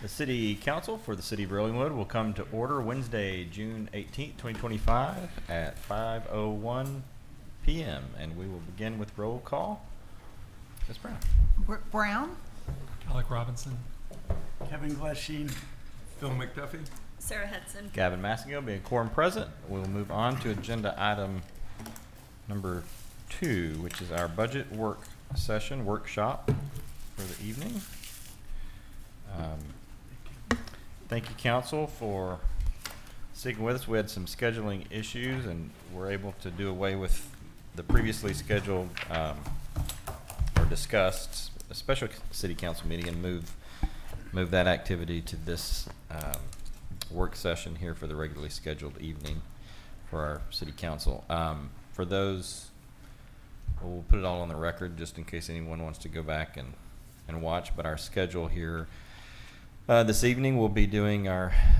The City Council for the City of Rollingwood will come to order Wednesday, June 18th, 2025 at 5:01 p.m. And we will begin with roll call. Ms. Brown. Brown, Alec Robinson. Kevin Glasheen. Phil McDuffie. Sarah Hudson. Gavin Massingill being quorum present. We'll move on to agenda item number 2, which is our budget workshop for the evening. Thank you, council, for sticking with us. We had some scheduling issues and we're able to do away with the previously scheduled or discussed a special city council meeting and move that activity to this work session here for the regularly scheduled evening for our city council. For those, we'll put it all on the record just in case anyone wants to go back and watch, but our schedule here this evening we'll be doing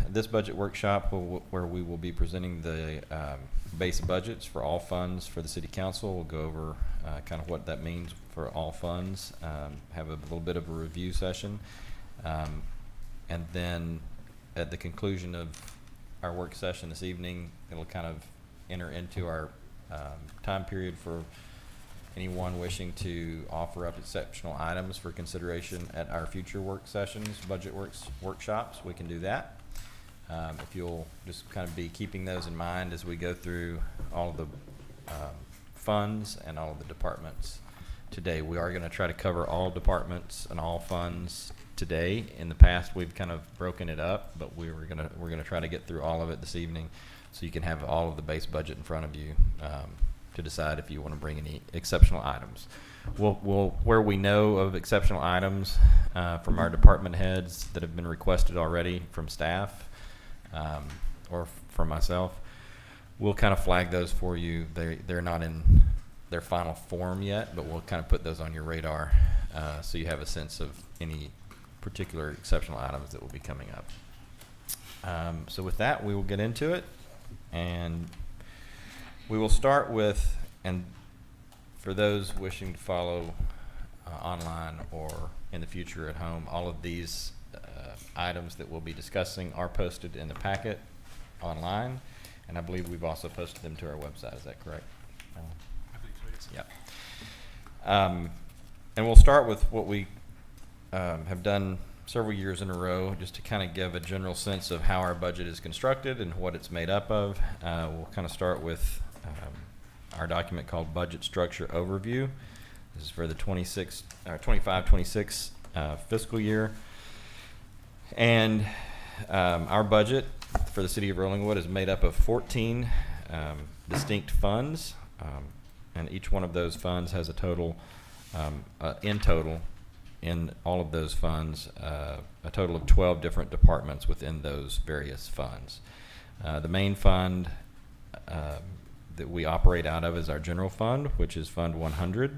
this budget workshop where we will be presenting the base budgets for all funds for the city council. We'll go over kind of what that means for all funds, have a little bit of a review session, and then at the conclusion of our work session this evening, it'll kind of enter into our time period for anyone wishing to offer up exceptional items for consideration at our future work sessions, workshops. We can do that. If you'll just kind of be keeping those in mind as we go through all of the funds and all of the departments today. We are going to try to cover all departments and all funds today. In the past, we've kind of broken it up, but we're gonna try to get through all of it this evening, so you can have all of the base budget in front of you to decide if you want to bring any exceptional items. We'll where we know of exceptional items from our department heads that have been requested already from staff or from myself, we'll kind of flag those for you. They're not in their final form yet, but we'll kind of put those on your radar so you have a sense of any particular exceptional items that will be coming up. So with that, we will get into it, and we will start with, and for those wishing to follow online or in the future at home, all of these items that we'll be discussing are posted in the packet online, and I believe we've also posted them to our website. Is that correct? I think so, yes. Yeah. And we'll start with what we have done several years in a row, just to kind of give a general sense of how our budget is constructed and what it's made up of. We'll kind of start with our document called Budget Structure Overview. This is for the 25-26 fiscal year. And our budget for the city of Rollingwood is made up of 14 distinct funds, and each one of those funds has a total, in all of those funds, a total of 12 different departments within those various funds. The main fund that we operate out of is our general fund, which is Fund 100,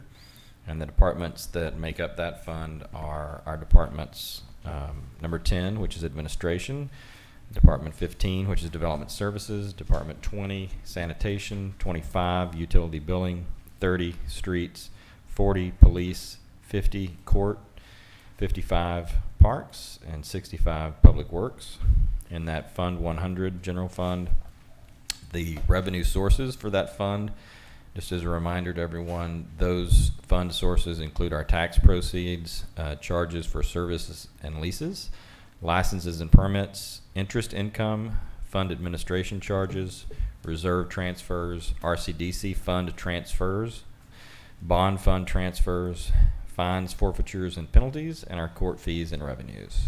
and the departments that make up that fund are our departments, number 10, which is administration, Department 15, which is development services, Department 20, sanitation, 25, utility billing, 30, streets, 40, police, 50, court, 55, parks, and 65, public works. In that Fund 100 general fund, the revenue sources for that fund, just as a reminder to everyone, those fund sources include our tax proceeds, charges for services and leases, licenses and permits, interest income, fund administration charges, reserve transfers, RCDC fund transfers, bond fund transfers, fines, forfeitures, and penalties, and our court fees and revenues.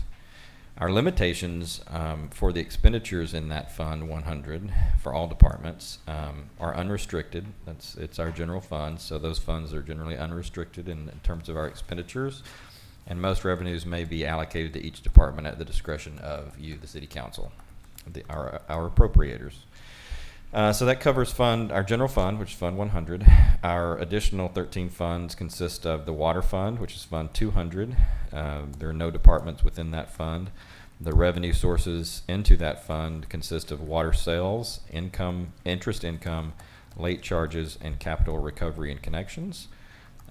Our limitations for the expenditures in that Fund 100 for all departments are unrestricted. It's our general fund, so those funds are generally unrestricted in terms of our expenditures, and most revenues may be allocated to each department at the discretion of you, the City Council, our appropriators. So that covers our general fund, which is Fund 100. Our additional 13 funds consist of the water fund, which is Fund 200. There are no departments within that fund. The revenue sources into that fund consist of water sales, interest income, late charges, and capital recovery and connections.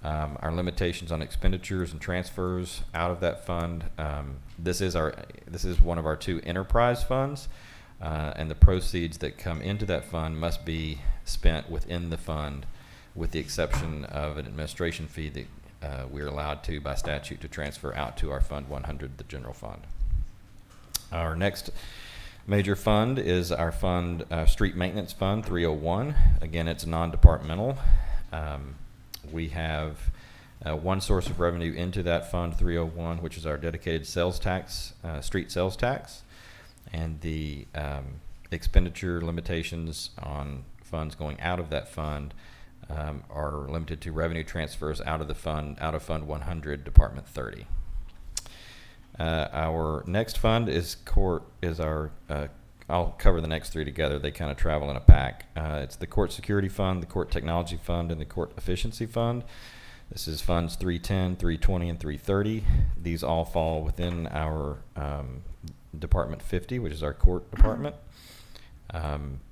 Our limitations on expenditures and transfers out of that fund. This is one of our two enterprise funds, and the proceeds that come into that fund must be spent within the fund, with the exception of an administration fee that we're allowed to by statute to transfer out to our Fund 100, the general fund. Our next major fund is our fund, Street Maintenance Fund 301. Again, it's non-departmental. We have one source of revenue into that Fund 301, which is our dedicated sales tax, street sales tax, and the expenditure limitations on funds going out of that fund are limited to revenue transfers out of the fund, out of Fund 100, Department 30. Our next fund is our I'll cover the next three together. They kind of travel in a pack. It's the Court Security Fund, the Court Technology Fund, and the Court Efficiency Fund. This is funds 310, 320, and 330. These all fall within our Department 50, which is our court department.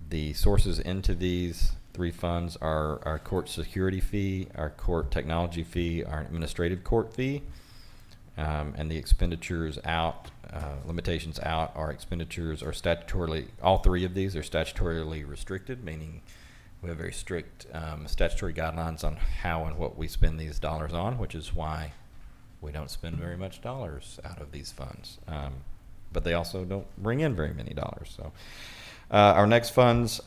The sources into these three funds are our court security fee, our court technology fee, our administrative court fee, and the expenditures out, limitations out, our expenditures are statutorily, all three of these are statutorily restricted, meaning we have very strict statutory guidelines on how and what we spend these dollars on, which is why we don't spend very much dollars out of these funds. But they also don't bring in very many dollars. So our next funds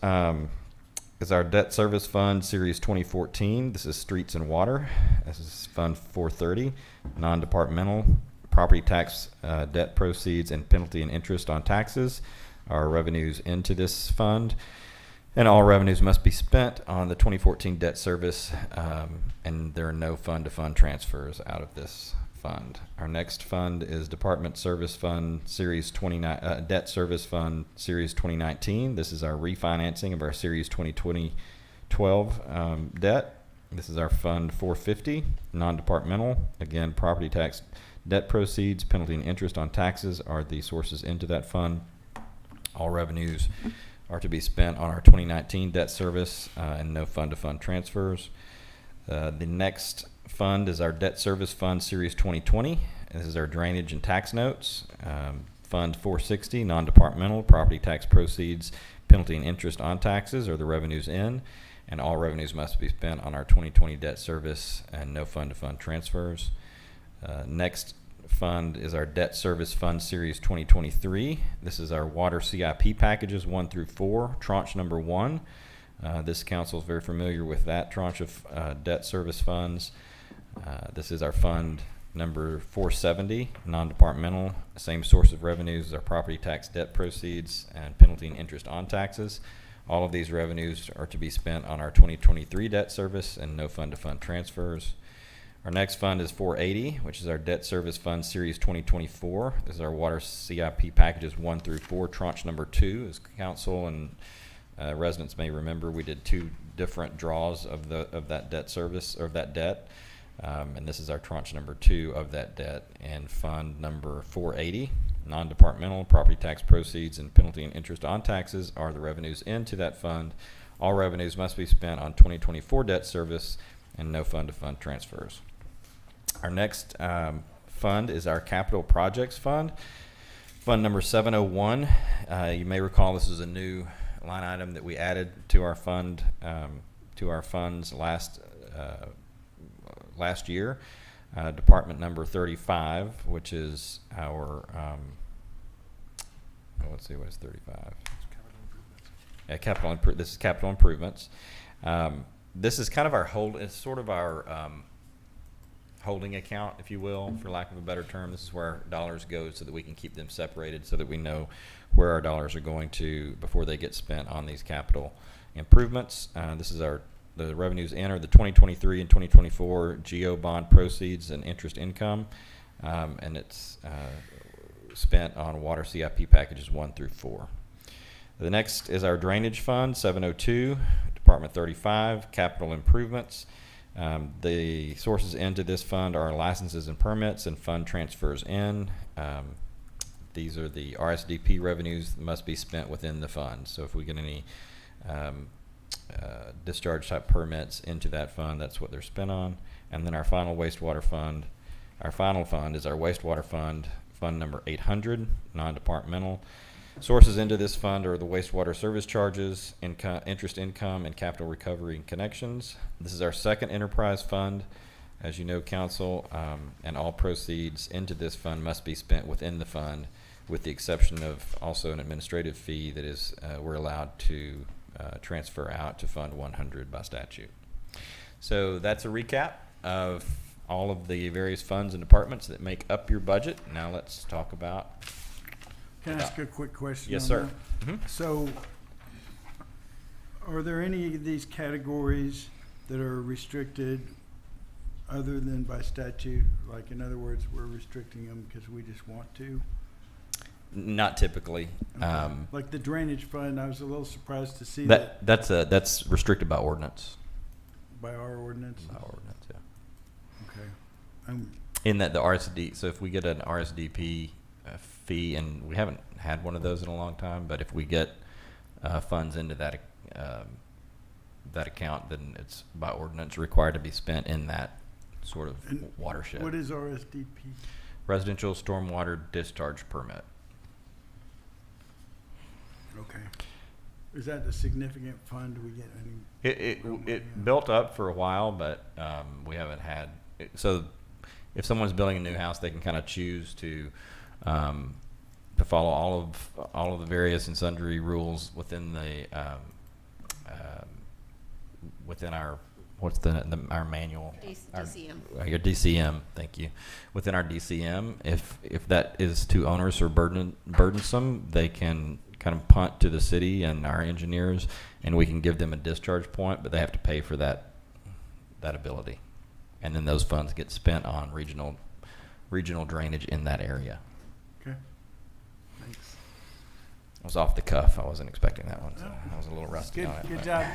is our Debt Service Fund, Series 2014. This is Streets and Water. This is Fund 430, non-departmental. Property tax debt proceeds and penalty and interest on taxes are revenues into this fund. And all revenues must be spent on the 2014 debt service, and there are no fund-to-fund transfers out of this fund. Our next fund is Department Service Fund Series 29, Debt Service Fund Series 2019. This is our refinancing of our Series 2012 debt. This is our Fund 450, non-departmental. Again, property tax debt proceeds, penalty and interest on taxes are the sources into that fund. All revenues are to be spent on our 2019 debt service and no fund-to-fund transfers. The next fund is our Debt Service Fund Series 2020. This is our drainage and tax notes. Fund 460, non-departmental, property tax proceeds, penalty and interest on taxes are the revenues in, and all revenues must be spent on our 2020 debt service and no fund-to-fund transfers. Next fund is our Debt Service Fund Series 2023. This is our water CIP packages 1 through 4, tranche number 1. This council is very familiar with that tranche of debt service funds. This is our fund number 470, non-departmental, same source of revenues as our property tax debt proceeds and penalty and interest on taxes. All of these revenues are to be spent on our 2023 debt service and no fund-to-fund transfers. Our next fund is 480, which is our Debt Service Fund Series 2024. This is our water CIP packages 1 through 4, tranche number 2. As council and residents may remember, we did 2 different draws of that debt service, or of that debt, and this is our tranche number 2 of that debt. And fund number 480, non-departmental, property tax proceeds and penalty and interest on taxes are the revenues into that fund. All revenues must be spent on 2024 debt service and no fund-to-fund transfers. Our next fund is our Capital Projects Fund. Fund number 701. You may recall this is a new line item that we added to our fund, to our funds last year. Department number 35, which is our, let's see, what is 35? This is capital improvements. This is kind of our it's sort of our holding account, if you will, for lack of a better term. This is where our dollars go so that we can keep them separated so that we know where our dollars are going to before they get spent on these capital improvements. This is the revenues in are the 2023 and 2024 GO bond proceeds and interest income, and it's spent on water CIP packages 1 through 4. The next is our Drainage Fund, 702, Department 35, capital improvements. The sources into this fund are licenses and permits and fund transfers in. These are the RSDP revenues that must be spent within the fund. So if we get any discharge type permits into that fund, that's what they're spent on. And then our final wastewater fund, our final fund is our wastewater fund, fund number 800, non-departmental. Sources into this fund are the wastewater service charges, interest income, and capital recovery and connections. This is our second enterprise fund. As you know, council, and all proceeds into this fund must be spent within the fund, with the exception of also an administrative fee that is we're allowed to transfer out to Fund 100 by statute. So that's a recap of all of the various funds and departments that make up your budget. Now let's talk about. Can I ask a quick question? Yes, on sir. that? Mhm. So, are there any of these categories that are restricted other than by statute? Like, in other words, we're restricting them because we just want to? Not typically. Okay. Like the drainage fund, I was a little surprised to see that That's restricted by ordinance. by our ordinance. By ordinance, yeah. Okay. In that the RSD, so if we get an RSDP fee, and we haven't had one of those in a long time, but if we get funds into that that account, then it's by ordinance required to be spent in that sort of And watershed. what is RSDP? Residential Stormwater Discharge Permit. Okay. Is that a significant fund? Do we get any? It built up for a while, but we haven't had so if someone's building a new house, they can kind of choose to follow all of the various and sundry rules within the within our our manual. DCM. Your DCM, thank you. Within our DCM, if that is too onerous or burdensome, they can kind of punt to the city and our engineers, and we can give them a discharge point, but they have to pay for that ability. And then those funds get spent on regional drainage in that area. Okay. Thanks. I was off the cuff. I wasn't expecting that one, so I was a little rusty Good, on it. good but- job.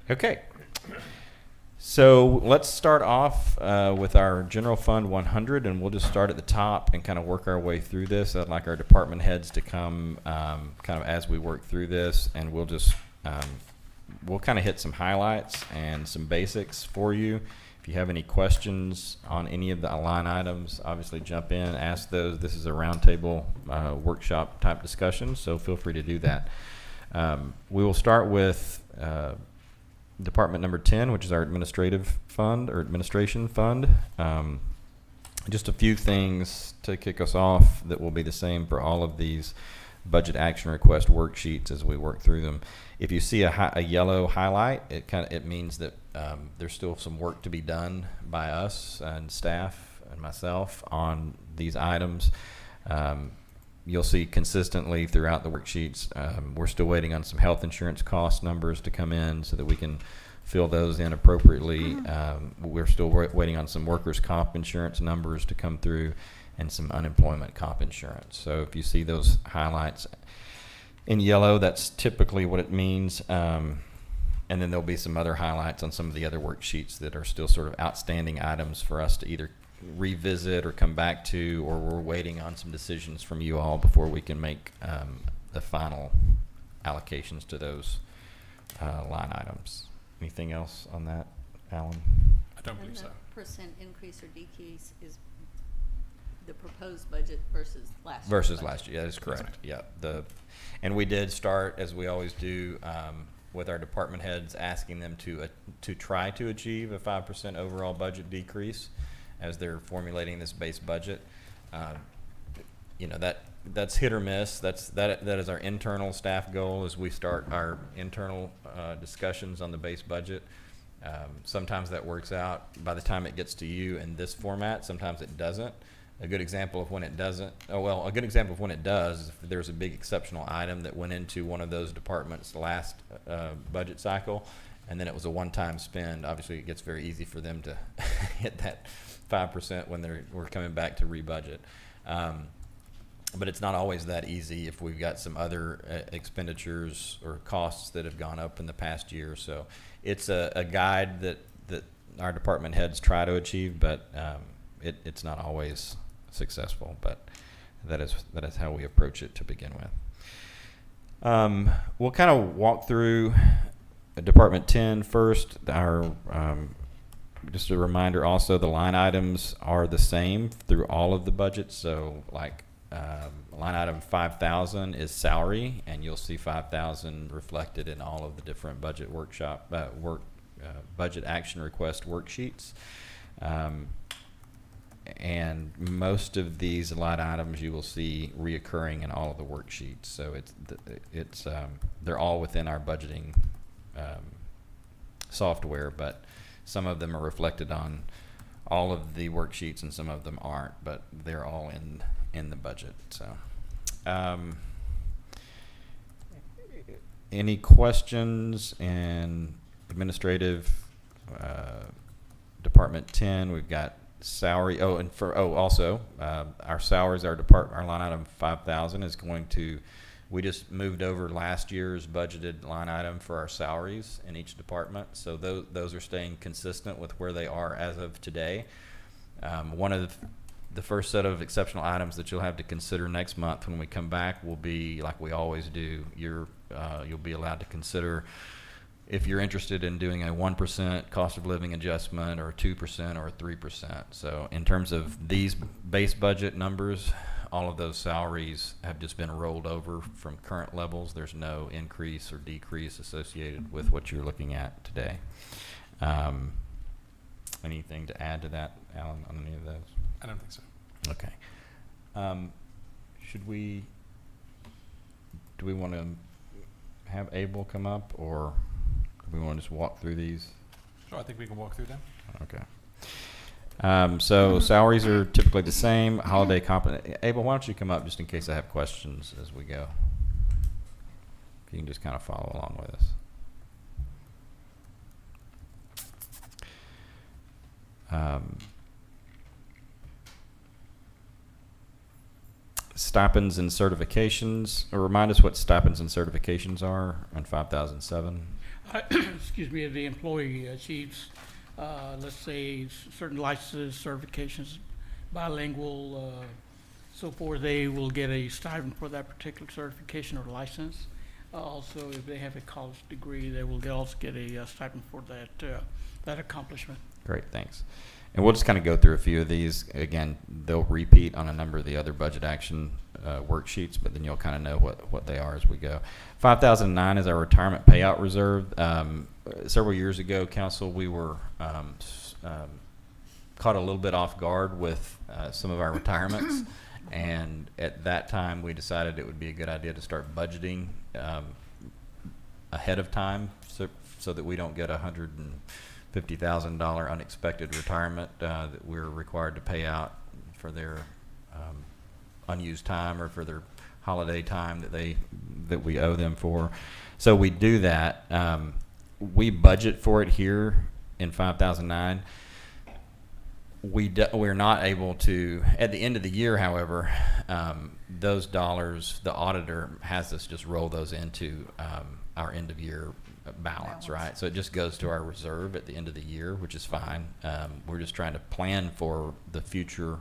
Okay. So let's start off with our general fund 100, and we'll just start at the top and kind of work our way through this. I'd like our department heads to come kind of as we work through this, and we'll just we'll kind of hit some highlights and some basics for you. If you have any questions on any of the line items, obviously jump in, ask those. This is a roundtable workshop type discussion, so feel free to do that. We will start with department number 10, which is our administrative fund or administration fund. Just a few things to kick us off that will be the same for all of these budget action request worksheets as we work through them. If you see a yellow highlight, it means that there's still some work to be done by us and staff and myself on these items. You'll see consistently throughout the worksheets, we're still waiting on some health insurance cost numbers to come in so that we can fill those in appropriately. We're still waiting on some workers' comp insurance numbers to come through and some unemployment comp insurance. So if you see those highlights in yellow, that's typically what it means. And then there'll be some other highlights on some of the other worksheets that are still sort of outstanding items for us to either revisit or come back to, or we're waiting on some decisions from you all before we can make the final allocations to those line items. Anything else on that, Alan? I don't believe so. And the percent increase or decrease is the proposed budget versus last year. Versus last year, that is correct. Yeah, and we did start, as we always do, with our department heads, asking them to try to achieve a 5% overall budget decrease as they're formulating this base budget. That's hit or miss. That is our internal staff goal as we start our internal discussions on the base budget. Sometimes that works out by the time it gets to you in this format. Sometimes it doesn't. A good example of when it doesn't. A good example of when it does is if there's a big exceptional item that went into one of those departments last budget cycle, and then it was a one-time spend. Obviously, it gets very easy for them to hit that 5% when we're coming back to rebudget. But it's not always that easy if we've got some other expenditures or costs that have gone up in the past year. So it's a guide that our department heads try to achieve, but it's not always successful. But that is how we approach it to begin with. We'll kind of walk through Department 10 first, just a reminder also, the line items are the same through all of the budgets. So like line item 5,000 is salary, and you'll see 5,000 reflected in all of the different budget budget action request worksheets. And most of these line items you will see reoccurring in all of the worksheets. So they're all within our budgeting software, but some of them are reflected on all of the worksheets and some of them aren't, but they're all in the budget. So any questions in administrative Department 10? We've got salary. Also our salaries, our line item 5,000 is going to, we just moved over last year's budgeted line item for our salaries in each department. So those are staying consistent with where they are as of today. One of the first set of exceptional items that you'll have to consider next month when we come back will be, like we always do, you'll be allowed to consider if you're interested in doing a 1% cost of living adjustment, or 2%, or 3%. So in terms of these base budget numbers, all of those salaries have just been rolled over from current levels. There's no increase or decrease associated with what you're looking at today. Anything to add to that, Alan, on any of those? I don't think so. Okay. Do we want to have Abel come up, or do we want to just walk through these? Sure, I think we can walk through them. Okay. So salaries are typically the same. Holiday Abel, why don't you come up just in case I have questions as we go? If you can just kind of follow along with us. Stipends and certifications. Remind us what stipends and certifications are on 5,007. Excuse me, the employee achieves, let's say, certain licenses, certifications, bilingual, so forth, they will get a stipend for that particular certification or license. Also, if they have a college degree, they will also get a stipend for that accomplishment. Great, thanks. And we'll just kind of go through a few of these. Again, they'll repeat on a number of the other budget action worksheets, but then you'll kind of know what they are as we go. 5,009 is our retirement payout reserve. Several years ago, Council, we were caught a little bit off guard with some of our retirements. And at that time, we decided it would be a good idea to start budgeting ahead of time so that we don't get $150,000 unexpected retirement that we're required to pay out for their unused time or for their holiday time that we owe them for. So we do that. We budget for it here in 5,009. We're not able to, at the end of the year, however, those dollars, the auditor has us just roll those into our end of year balance, right? So it just goes to our reserve at the end of the year, which is fine. We're just trying to plan for the future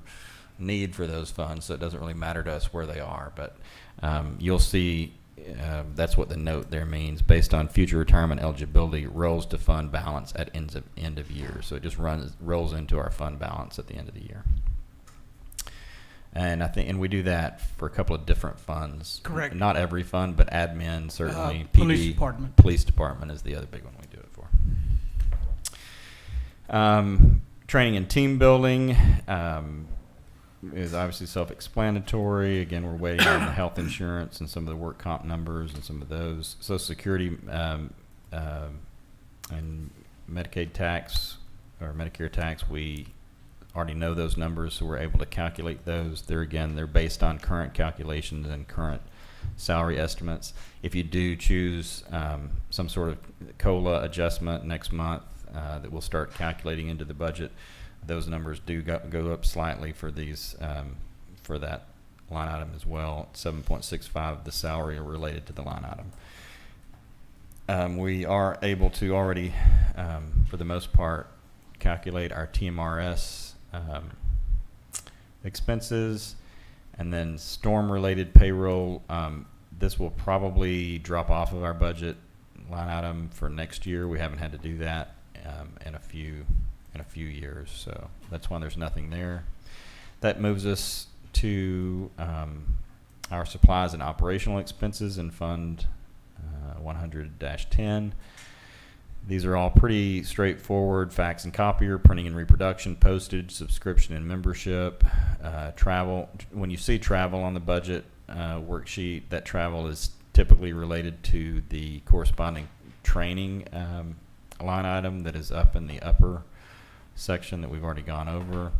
need for those funds, so it doesn't really matter to us where they are. But you'll see that's what the note there means. Based on future retirement eligibility, rolls to fund balance at end of year. So it just rolls into our fund balance at the end of the year. And we do that for a couple of different funds. Correct. Not every fund, but admin certainly. Police department. Police department is the other big one we do it for. Training and team building is obviously self-explanatory. Again, we're waiting on the health insurance and some of the work comp numbers and some of those. Social Security and Medicaid tax or Medicare tax, we already know those numbers, so we're able to calculate those. They're based on current calculations and current salary estimates. If you do choose some sort of COLA adjustment next month that we'll start calculating into the budget, those numbers do go up slightly for these for that line item as well. 7.65 of the salary are related to the line item. We are able to already, for the most part, calculate our TMRS expenses, and then storm-related payroll. This will probably drop off of our budget line item for next year. We haven't had to do that in a few years, so that's why there's nothing there. That moves us to our supplies and operational expenses in Fund 100-10. These are all pretty straightforward: fax and copier, printing and reproduction, postage, subscription and membership, travel. When you see travel on the budget worksheet, that travel is typically related to the corresponding training line item that is up in the upper section that we've already gone over.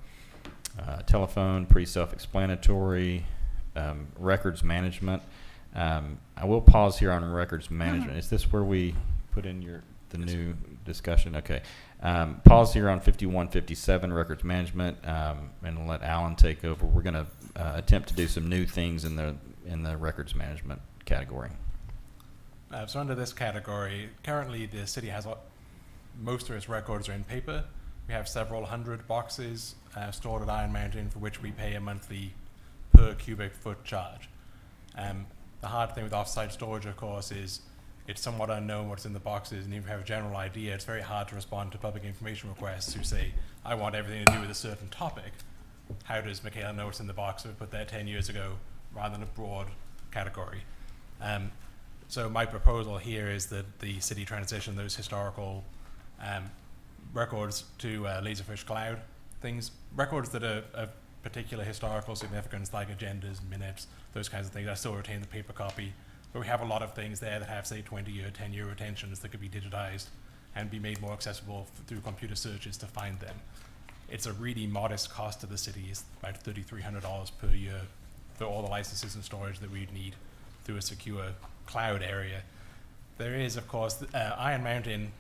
Telephone, pretty self-explanatory. Records management. I will pause here on records management. Is this where we put in the new discussion? Okay. Pause here on 5157 records management, and let Alan take over. We're going to attempt to do some new things in the records management category. So under this category, currently the city has most of its records are in paper. We have several hundred boxes stored at Iron Mountain for which we pay a monthly per cubic foot charge. The hard thing with off-site storage, of course, is it's somewhat unknown what's in the boxes, and even if you have a general idea, it's very hard to respond to public information requests who say, I want everything to do with a certain topic. How does Michaela know what's in the box that we put there 10 years ago rather than a broad category? So my proposal here is that the city transition those historical records to Laserfish Cloud things, records that are of particular historical significance like agendas, minutes, those kinds of things. I still retain the paper copy, but we have a lot of things there that have, say, 20-year, 10-year retentions that could be digitized and be made more accessible through computer searches to find them. It's a really modest cost to the city. It's about $3,300 per year for all the licenses and storage that we'd need through a secure cloud area. There is, of course, Iron Mountain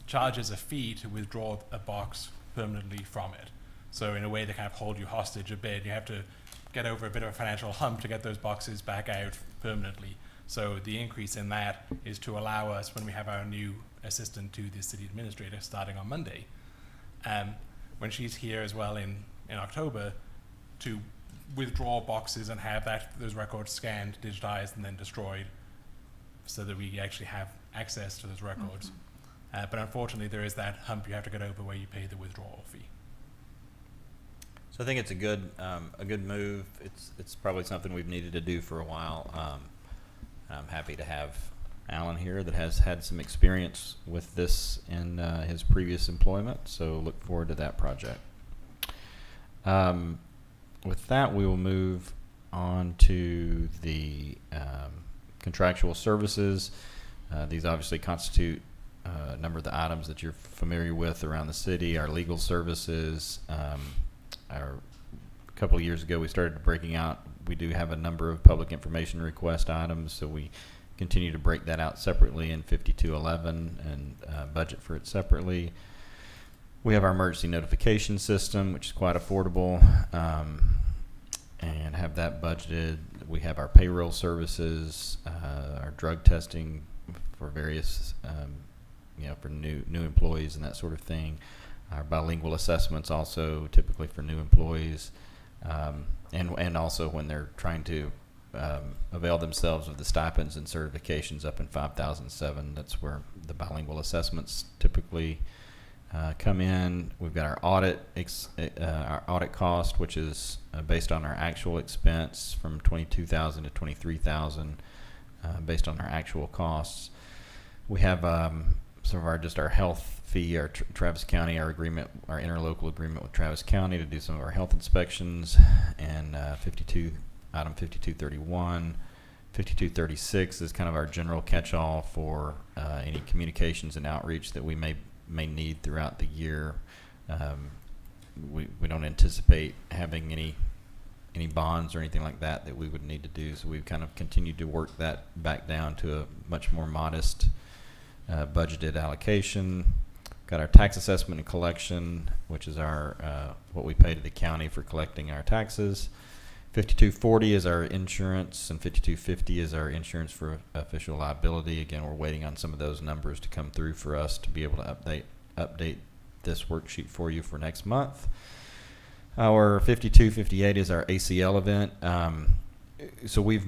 charges a fee to withdraw a box permanently from it. So in a way, they kind of hold you hostage a bit. You have to get over a bit of a financial hump to get those boxes back out permanently. So the increase in that is to allow us, when we have our new assistant to the city administrator starting on Monday, when she's here as well in October, to withdraw boxes and have those records scanned, digitized, and then destroyed so that we actually have access to those records. But unfortunately, there is that hump you have to get over where you pay the withdrawal fee. So I think it's a good move. It's probably something we've needed to do for a while. I'm happy to have Alan here that has had some experience with this in his previous employment, so look forward to that project. With that, we will move on to the contractual services. These obviously constitute a number of the items that you're familiar with around the city. Our legal services, a couple of years ago we started breaking out. We do have a number of public information request items, so we continue to break that out separately in 5211 and budget for it separately. We have our emergency notification system, which is quite affordable, and have that budgeted. We have our payroll services, our drug testing for various, for new employees and that sort of thing. Our bilingual assessments also typically for new employees, and also when they're trying to avail themselves of the stipends and certifications up in 5007. That's where the bilingual assessments typically come in. We've got our audit cost, which is based on our actual expense from $22,000 to $23,000, based on our actual costs. We have some of our health fee, our Travis County, our interlocal agreement with Travis County to do some of our health inspections, and item 5231. 5236 is kind of our general catch-all for any communications and outreach that we may need throughout the year. We don't anticipate having any bonds or anything like that we would need to do, so we've kind of continued to work that back down to a much more modest budgeted allocation. Got our tax assessment and collection, which is our what we pay to the county for collecting our taxes. 5240 is our insurance, and 5250 is our insurance for official liability. Again, we're waiting on some of those numbers to come through for us to be able to update this worksheet for you for next month. Our 5258 is our ACL event. So we've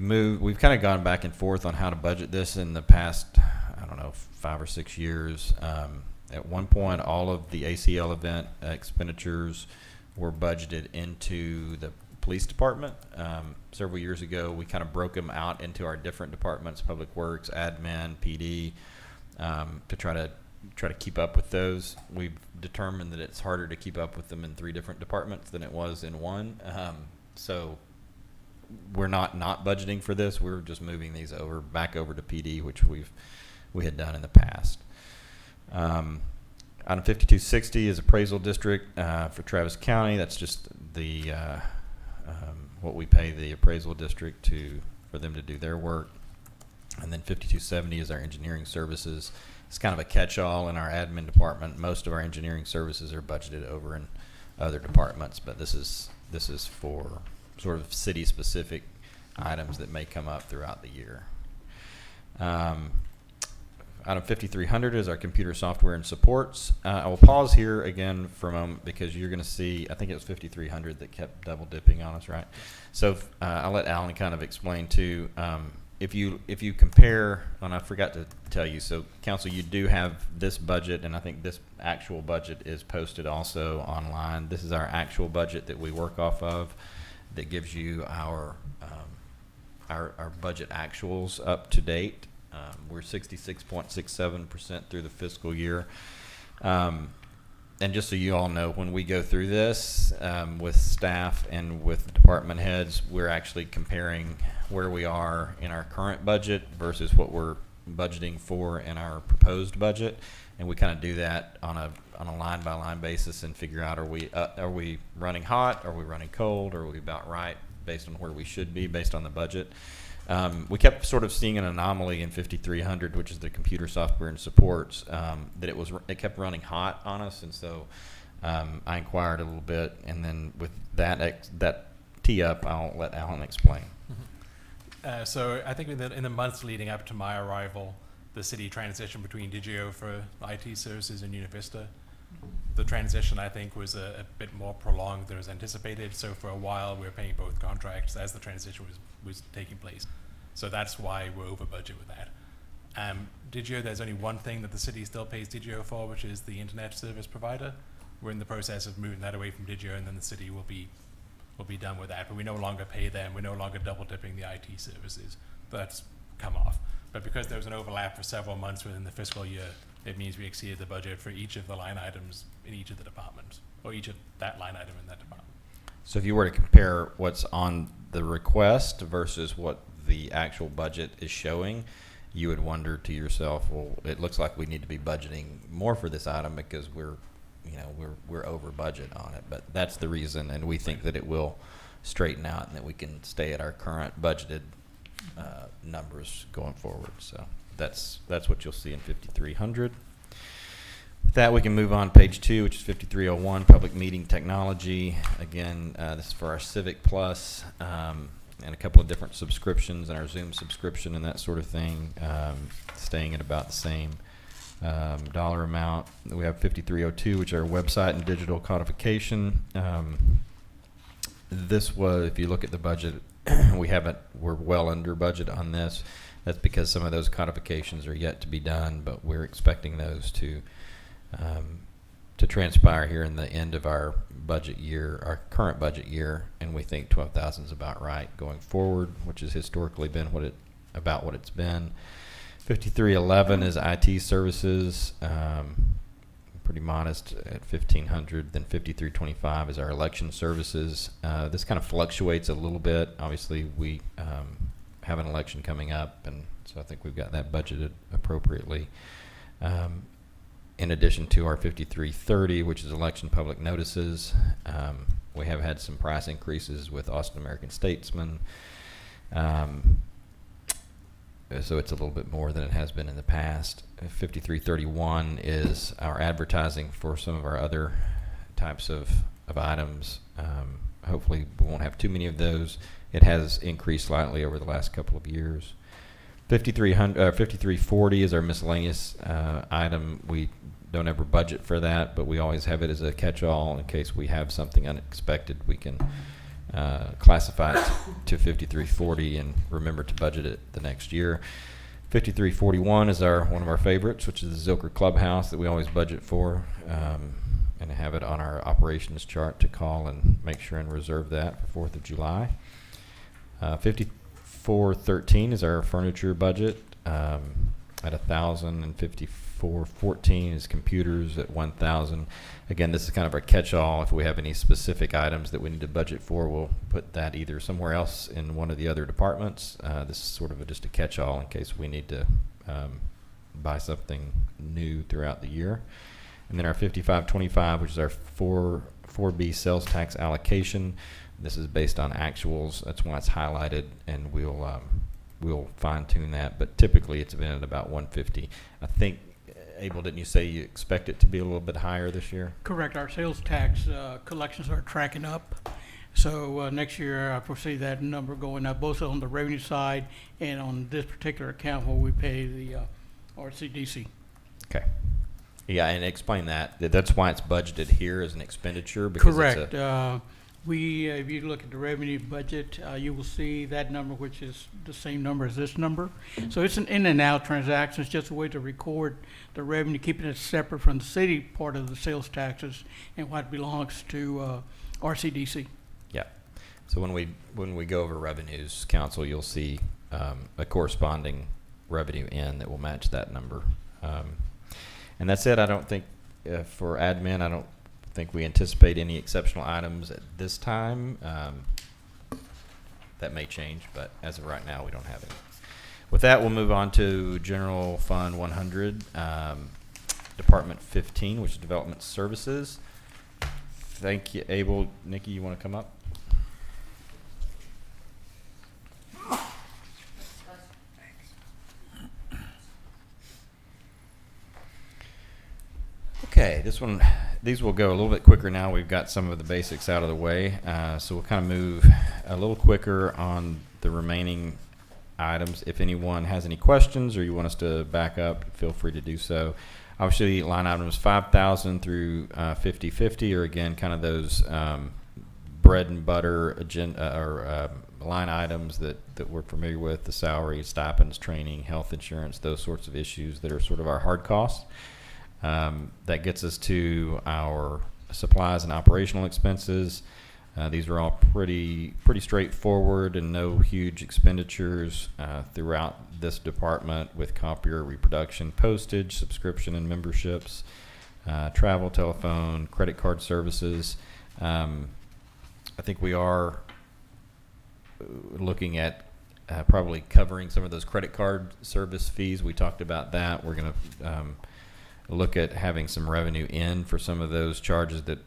kind of gone back and forth on how to budget this in the past I don't know, 5 or 6 years. At one point, all of the ACL event expenditures were budgeted into the police department. Several years ago, we kind of broke them out into our different departments: Public Works, Admin, PD, to try to keep up with those. We've determined that it's harder to keep up with them in 3 different departments than it was in one. So we're not budgeting for this. We're just moving these back over to PD, which we had done in the past. Item 5260 is appraisal district for Travis County. That's just the what we pay the appraisal district for them to do their work. And then 5270 is our engineering services. It's kind of a catch-all in our admin department. Most of our engineering services are budgeted over in other departments, but this is for sort of city-specific items that may come up throughout the year. Item 5300 is our computer software and supports. I will pause here again for a moment because you're going to see, I think it was 5300 that kept double dipping on us, right? So I'll let Alan kind of explain too. If you compare, and I forgot to tell you, so council, you do have this budget, and I think this actual budget is posted also online. This is our actual budget that we work off of that gives you our budget actuals up to date. We're 66.67% through the fiscal year. And just so you all know, when we go through this with staff and with department heads, we're actually comparing where we are in our current budget versus what we're budgeting for in our proposed budget. And we kind of do that on a line by line basis and figure out, are we running hot? Are we running cold? Are we about right based on where we should be based on the budget? We kept sort of seeing an anomaly in 5300, which is the computer software and supports, that it kept running hot on us, and so I inquired a little bit, and then with that tee up, I'll let Alan explain. So I think in the months leading up to my arrival, the city transitioned between Digio for IT services and Univista. The transition, I think, was a bit more prolonged than was anticipated. So for a while, we were paying both contracts as the transition was taking place. So that's why we're over budget with that. Digio, there's only one thing that the city still pays Digio for, which is the internet service provider. We're in the process of moving that away from Digio, and then the city will be done with that. But we no longer pay them. We're no longer double dipping the IT services. That's come off. But because there was an overlap for several months within the fiscal year, it means we exceeded the budget for each of the line items in each of the departments, or each of that line item in that department. So if you were to compare what's on the request versus what the actual budget is showing, you would wonder to yourself, well, it looks like we need to be budgeting more for this item because we're over budget on it. But that's the reason, and we think that it will straighten out and that we can stay at our current budgeted numbers going forward. So that's what you'll see in 5300. With that, we can move on to page 2, which is 5301, public meeting technology. Again, this is for our Civic Plus and a couple of different subscriptions, and our Zoom subscription and that sort of thing, staying at about the same dollar amount. We have 5302, which are website and digital codification. This was, if you look at the budget, we're well under budget on this. That's because some of those codifications are yet to be done, but we're expecting those to transpire here in the end of our budget year, our current budget year, and we think 12,000 is about right going forward, which has historically been about what it's been. 5311 is IT services, pretty modest at 1,500. Then 5325 is our election services. This kind of fluctuates a little bit. Obviously, we have an election coming up, and so I think we've got that budgeted appropriately. In addition to our 5330, which is election public notices, we have had some price increases with Austin American Statesman. So it's a little bit more than it has been in the past. 5331 is our advertising for some of our other types of items. Hopefully we won't have too many of those. It has increased slightly over the last couple of years. 5340 is our miscellaneous item. We don't ever budget for that, but we always have it as a catch-all in case we have something unexpected. We can classify it to 5340 and remember to budget it the next year. 5341 is one of our favorites, which is the Zilker Clubhouse that we always budget for, and have it on our operations chart to call and make sure and reserve that for 4th of July. 5413 is our furniture budget at 1,000, and 5414 is computers at 1,000. Again, this is kind of our catch-all. If we have any specific items that we need to budget for, we'll put that either somewhere else in one of the other departments. This is sort of just a catch-all in case we need to buy something new throughout the year. And then our 5525, which is our 4B sales tax allocation. This is based on actuals. That's why it's highlighted, and we'll fine-tune that. But typically, it's been at about 150. I think, Abel, didn't you say you expect it to be a little bit higher this year? Correct. Our sales tax collections are tracking up. So next year, I foresee that number going up, both on the revenue side and on this particular account where we pay the RCDC. Okay. Yeah, and explain that. That's why it's budgeted here as an expenditure. Because Correct. It's a, If you look at the revenue budget, you will see that number, which is the same number as this number. So it's an in and out transaction. It's just a way to record the revenue, keeping it separate from the city part of the sales taxes and what belongs to RCDC. yeah. So when we go over revenues, council, you'll see a corresponding revenue in that will match that number. And that's it. I don't think for admin, I don't think we anticipate any exceptional items at this time. That may change, but as of right now, we don't have any. With that, we'll move on to General Fund 100, Department 15, which is Development Services. Thank you, Abel. Nikki, you want to come up? Okay, these will go a little bit quicker now. We've got some of the basics out of the way. So we'll kind of move a little quicker on the remaining items. If anyone has any questions or you want us to back up, feel free to do so. Obviously, line items 5,000 through 5050 are again kind of those bread and butter line items that we're familiar with: the salary, stipends, training, health insurance, those sorts of issues that are sort of our hard costs. That gets us to our supplies and operational expenses. These are all pretty straightforward and no huge expenditures throughout this department, with copier, reproduction, postage, subscription and memberships, travel, telephone, credit card services. I think we are looking at probably covering some of those credit card service fees. We talked about that. We're going to look at having some revenue in for some of those charges that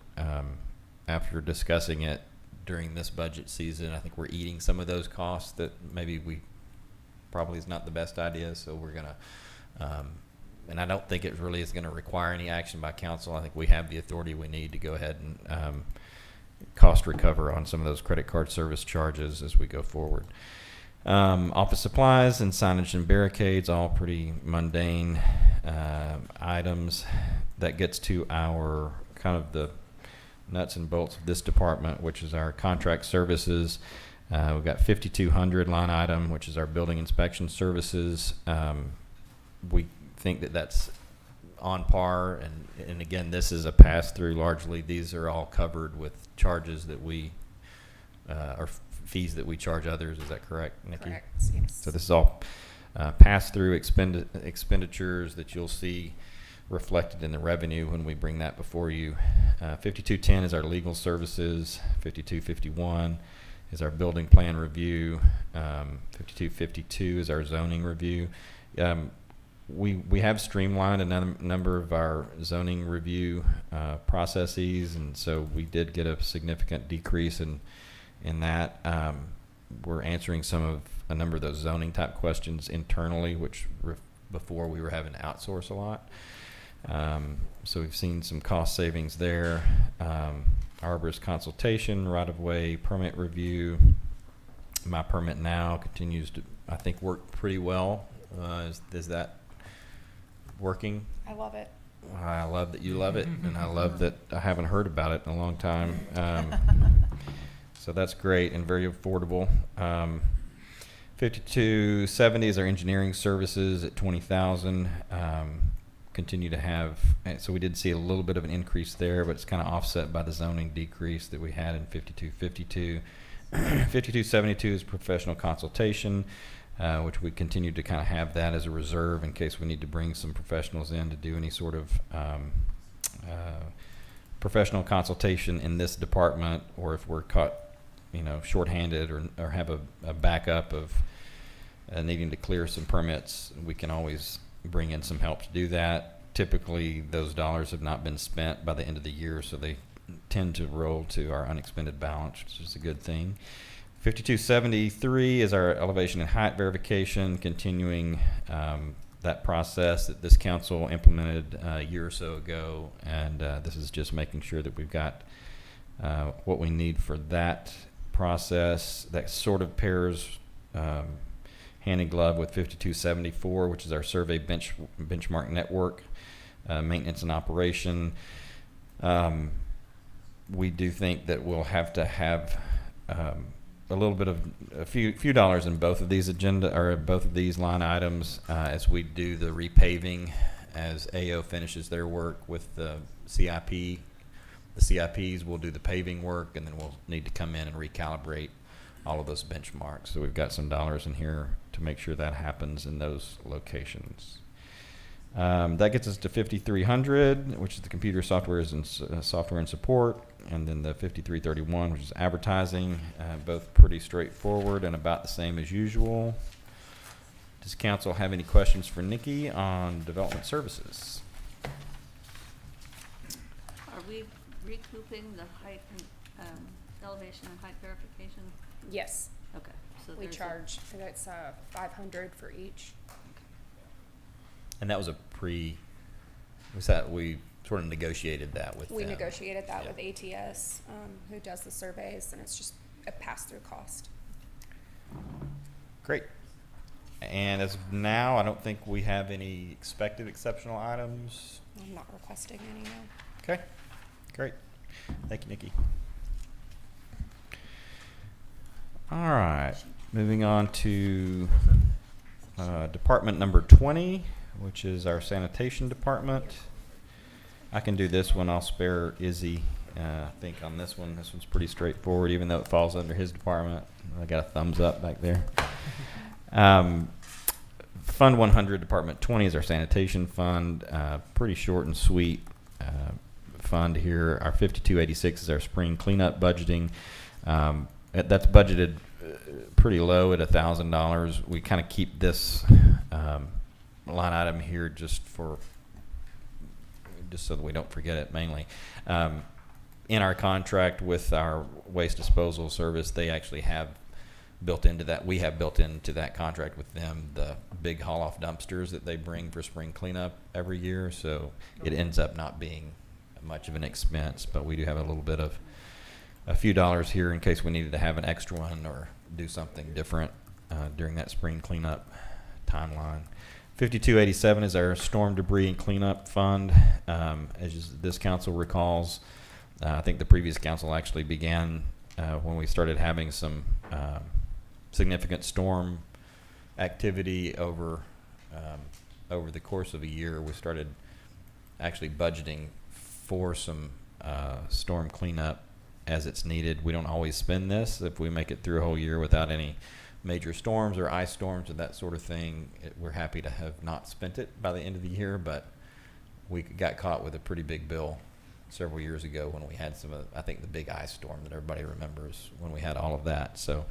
after discussing it during this budget season, I think we're eating some of those costs that maybe we probably is not the best idea. So we're going to, and I don't think it really is going to require any action by council. I think we have the authority we need to go ahead and cost recover on some of those credit card service charges as we go forward. Office supplies and signage and barricades, all pretty mundane items. That gets to our kind of the nuts and bolts of this department, which is our contract services. We've got 5,200 line item, which is our building inspection services. We think that that's on par, and again, this is a pass-through largely. These are all covered with charges that we or fees that we charge others. Is that correct, Nikki? Correct, yes. So this is all pass-through expenditures that you'll see reflected in the revenue when we bring that before you. 5210 is our legal services. 5251 is our building plan review. 5252 is our zoning review. We have streamlined a number of our zoning review processes, and so we did get a significant decrease in that. We're answering a number of those zoning type questions internally, which before we were having to outsource a lot. So we've seen some cost savings there. Arborist consultation, right-of-way permit review. My Permit Now continues to, I think, work pretty well. Is that working? I love it. I love that you love it, and I love that I haven't heard about it in a long time. So that's great and very affordable. 5270 is our engineering services at 20,000. Continue to have, so we did see a little bit of an increase there, but it's kind of offset by the zoning decrease that we had in 5252. 5272 is professional consultation, which we continue to kind of have that as a reserve in case we need to bring some professionals in to do any sort of professional consultation in this department, or if we're caught, shorthanded or have a backup of needing to clear some permits, we can always bring in some help to do that. Typically, those dollars have not been spent by the end of the year, so they tend to roll to our unexpended balance, which is a good thing. 5273 is our elevation and height verification, continuing that process that this council implemented a year or so ago, and this is just making sure that we've got what we need for that process. That sort of pairs hand in glove with 5274, which is our survey benchmark network, maintenance and operation. We do think that we'll have to have a little bit of a few dollars in both of these both of these line items as we do the repaving, as AO finishes their work with the CIP. The CIPs will do the paving work, and then we'll need to come in and recalibrate all of those benchmarks. So we've got some dollars in here to make sure that happens in those locations. That gets us to 5300, which is the computer software and support, and then the 5331, which is advertising. Both pretty straightforward and about the same as usual. Does council have any questions for Nikki on development services? Are we recouping the height and elevation and height verification? Yes, Okay, so we there's a- charge, that's 500 for each. And that was we sort of negotiated that with We them. negotiated that Yeah. with ATS, who does the surveys, and it's just a pass-through cost. Great. And as of now, I don't think we have any expected exceptional items. I'm not requesting any, no. Okay, great. Thank you, Nikki. All right, moving on to department number 20, which is our sanitation department. I can do this one. I'll spare Izzy, I think, on this one. This one's pretty straightforward, even though it falls under his department. I got a thumbs up back there. Fund 100, Department 20 is our sanitation fund. Pretty short and sweet fund here. Our 5286 is our spring cleanup budgeting. That's budgeted pretty low at $1,000. We kind of keep this line item here just so that we don't forget it mainly. In our contract with our waste disposal service, they actually have built into that. We have built into that contract with them the big haul-off dumpsters that they bring for spring cleanup every year. So it ends up not being much of an expense, but we do have a few dollars here in case we needed to have an extra one or do something different during that spring cleanup timeline. 5287 is our storm debris and cleanup fund. As this council recalls, I think the previous council actually began when we started having some significant storm activity over the course of a year. We started actually budgeting for some storm cleanup as it's needed. We don't always spend this. If we make it through a whole year without any major storms or ice storms or that sort of thing, we're happy to have not spent it by the end of the year, but we got caught with a pretty big bill several years ago when we had I think the big ice storm that everybody remembers, when we had all of that. So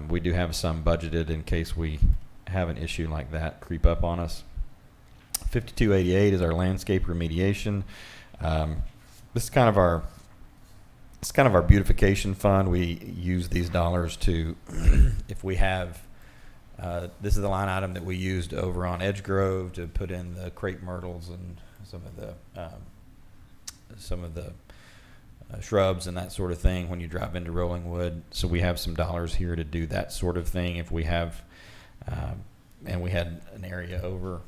we do have some budgeted in case we have an issue like that creep up on us. 5288 is our landscape remediation. This is kind of our beautification fund. We use these dollars to, if we have, this is the line item that we used over on Edge Grove to put in the crepe myrtles and some of the shrubs and that sort of thing when you drive into Rollingwood. So we have some dollars here to do that sort of thing if we have, and we had an area over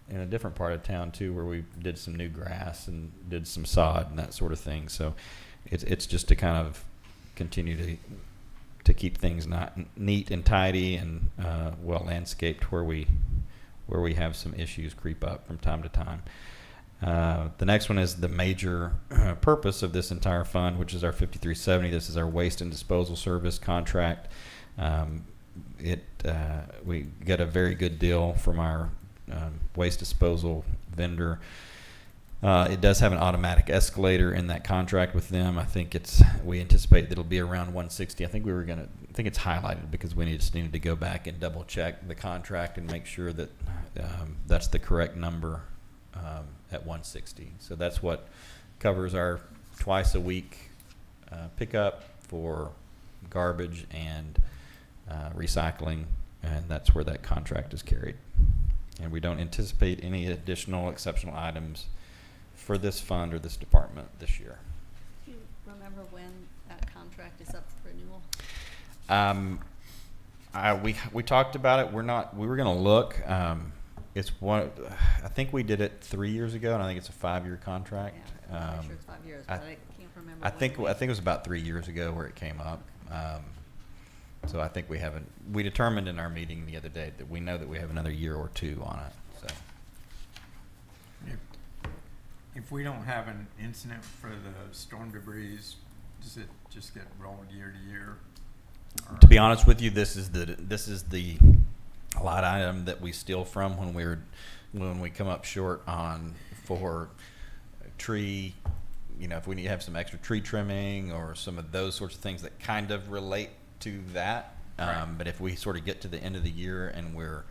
in a different part of town too where we did some new grass and did some sod and that sort of thing. So it's just to kind of continue to keep things not neat and tidy and well landscaped where we have some issues creep up from time to time. The next one is the major purpose of this entire fund, which is our 5370. This is our waste and disposal service contract. We get a very good deal from our waste disposal vendor. It does have an automatic escalator in that contract with them. I think we anticipate that it'll be around 160. I think it's highlighted because we just needed to go back and double check the contract and make sure that that's the correct number at 160. So that's what covers our twice a week pickup for garbage and recycling, and that's where that contract is carried. And we don't anticipate any additional exceptional items for this fund or this department this year. Do you remember when that contract is up for renewal? We talked about it. We were going to look. It's one. I think we did it 3 years ago, and I think it's a 5-year contract. Yeah, I'm pretty sure it's 5 years, I- but I can't remember. I when think we- it was about 3 years ago where it came up. So I think we determined in our meeting the other day that we know that we have another year or two on it. So If we don't have an incident for the storm debris, does it just get rolled year to year? Or- to be honest with you, this is the line item that we steal from when we come up short for tree. If we need to have some extra tree trimming or some of those sorts of things that kind of relate to that. Right. But if we sort of get to the end of the year and we're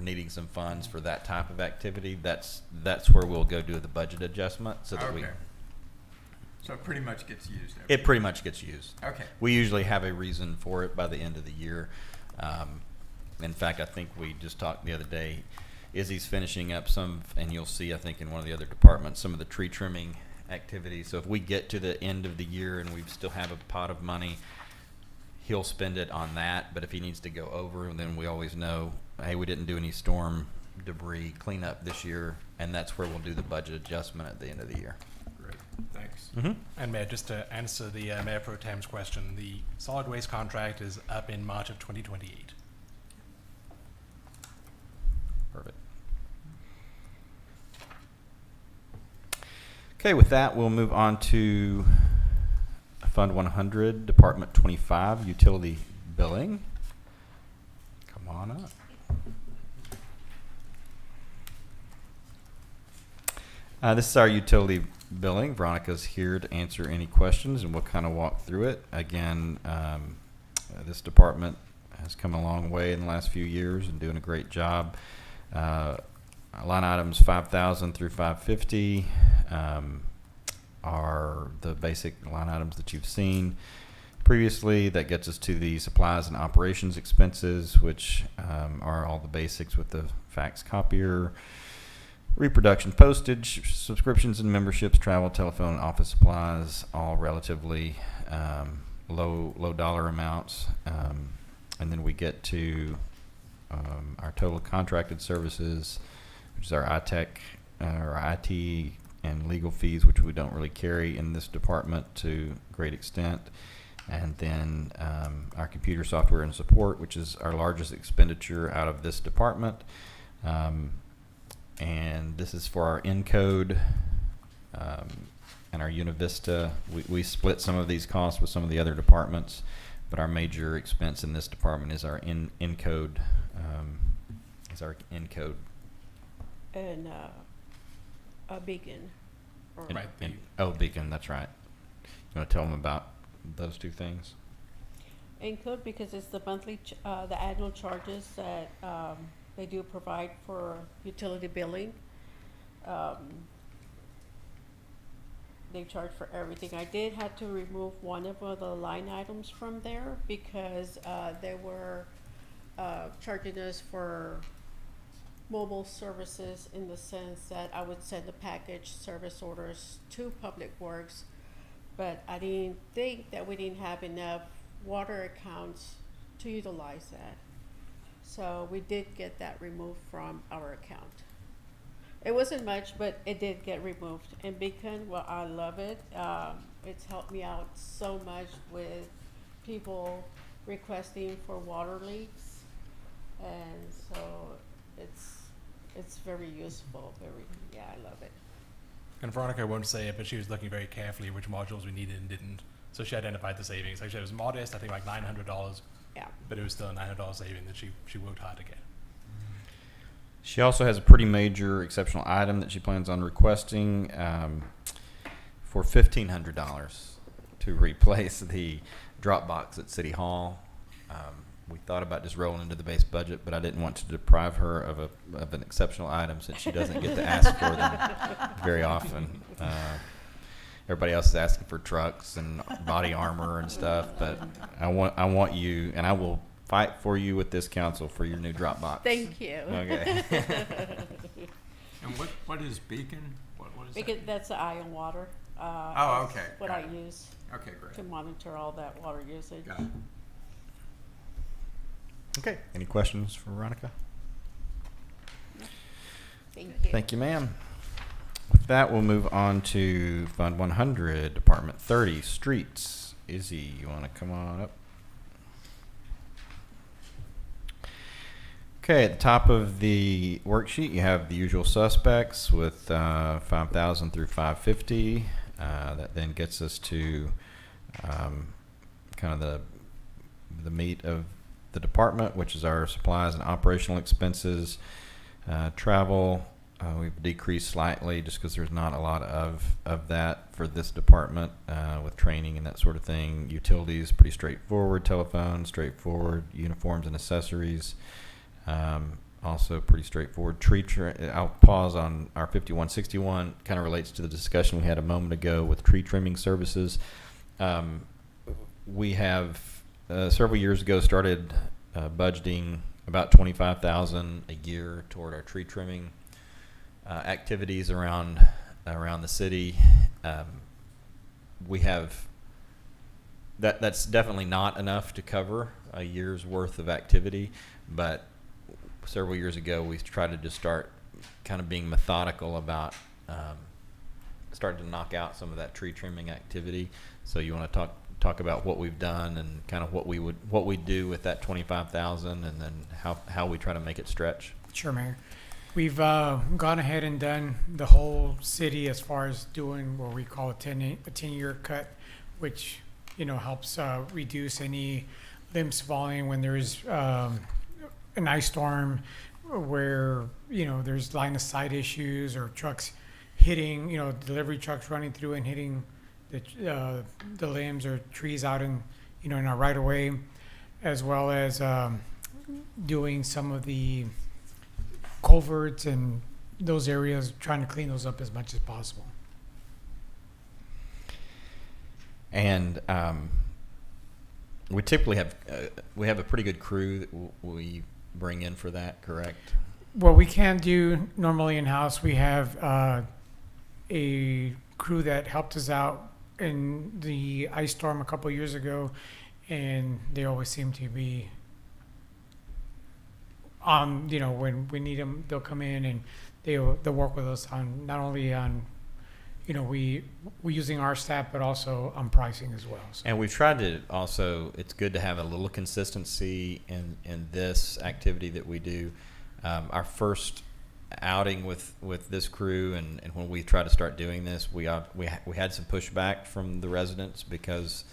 needing some funds for that type of activity, that's where we'll go do the budget adjustment so that Okay. So it pretty much gets used. it pretty much gets used. Okay. We usually have a reason for it by the end of the year. In fact, I think we just talked the other day. Izzy's finishing up and you'll see, I think, in one of the other departments, some of the tree trimming activities. So if we get to the end of the year and we still have a pot of money, he'll spend it on that. But if he needs to go over, then we always know, hey, we didn't do any storm debris cleanup this year, and that's where we'll do the budget adjustment at the end of the year. Great. Thanks. Mm-hmm. And Mayor, just to answer the Mayor Pro Tem's question, the solid waste contract is up in March of 2028. Perfect. Okay, with that, we'll move on to Fund 100, Department 25, Utility Billing. Come on up. This is our utility billing. Veronica's here to answer any questions, and we'll kind of walk through it. Again, this department has come a long way in the last few years and doing a great job. Line items 5,000 through 550 are the basic line items that you've seen previously. That gets us to the supplies and operations expenses, which are all the basics with the fax copier, reproduction postage, subscriptions and memberships, travel, telephone, and office supplies, all relatively low dollar amounts. And then we get to our total contracted services, which is our ITech, our IT and legal fees, which we don't really carry in this department to a great extent. And then our computer software and support, which is our largest expenditure out of this department. And this is for our Encode and our Univista. We split some of these costs with some of the other departments, but our major expense in this department is our Encode. And a Beacon. Or Right. Beacon, that's right. You want to tell them about those two things? Encode, because it's the monthly, the annual charges that they do provide for utility billing. They charge for everything. I did have to remove one of the line items from there because they were charging us for mobile services in the sense that I would send the package service orders to Public Works, but I didn't think that we didn't have enough water accounts to utilize that. So we did get that removed from our account. It wasn't much, but it did get removed. And Beacon, well, I love it. It's helped me out so much with people requesting for water leaks. And so it's very useful, yeah, I love it. And Veronica won't say it, but she was looking very carefully which modules we needed and didn't. So she identified the savings. Like, it was modest, I think like $900, Yeah. but it was still a $900 saving that she worked hard to get. She also has a pretty major exceptional item that she plans on requesting for $1,500 to replace the drop box at City Hall. We thought about just rolling into the base budget, but I didn't want to deprive her of an exceptional item since she doesn't get to ask for them very often. Everybody else is asking for trucks and body armor and stuff, but I want you, and I will fight for you with this council for your new drop box. Thank you. Okay. And what is Beacon? What is Because that? that's the ion water. Oh, is okay, What got I it. use Okay, great. to monitor all that water usage. Got it. Okay. Any questions for Veronica? Thank you. Thank you, ma'am. With that, we'll move on to Fund 100, Department 30, Streets. Izzy, you want to come on up? Okay, at the top of the worksheet, you have the usual suspects with 5,000 through 550. That then gets us to kind of the meat of the department, which is our supplies and operational expenses. Travel, we've decreased slightly just because there's not a lot of that for this department with training and that sort of thing. Utilities, pretty straightforward. Telephone, straightforward. Uniforms and accessories, also pretty straightforward. I'll pause on our 5161. Kind of relates to the discussion we had a moment ago with tree trimming services. We have several years ago started budgeting about $25,000 a year toward our tree trimming activities around the city. We have that's definitely not enough to cover a year's worth of activity, but several years ago we tried to just start kind of being methodical about starting to knock out some of that tree trimming activity. So you want to talk about what we've done and kind of what we do with that 25,000, and then how we try to make it stretch. Sure, Mayor. We've gone ahead and done the whole city as far as doing what we call a 10-year cut, which, helps reduce any limbs falling when there's an ice storm where, there's line of sight issues or trucks hitting, delivery trucks running through and hitting the limbs or trees out in our right of way, as well as doing some of the culverts and those areas, trying to clean those up as much as possible. And we typically have a pretty good crew that we bring in for that, correct? What we can do normally in-house, we have a crew that helped us out in the ice storm a couple of years ago, and they always seem to be on, when we need them, they'll come in and they'll work with us on not only on, we're using our staff, but also on pricing as well. So. And we've tried to also, it's good to have a little consistency in this activity that we do. Our first outing with this crew, and when we tried to start doing this, we had some pushback from the residents because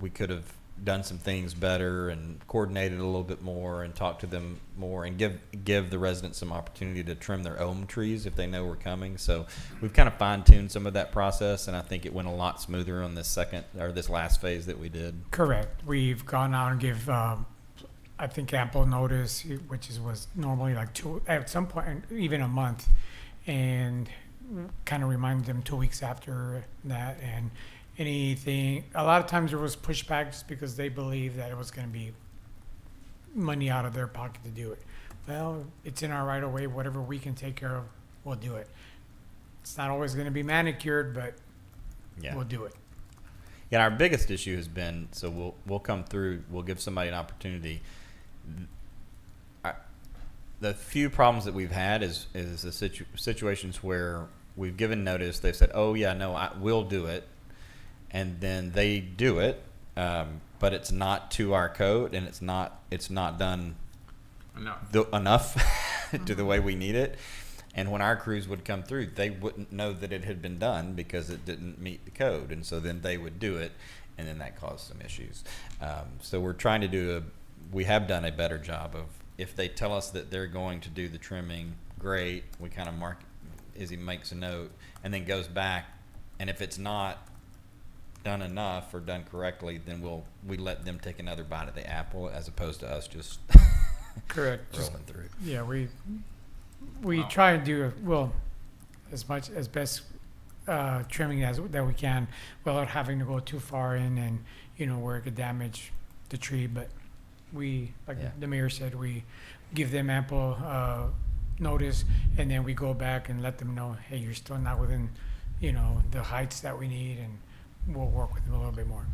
we could have done some things better and coordinated a little bit more and talked to them more and give the residents some opportunity to trim their own trees if they know we're coming. So we've kind of fine-tuned some of that process, and I think it went a lot smoother on this last phase that we did. Correct. We've gone out and give, I think, ample notice, which was normally like at some point, even a month, and kind of reminded them 2 weeks after that. And anything, a lot of times there was pushback just because they believed that it was going to be money out of their pocket to do it. Well, it's in our right of way. Whatever we can take care of, we'll do it. It's not always going to be manicured, but we'll do it. Yeah, our biggest issue has been, so we'll come through, we'll give somebody an opportunity. The few problems that we've had is the situations where we've given notice, they've said, oh yeah, no, we'll do it. and then they do it, but it's not to our code, and it's not done enough to the way we need it. And when our crews would come through, they wouldn't know that it had been done because it didn't meet the code, and so then they would do it, and then that caused some issues. So we're trying to we have done a better job of, if they tell us that they're going to do the trimming, great, we kind of mark, Izzy makes a note, and then goes back, and if it's not done enough or done correctly, then we let them take another bite of the apple, as opposed to us just Correct. Just- rolling through. Yeah, we try and do, well, as much, as best trimming that we can without having to go too far in and, where it could damage the tree. But we, like Yeah. the mayor said, we give them ample notice, and then we go back and let them know, hey, you're still not within, the heights that we need, and we'll work with them a little bit more.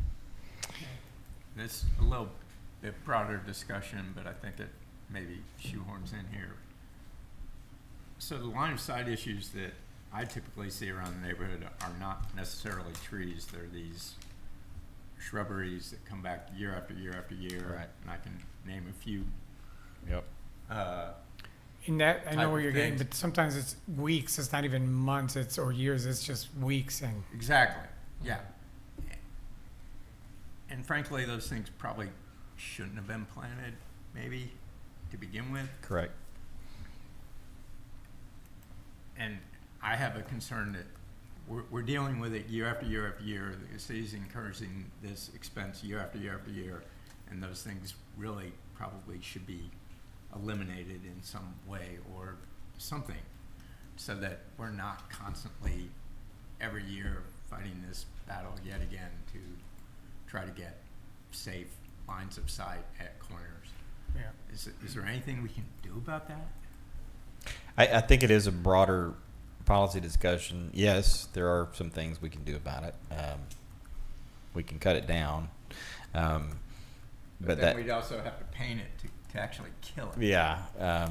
It's a little bit broader discussion, but I think it maybe shoehorns in here. So the line of sight issues that I typically see around the neighborhood are not necessarily trees. They're these shrubberies that come back year after year after year. Right. And I can name a few. Yep. In that, I know Type where of you're getting, things. but sometimes it's weeks. It's not even months. Or years. It's just weeks. And Exactly, yeah. And frankly, those things probably shouldn't have been planted, maybe, to begin with. Correct. And I have a concern that we're dealing with it year after year after year. The city's encouraging this expense year after year after year, and those things really probably should be eliminated in some way or something, so that we're not constantly every year fighting this battle yet again to try to get safe lines of sight at corners. yeah. Is there anything we can do about that? I think it is a broader policy discussion. Yes, there are some things we can do about it. We can cut it down. But But then that, we'd also have to paint it to actually kill it. yeah.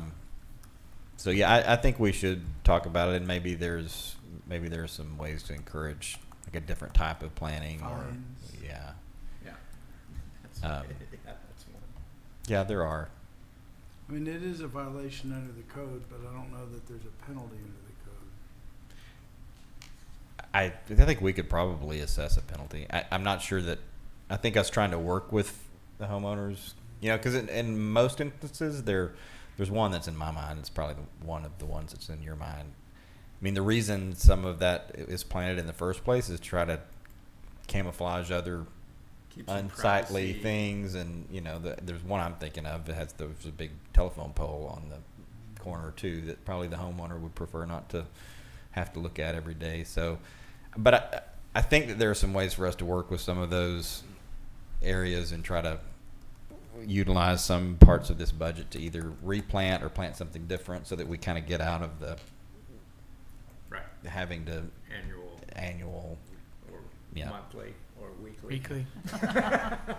So yeah, I think we should talk about it, and maybe there's some ways to encourage like a different type of planning, or Fines. yeah, Yeah. That's, that's one. yeah, there are. I mean, it is a violation under the code, but I don't know that there's a penalty under the code. I think we could probably assess a penalty. I'm not sure that. I think us trying to work with the homeowners, because in most instances there's one that's in my mind. It's probably one of the ones that's in your mind. I mean, the reason some of that is planted in the first place is to try to camouflage other Keep some unsightly privacy. things, and there's one I'm thinking of that there's a big telephone pole on the corner too that probably the homeowner would prefer not to have to look at every day. So, but I think that there are some ways for us to work with some of those areas and try to utilize some parts of this budget to either replant or plant something different, so that we kind of get out of the Right. having to annual Or Yeah. monthly or weekly. Weekly.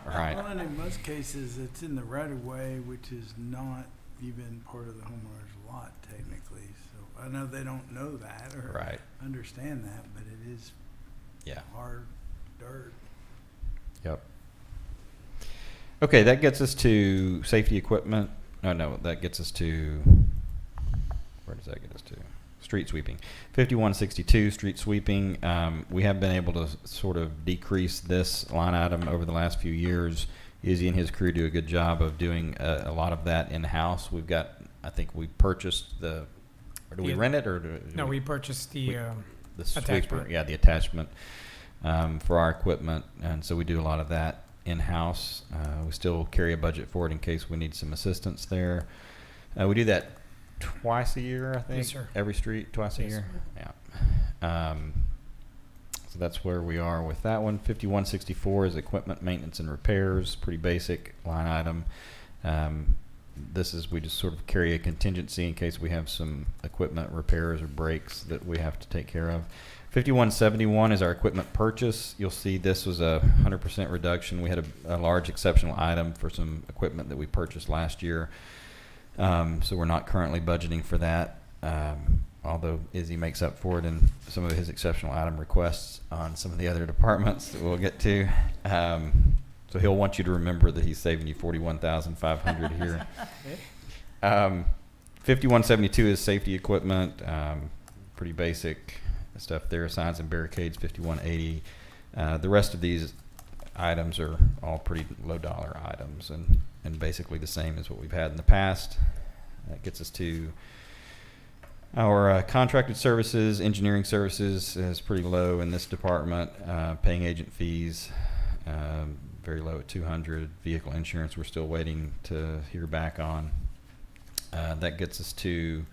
right. Well, and in most cases, it's in the right of way, which is not even part of the homeowner's lot technically. So I know they don't know that or Right. understand that, but it is Yeah. hard dirt. Yep. Okay, that gets us to safety equipment. No, that gets us to, where does that get us to? Street sweeping. 5162, street sweeping. We have been able to sort of decrease this line item over the last few years. Izzy and his crew do a good job of doing a lot of that in-house. We've got, I think we purchased or do we Yeah. rent it, or do No, we purchased the the sweeper, attachment. yeah, the attachment for our equipment, and so we do a lot of that in-house. We still carry a budget for it in case we need some assistance there. We do that twice a year, I think. Yes, sir. Every street, twice a Yes, year. Yeah. So that's where we are with that one. 5164 is equipment maintenance and repairs, pretty basic line item. This is, we just sort of carry a contingency in case we have some equipment repairs or breaks that we have to take care of. 5171 is our equipment purchase. You'll see this was a 100% reduction. We had a large exceptional item for some equipment that we purchased last year. So we're not currently budgeting for that. although Izzy makes up for it in some of his exceptional item requests on some of the other departments that we'll get to. So he'll want you to remember that he's saving you $41,500 here. 5172 is safety equipment, pretty basic stuff there. Signs and barricades, 5180. The rest of these items are all pretty low dollar items and basically the same as what we've had in the past. That gets us to our contracted services. Engineering services is pretty low in this department. Paying agent fees, very low at 200. Vehicle insurance, we're still waiting to hear back on. That gets us to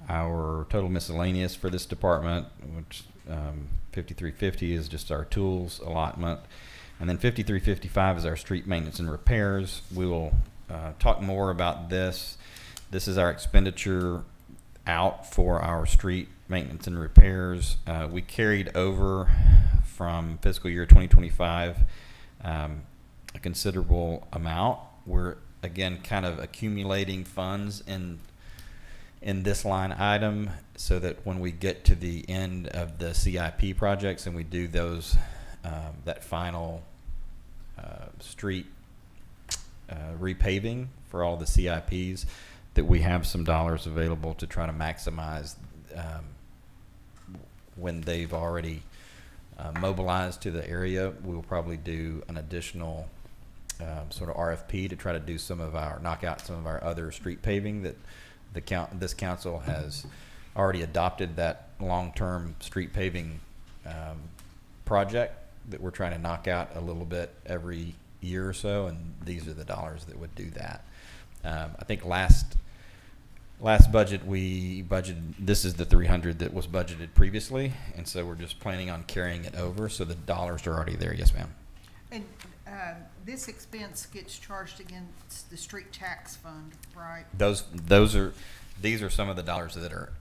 our total miscellaneous for this department, which 5350 is just our tools allotment. And then 5355 is our street maintenance and repairs. We will talk more about this. This is our expenditure out for our street maintenance and repairs. We carried over from fiscal year 2025 a considerable amount. We're again kind of accumulating funds in this line item so that when we get to the end of the CIP projects and we do those that final street repaving for all the CIPs, that we have some dollars available to try to maximize when they've already mobilized to the area. We will probably do an additional sort of RFP to try to do knock out some of our other street paving that this council has already adopted, that long-term street paving project that we're trying to knock out a little bit every year or so, and these are the dollars that would do that. I think last budget we budgeted, this is the 300 that was budgeted previously, and so we're just planning on carrying it over, so the dollars are already there. Yes, ma'am. And this expense gets charged against the street tax fund, right? These are some of the dollars that are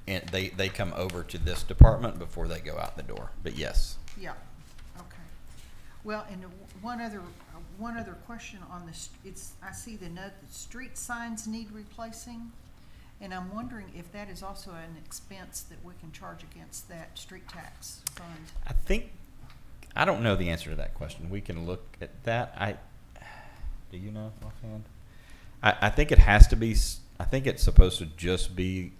they come over to this department before they go out the door. But yes. Yeah, okay. Well, and one other question on this, I see the note that street signs need replacing, and I'm wondering if that is also an expense that we can charge against that street tax fund. I don't know the answer to that question. We can look at that. Do you know offhand? I think it has to be. I think it's supposed to just be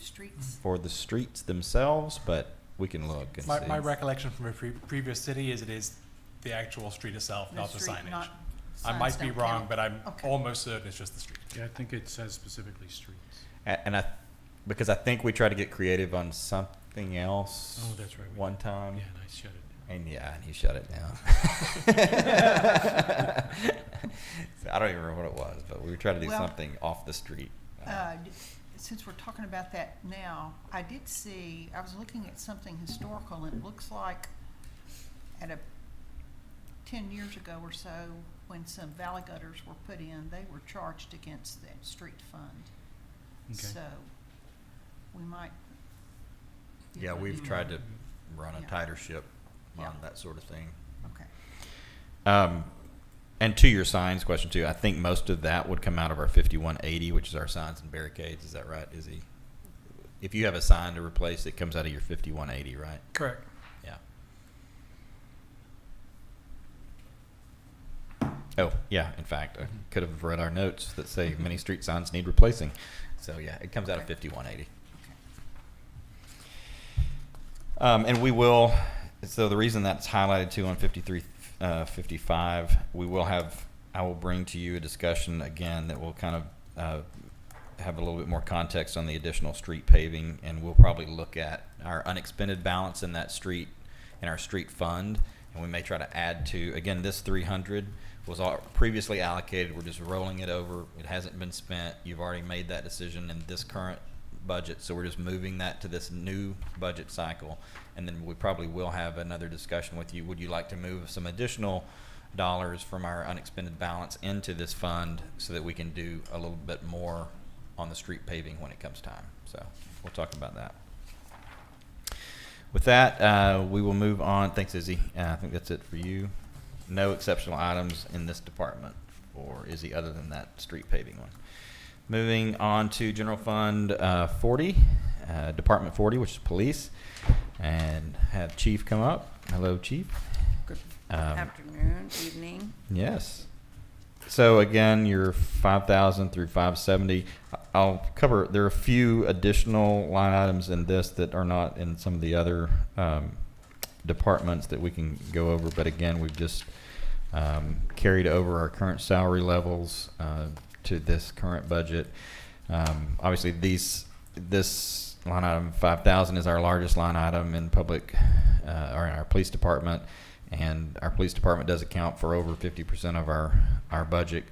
Streets. for the streets themselves, but we can look and see. My recollection from a previous city is it is the actual street itself, not the street, signage. not- I might signs be don't wrong, count. but I'm Okay. almost certain it's just the street. Yeah, I think it says specifically streets. And because I think we tried to get creative on something else. Oh, that's right. One time. Yeah, and I shut it down. And he shut it down. So I don't even remember what it was, but we tried to do Well, something off the street. Since we're talking about that now, I was looking at something historical, and it looks like 10 years ago or so, when some valley gutters were put in, they were charged against that street fund. Okay. So, we might. Yeah, we've tried to run a Yeah. tighter ship on Yeah. that sort of thing. Okay. And to your signs question too, I think most of that would come out of our 5180, which is our signs and barricades. Is that right, Izzy? If you have a sign to replace, it comes out of your 5180, right? Correct. Yeah. Oh, yeah. In fact, I could have read our notes that say many street signs need replacing. So yeah, it comes out of 5180. And we will. So the reason that's highlighted too on 5355, I will bring to you a discussion again that will kind of have a little bit more context on the additional street paving, and we'll probably look at our unexpended balance in that street, in our street fund, and we may try to add to, again, this 300 was previously allocated. We're just rolling it over. It hasn't been spent. You've already made that decision in this current budget, so we're just moving that to this new budget cycle, and then we probably will have another discussion with you. Would you like to move some additional dollars from our unexpended balance into this fund so that we can do a little bit more on the street paving when it comes time? So we'll talk about that. With that, we will move on. Thanks, Izzy. I think that's it for you. No exceptional items in this department for Izzy other than that street paving one. Moving on to General Fund 40, Department 40, which is police, and have Chief come up. Hello, Chief. Good Um, afternoon, evening. Yes. So again, your 5,000 through 570. I'll cover. There are a few additional line items in this that are not in some of the other departments that we can go over. But again, we've just carried over our current salary levels to this current budget. Obviously, this line item 5,000 is our largest line item in public or in our police department. And our police department does account for over 50% of our budget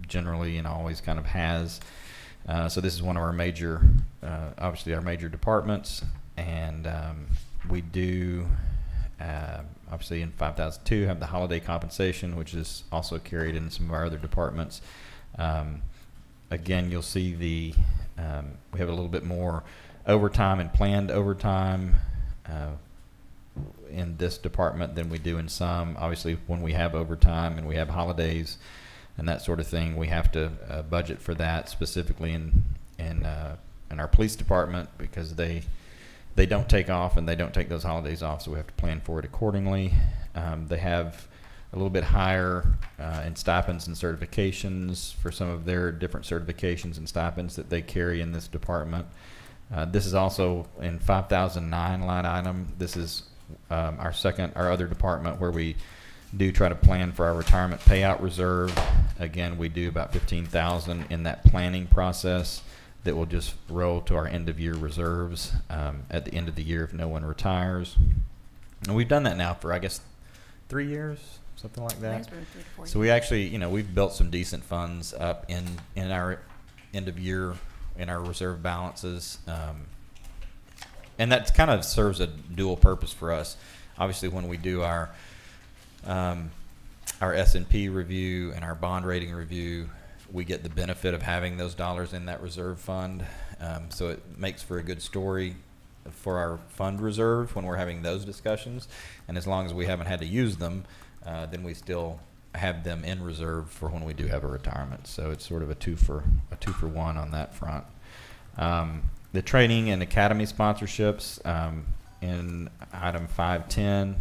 generally, and always kind of has. So this is one of our major, obviously our major departments, and we do obviously in 5002 have the holiday compensation, which is also carried in some of our other departments. Again, you'll see we have a little bit more overtime and planned overtime in this department than we do in some. Obviously, when we have overtime and we have holidays and that sort of thing, we have to budget for that specifically in our police department, because they don't take off and they don't take those holidays off, so we have to plan for it accordingly. They have a little bit higher in stipends and certifications for some of their different certifications and stipends that they carry in this department. This is also in 5009 line item. This is our other department where we do try to plan for our retirement payout reserve. Again, we do about 15,000 in that planning process that will just roll to our end of year reserves at the end of the year if no one retires. And we've done that now for, I guess, 3 years, something like that. Thanks for 3 to 4 So we years. actually, we've built some decent funds up in our end of year, in our reserve balances. And that kind of serves a dual purpose for us. Obviously, when we do our S&P review and our bond rating review, we get the benefit of having those dollars in that reserve fund. So it makes for a good story for our fund reserve when we're having those discussions. And as long as we haven't had to use them, then we still have them in reserve for when we do have a retirement. So it's sort of a two for one on that front. The training and academy sponsorships in item 510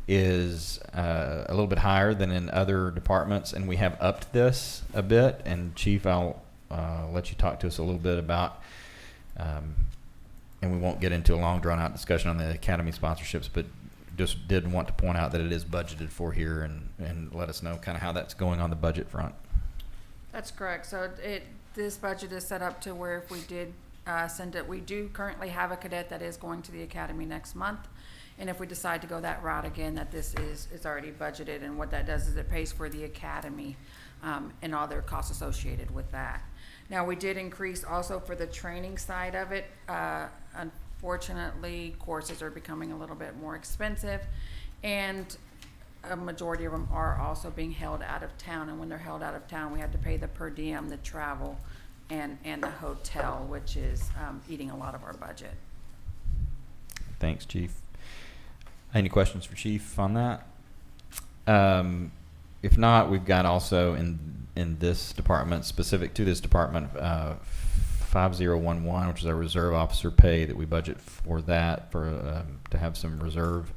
is a little bit higher than in other departments, and we have upped this a bit. And Chief, I'll let you talk to us a little bit about, and we won't get into a long drawn-out discussion on the academy sponsorships, but just did want to point out that it is budgeted for here, and let us know kind of how that's going on the budget front. That's correct. So this budget is set up to where if we did send it, we do currently have a cadet that is going to the academy next month. And if we decide to go that route again, that this is already budgeted, and what that does is it pays for the academy and all their costs associated with that. Now, we did increase also for the training side of it. Unfortunately, courses are becoming a little bit more expensive, and a majority of them are also being held out of town. And when they're held out of town, we have to pay the per diem, the travel, and the hotel, which is eating a lot of our budget. Thanks, Chief. Any questions for Chief on that? If not, we've got also in this department, specific to this department, 5011, which is our reserve officer pay that we budget for that, for to have some reserve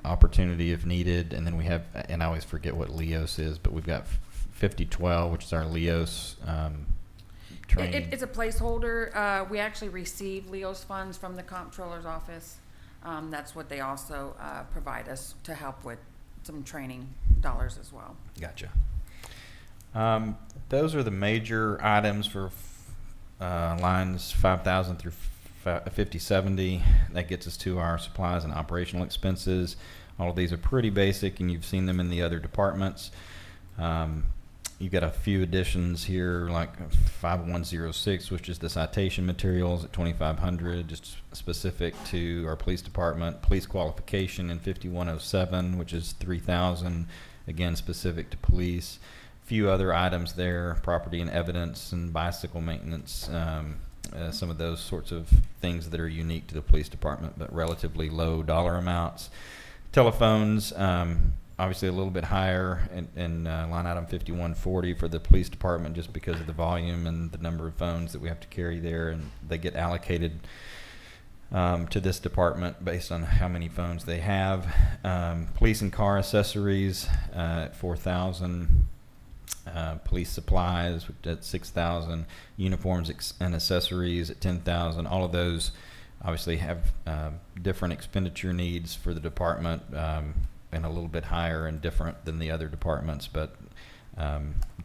opportunity if needed. And then we have, and I always forget what LEOS is, but we've got 5012, which is our LEOS training. It's a placeholder. We actually receive LEOS funds from the comptroller's office. That's what they also provide us to help with some training dollars as well. Gotcha. Those are the major items for lines 5,000 through 5070. That gets us to our supplies and operational expenses. All of these are pretty basic, and you've seen them in the other departments. You've got a few additions here, like 5106, which is the citation materials at 2,500, just specific to our police department. Police qualification in 5107, which is 3,000, again specific to police. Few other items there, property and evidence and bicycle maintenance, some of those sorts of things that are unique to the police department, but relatively low dollar amounts. Telephones, obviously a little bit higher in line item 5140 for the police department, just because of the volume and the number of phones that we have to carry there, and they get allocated to this department based on how many phones they have. Police and car accessories at 4,000. Police supplies at 6,000. Uniforms and accessories at 10,000. All of those obviously have different expenditure needs for the department, and a little bit higher and different than the other departments, but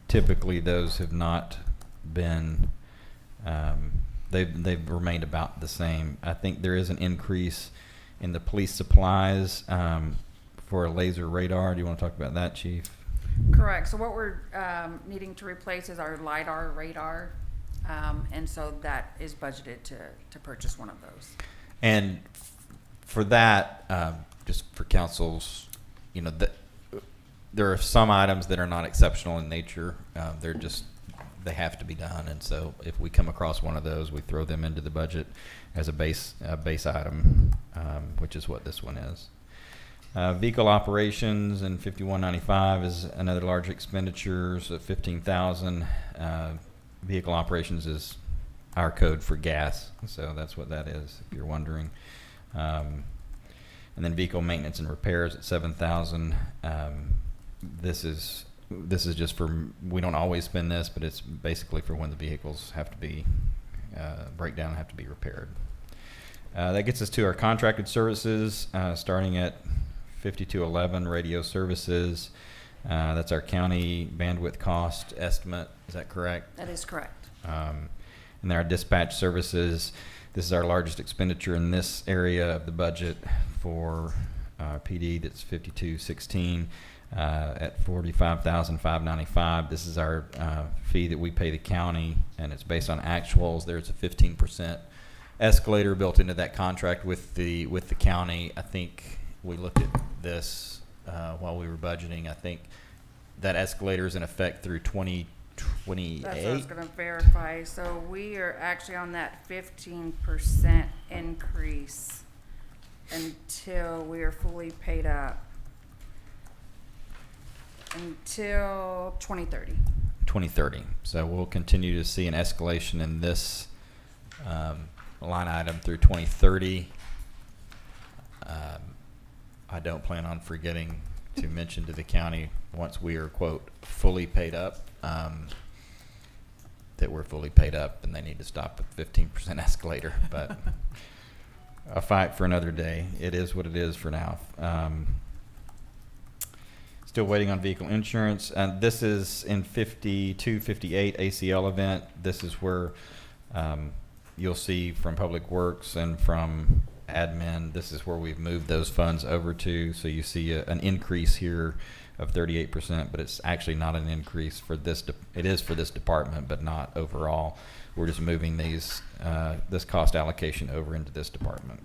typically those have not been, they've remained about the same. I think there is an increase in the police supplies for a laser radar. Do you want to talk about that, Chief? Correct. So what we're needing to replace is our LiDAR radar, and so that is budgeted to purchase one of those. And for that, just for council's, there are some items that are not exceptional in nature. They have to be done, and so if we come across one of those, we throw them into the budget as a base item, which is what this one is. Vehicle operations in 5195 is another large expenditures of 15,000. Vehicle operations is our code for gas, so that's what that is, if you're wondering. And then vehicle maintenance and repairs at 7,000. This is just for, we don't always spend this, but it's basically for when the vehicles have to be break down and have to be repaired. That gets us to our contracted services, starting at 5211 radio services. That's our county bandwidth cost estimate. Is that correct? That is correct. And then our dispatch services. This is our largest expenditure in this area of the budget for PD. That's 5216 at 45,595. This is our fee that we pay the county, and it's based on actuals. There's a 15% escalator built into that contract with the county. I think we looked at this while we were budgeting. I think that escalator is in effect through 2028. That's what I was going to verify. So we are actually on that 15% increase until we are fully paid up. Until 2030. 2030. So we'll continue to see an escalation in this line item through 2030. I don't plan on forgetting to mention to the county once we are, quote, fully paid up, that we're fully paid up and they need to stop with 15% escalator. But a fight for another day. It is what it is for now. Still waiting on vehicle insurance. This is in 5258 ACL event. This is where you'll see from Public Works and from admin, this is where we've moved those funds over to. So you see an increase here of 38%, but it's actually not an increase for this. It is for this department, but not overall. We're just moving these this cost allocation over into this department.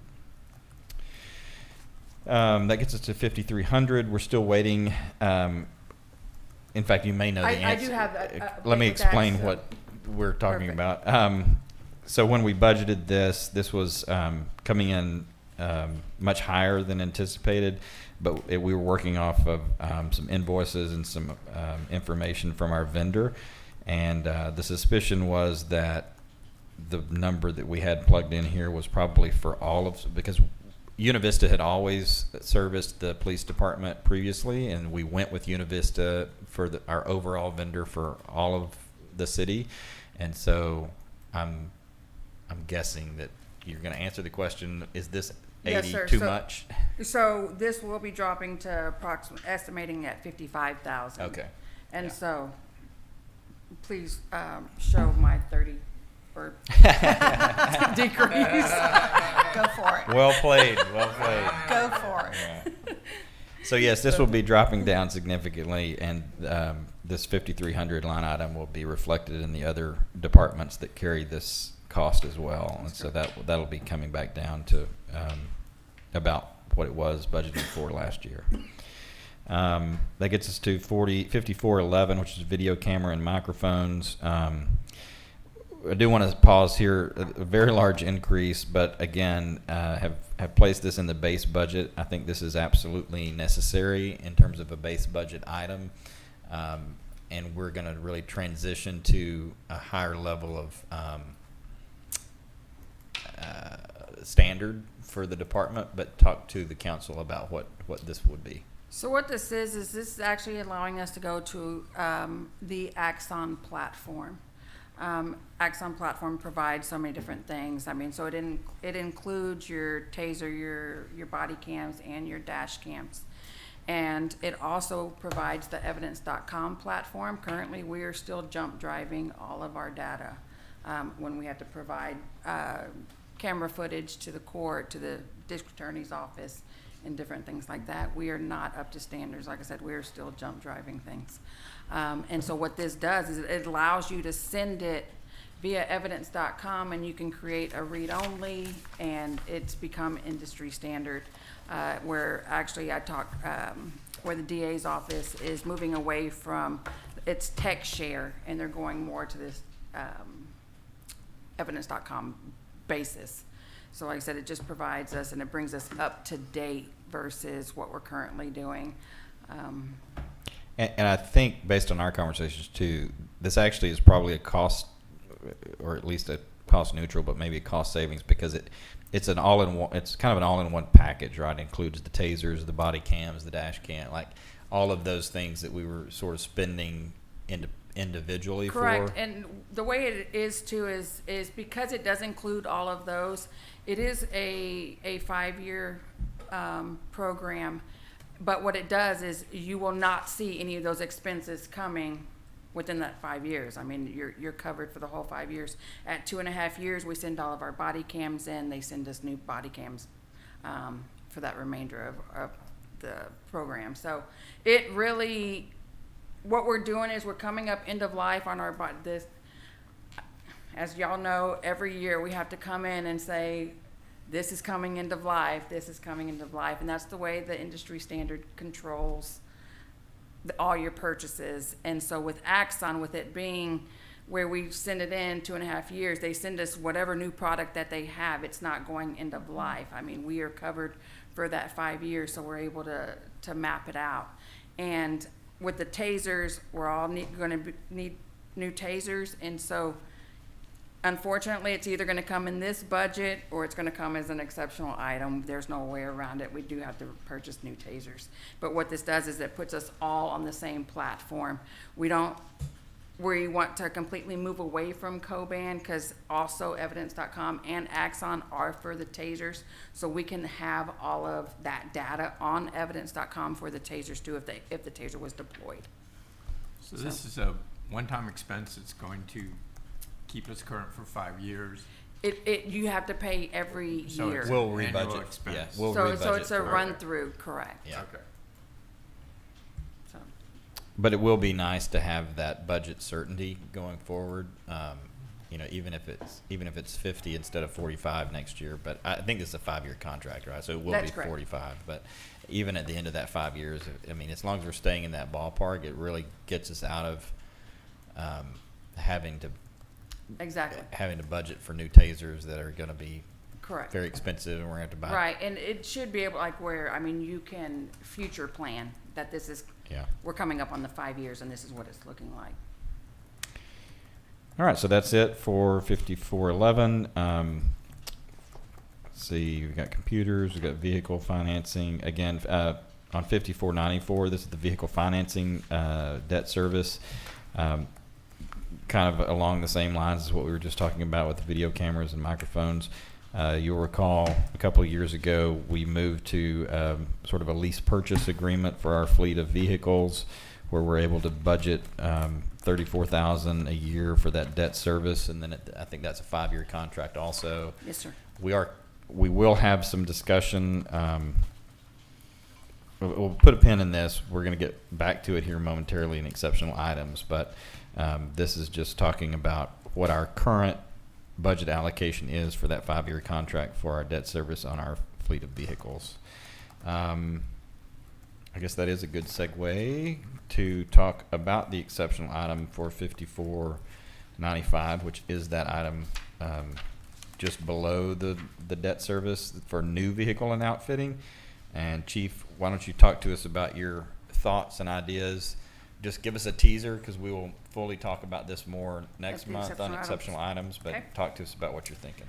That gets us to 5,300. We're still waiting. In fact, you may know the answer. I do have that. Let me explain what we're talking Perfect. about. So when we budgeted this was coming in much higher than anticipated, but we were working off of some invoices and some information from our vendor, and the suspicion was that the number that we had plugged in here was probably for all of, because Univista had always serviced the police department previously, and we went with Univista for our overall vendor for all of the city, and so I'm guessing that you're going to answer the question: is this 80 too much? So this will be dropping to estimating at 55,000. Okay. And Yeah. so, please show my 30 or decrease. Go for it. Well played. Well played. Go for it. Yeah. So yes, this will be dropping down significantly, and this 5,300 line item will be reflected in the other departments that carry this cost as well, and so that'll be coming back down to about what it was budgeted for last year. That gets us to 5411, which is video camera and microphones. I do want to pause here. A very large increase, but again, have placed this in the base budget. I think this is absolutely necessary in terms of a base budget item, and we're going to really transition to a higher level of standard for the department. But talk to the council about what this would be. So what this is actually allowing us to go to the Axon platform. Axon platform provides so many different things. I mean, so it includes your taser, your body cams, and your dash cams. And it also provides the evidence.com platform. Currently, we are still jump driving all of our data when we have to provide camera footage to the court, to the district attorney's office, and different things like that. We are not up to standards. Like I said, we are still jump driving things. And so what this does is it allows you to send it via evidence.com, and you can create a read-only, and it's become industry standard, where actually where the DA's office is moving away from its tech share, and they're going more to this evidence.com basis. So like I said, it just provides us, and it brings us up to date versus what we're currently doing. And I think based on our conversations too, this actually is probably a cost, or at least a cost neutral, but maybe a cost savings, because it's an all-in-one. It's kind of an all-in-one package, right? It includes the tasers, the body cams, the dash cam, like all of those things that we were sort of spending individually for. Correct. And the way it is too is because it does include all of those. It is a 5-year program, but what it does is you will not see any of those expenses coming within that 5 years. I mean, you're covered for the whole 5 years. At 2.5 years, we send all of our body cams in. They send us new body cams for that remainder of the program. So it really, what we're doing is we're coming up end of life on our this. As y'all know, every year we have to come in and say, this is coming end of life, this is coming end of life. And that's the way the industry standard controls all your purchases. And so with Axon, with it being where we send it in 2.5 years, they send us whatever new product that they have. It's not going end of life. I mean, we are covered for that 5 years, so we're able to map it out. And with the tasers, we're all going to need new tasers. And so unfortunately, it's either going to come in this budget or it's going to come as an exceptional item. There's no way around it. We do have to purchase new tasers. But what this does is it puts us all on the same platform. We want to completely move away from Coban, because also evidence.com and Axon are for the tasers. So we can have all of that data on evidence.com for the tasers too if the taser was deployed. So this is a one-time expense that's going to keep us current for 5 years. You have to pay every So year. it's We'll an annual rebudget. expense. Yeah, we'll So rebudget it's a for it. run through, correct. Yeah. Okay. So, But it will be nice to have that budget certainty going forward. Even if it's 50 instead of 45 next year. But I think this is a 5-year contract, right? So it will That's be correct. 45. But even at the end of that 5 years, I mean, as long as we're staying in that ballpark, it really gets us out of having to budget for new tasers that are going to be correct. very expensive, and we're going to have to buy. Right, and it should be able, like where, I mean, you can future plan that this is, Yeah. we're coming up on the 5 years and this is what it's looking like. All right, so that's it for 5411. Let's see, we've got computers, we've got vehicle financing. Again, on 5494, this is the vehicle financing debt service. Kind of along the same lines as what we were just talking about with the video cameras and microphones. You'll recall a couple of years ago, we moved to sort of a lease purchase agreement for our fleet of vehicles, where we're able to budget $34,000 a year for that debt service, and then I think that's a 5-year contract also. Yes, sir. We will have some discussion. We'll put a pin in this. We're going to get back to it here momentarily in exceptional items, but this is just talking about what our current budget allocation is for that 5-year contract for our debt service on our fleet of vehicles. I guess that is a good segue to talk about the exceptional item for 5411. 95, which is that item just below the debt service for new vehicle and outfitting. And Chief, why don't you talk to us about your thoughts and ideas? Just give us a teaser, because we will fully talk about this more next the month on exceptional exceptional items, but Okay. talk to us about what you're thinking.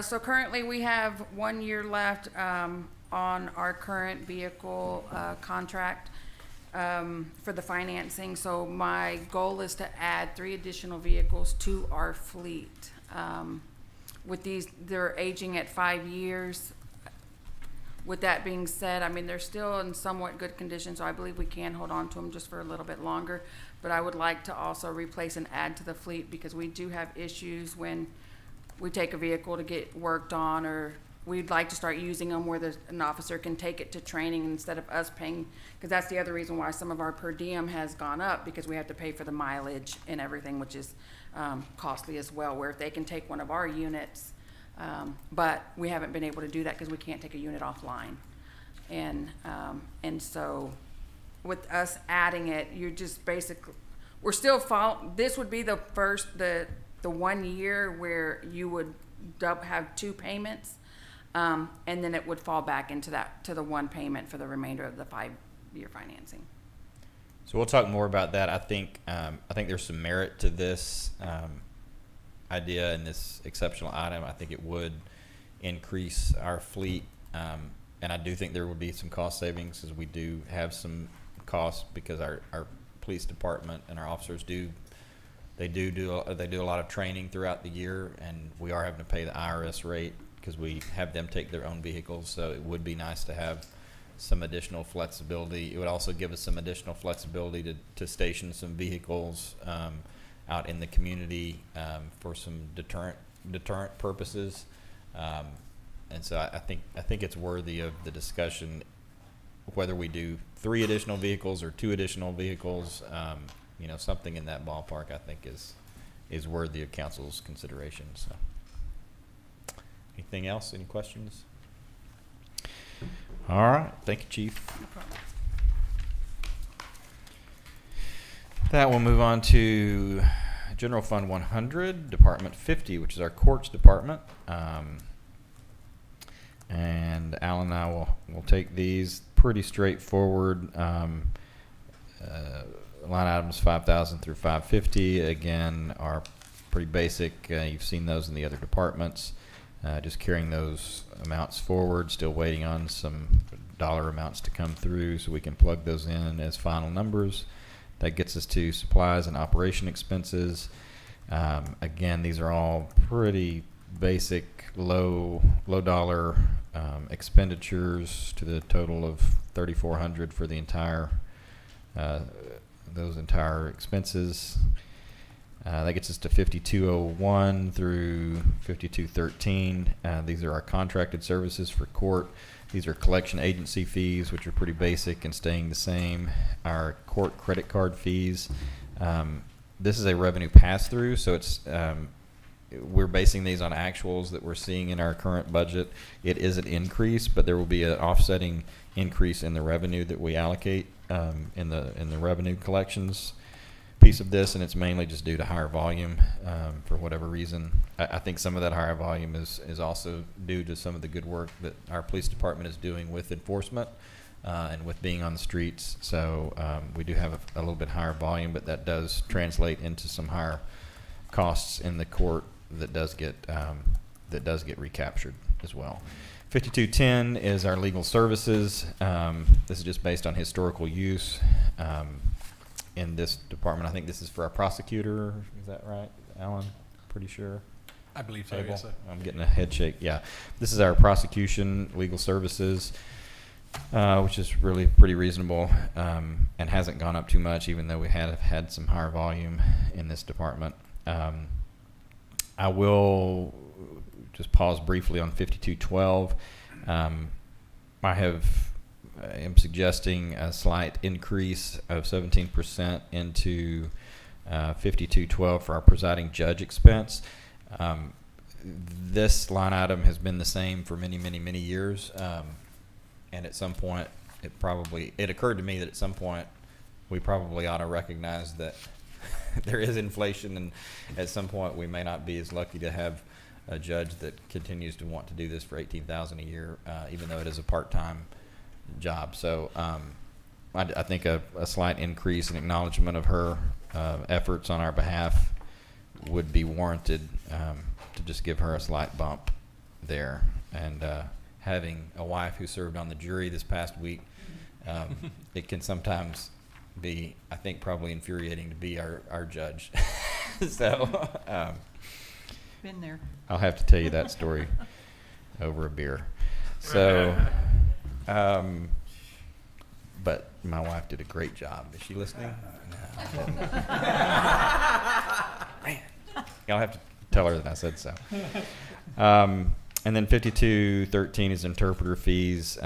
So currently, we have 1 year left on our current vehicle contract for the financing. So my goal is to add 3 additional vehicles to our fleet. With these, they're aging at 5 years. With that being said, I mean, they're still in somewhat good condition, so I believe we can hold on to them just for a little bit longer. But I would like to also replace and add to the fleet, because we do have issues when we take a vehicle to get worked on, or we'd like to start using them where an officer can take it to training instead of us paying, because that's the other reason why some of our per diem has gone up, because we have to pay for the mileage and everything, which is costly as well, where if they can take one of our units, but we haven't been able to do that because we can't take a unit offline. And so with us adding it, you're just basically, we're still this would be the first, the 1 year where you would have 2 payments, and then it would fall back into to the 1 payment for the remainder of the 5-year financing. So we'll talk more about that. I think there's some merit to this idea and this exceptional item. I think it would increase our fleet, and I do think there would be some cost savings, as we do have some costs, because our police department and our officers do a lot of training throughout the year, and we are having to pay the IRS rate because we have them take their own vehicles. So it would be nice to have some additional flexibility. It would also give us some additional flexibility to station some vehicles out in the community for some deterrent purposes. And so I think it's worthy of the discussion, whether we do 3 additional vehicles or 2 additional vehicles. Something in that ballpark, I think, is worthy of council's consideration. So, anything else? Any questions? All right. Thank you, Chief. No problem. That will move on to General Fund 100, Department 50, which is our courts department. And Alan and I will take these. Pretty straightforward. Line items 5,000 through 550, again, are pretty basic. You've seen those in the other departments. Just carrying those amounts forward, still waiting on some dollar amounts to come through so we can plug those in as final numbers. That gets us to supplies and operation expenses. Again, these are all pretty basic, low dollar expenditures to the total of $3,400 for the entire those entire expenses. That gets us to 5201 through 5213. These are our contracted services for court. These are collection agency fees, which are pretty basic and staying the same. Our court credit card fees. This is a revenue pass-through, so it's we're basing these on actuals that we're seeing in our current budget. It is an increase, but there will be an offsetting increase in the revenue that we allocate in the revenue collections piece of this, and it's mainly just due to higher volume for whatever reason. I think some of that higher volume is also due to some of the good work that our police department is doing with enforcement and with being on the streets. So we do have a little bit higher volume, but that does translate into some higher costs in the court that does get recaptured as well. 5210 is our legal services. This is just based on historical use. In this department, I think this is for our prosecutor. Is that right, Alan? Pretty sure. I believe so, Table? yes, sir. I'm getting a head shake. Yeah, this is our prosecution legal services, which is really pretty reasonable and hasn't gone up too much, even though we have had some higher volume in this department. I will just pause briefly on 5212. I am suggesting a slight increase of 17% into 5212 for our presiding judge expense. This line item has been the same for many, many, many years, and at some point, it occurred to me that at some point we probably ought to recognize that there is inflation, and at some point we may not be as lucky to have a judge that continues to want to do this for $18,000 a year, even though it is a part-time job. So I think a slight increase in acknowledgement of her efforts on our behalf would be warranted, to just give her a slight bump there. And having a wife who served on the jury this past week, it can sometimes be, I think, probably infuriating to be our judge. So Been there. I'll have to tell you that story over a beer. So, but my wife did a great job. Is she listening? No. Man, I'll have to tell her that I said so. And then 5213 is interpreter fees.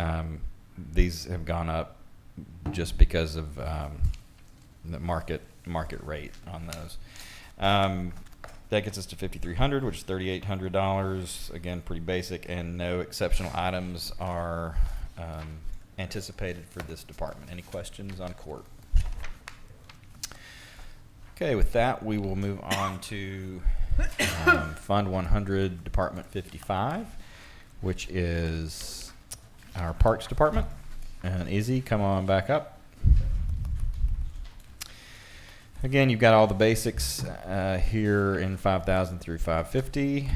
These have gone up just because of the market rate on those. That gets us to $5,300, which is $3,800. Again, pretty basic, and no exceptional items are anticipated for this department. Any questions on court? Okay, with that, we will move on to Fund 100, Department 55, which is our Parks Department. And Izzy, come on back up. Again, you've got all the basics here in 5,000 through 550.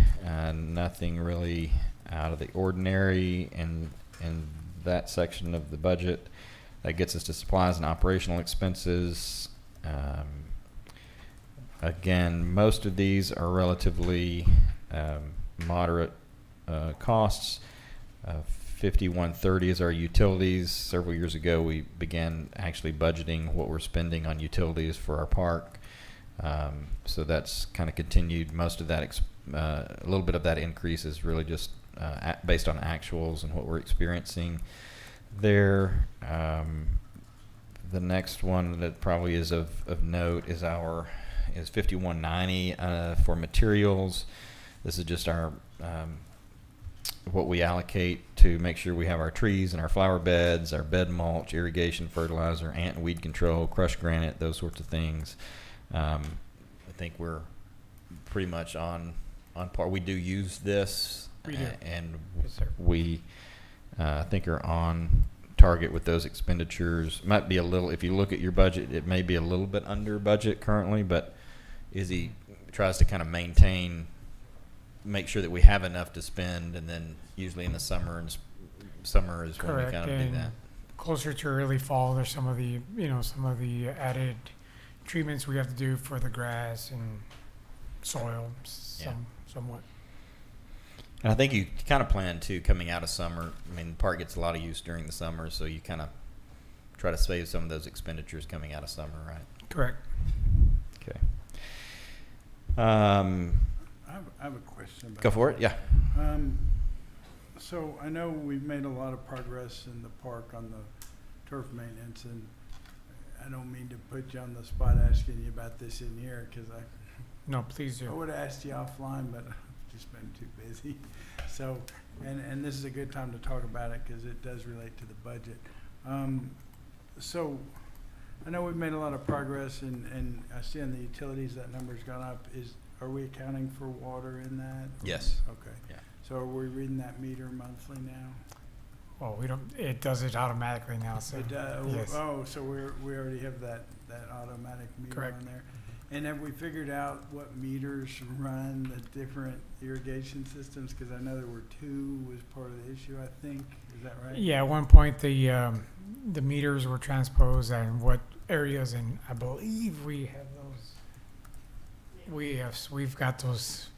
Nothing really out of the ordinary in that section of the budget. That gets us to supplies and operational expenses. Again, most of these are relatively moderate costs. 5130 is our utilities. Several years ago, we began actually budgeting what we're spending on utilities for our park. So that's kind of continued. Most of that, a little bit of that increase is really just based on actuals and what we're experiencing there. The next one that probably is of note is 5190 for materials. This is just our what we allocate to make sure we have our trees and our flower beds, our bed mulch, irrigation, fertilizer, ant and weed control, crushed granite, those sorts of things. I think we're pretty much on par. We do use this, We do. and Yes, sir. we I think are on target with those expenditures. Might be a little, if you look at your budget, it may be a little bit under budget currently, but Izzy tries to kind of make sure that we have enough to spend, and then usually in the summer is when we Correct, kind of do and that. closer to early fall, there's some of the added treatments we have to do for the grass and soil, somewhat. And I think you kind of plan to coming out of summer. I mean, the park gets a lot of use during the summer, so you kind of try to save some of those expenditures coming out of summer, right? Correct. Okay. I have a question about Go for it. Yeah. So I know we've made a lot of progress in the park on the turf maintenance, and I don't mean to put you on the spot asking you about this in here, because No, please I do. would have asked you offline, but I've just been too busy. So, and this is a good time to talk about it because it does relate to the budget. So I know we've made a lot of progress, and I see on the utilities that number's gone up. Are we accounting for water in that? Yes. Okay. Yeah. So are we reading that meter monthly now? Well, it does it automatically now, so. It does. Yes. Oh, so we already have that automatic meter Correct. on there. And have we figured out what meters run the different irrigation systems? Because I know there were 2 was part of the issue, I think. Is that right? Yeah, at one point, the meters were transposed and what areas, and I believe we have those. We've got those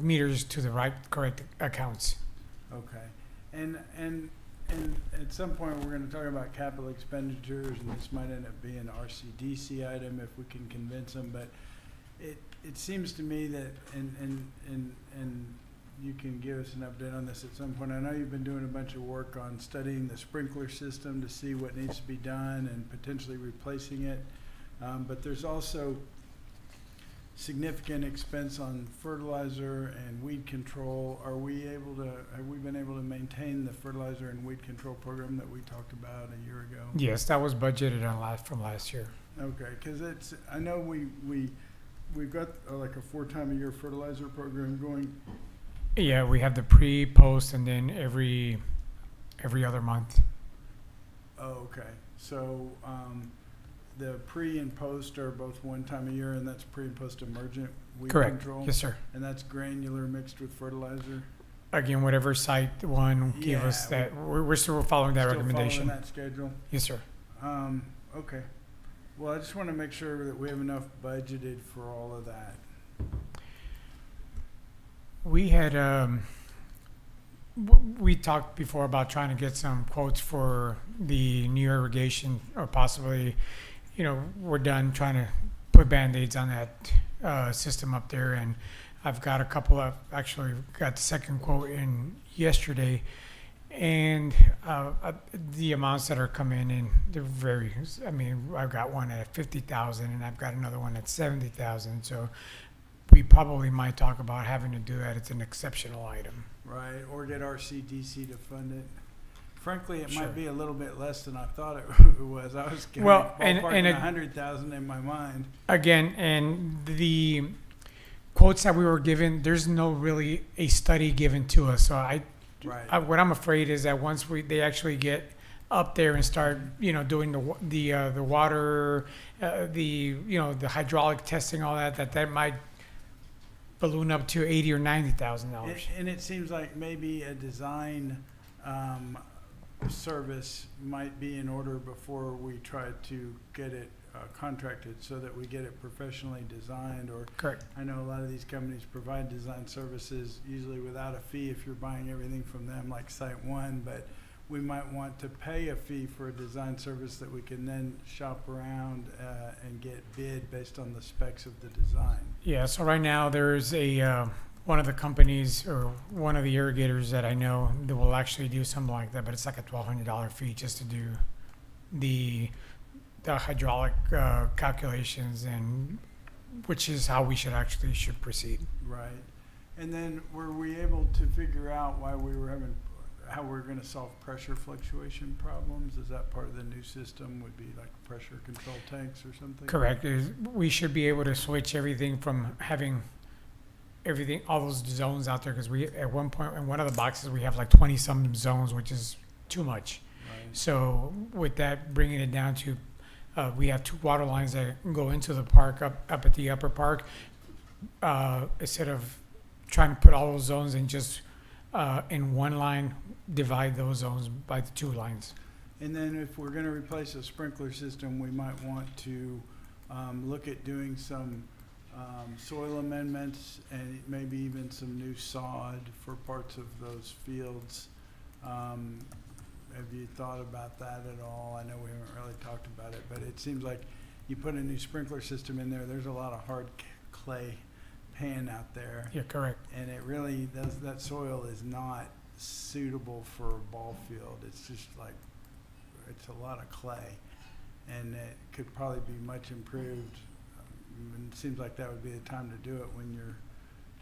meters to the correct accounts. Okay. And at some point, we're going to talk about capital expenditures, and this might end up being an RCDC item if we can convince them. But it seems to me that, and you can give us an update on this at some point. I know you've been doing a bunch of work on studying the sprinkler system to see what needs to be done and potentially replacing it. But there's also significant expense on fertilizer and weed control. Have we been able to maintain the fertilizer and weed control program that we talked about a year ago? Yes, that was budgeted from last year. Okay, because it's, I know we've got like a 4-time-a-year fertilizer program going. Yeah, we have the pre, post, and then every other month. Oh, okay. So, the pre and post are both 1 time a year, and that's pre and post emergent weed Correct. control? Yes, sir. And that's granular mixed with fertilizer? Again, whatever site one give Yeah, us that, we're still following that Still recommendation. following that schedule? Yes, sir. Okay. Well, I just want to make sure that we have enough budgeted for all of that. We had, we talked before about trying to get some quotes for the new irrigation, or possibly, we're done trying to put Band-Aids on that system up there, and I've got a couple of, actually got the second quote in yesterday, and the amounts that are coming in, they're very, I mean, I've got one at 50,000 and I've got another one at 70,000, so we probably might talk about having to do that. It's an exceptional item. Right, or get RCDC to fund it. Frankly, it Sure. might be a little bit less than I thought it was. I was kind Well, of and ballparking it- 100,000 in my mind. Again, and the quotes that we were given, there's no really a study given to us. So Right. what I'm afraid is that once they actually get up there and start, doing the water, the hydraulic testing, all that might balloon up to $80,000 or $90,000. And it seems like maybe a design service might be in order before we try to get it contracted, so that we get it professionally designed. Or Correct. I know a lot of these companies provide design services usually without a fee if you're buying everything from them, like Site One, but we might want to pay a fee for a design service that we can then shop around and get bid based on the specs of the design. Yeah, so right now there's one of the companies or one of the irrigators that I know that will actually do something like that, but it's like a $1,200 fee just to do the hydraulic calculations, and which is how we should proceed. Right. And then were we able to figure out how we're going to solve pressure fluctuation problems? Is that part of the new system? Would be like pressure control tanks or something? Correct. We should be able to switch everything from having all those zones out there, because we, at one point in one of the boxes, we have like 20 some zones, which is too much. Right. So with that, bringing it down to, we have 2 water lines that go into the park up at the upper park. Instead of trying to put all those zones in just in one line, divide those zones by the 2 lines. And then if we're going to replace a sprinkler system, we might want to look at doing some soil amendments and maybe even some new sod for parts of those fields. Have you thought about that at all? I know we haven't really talked about it, but it seems like you put a new sprinkler system in there, there's a lot of hard clay pan out there. Yeah, correct. And it really does, that soil is not suitable for a ball field. It's just like, it's a lot of clay, and it could probably be much improved. And it seems like that would be the time to do it, when you're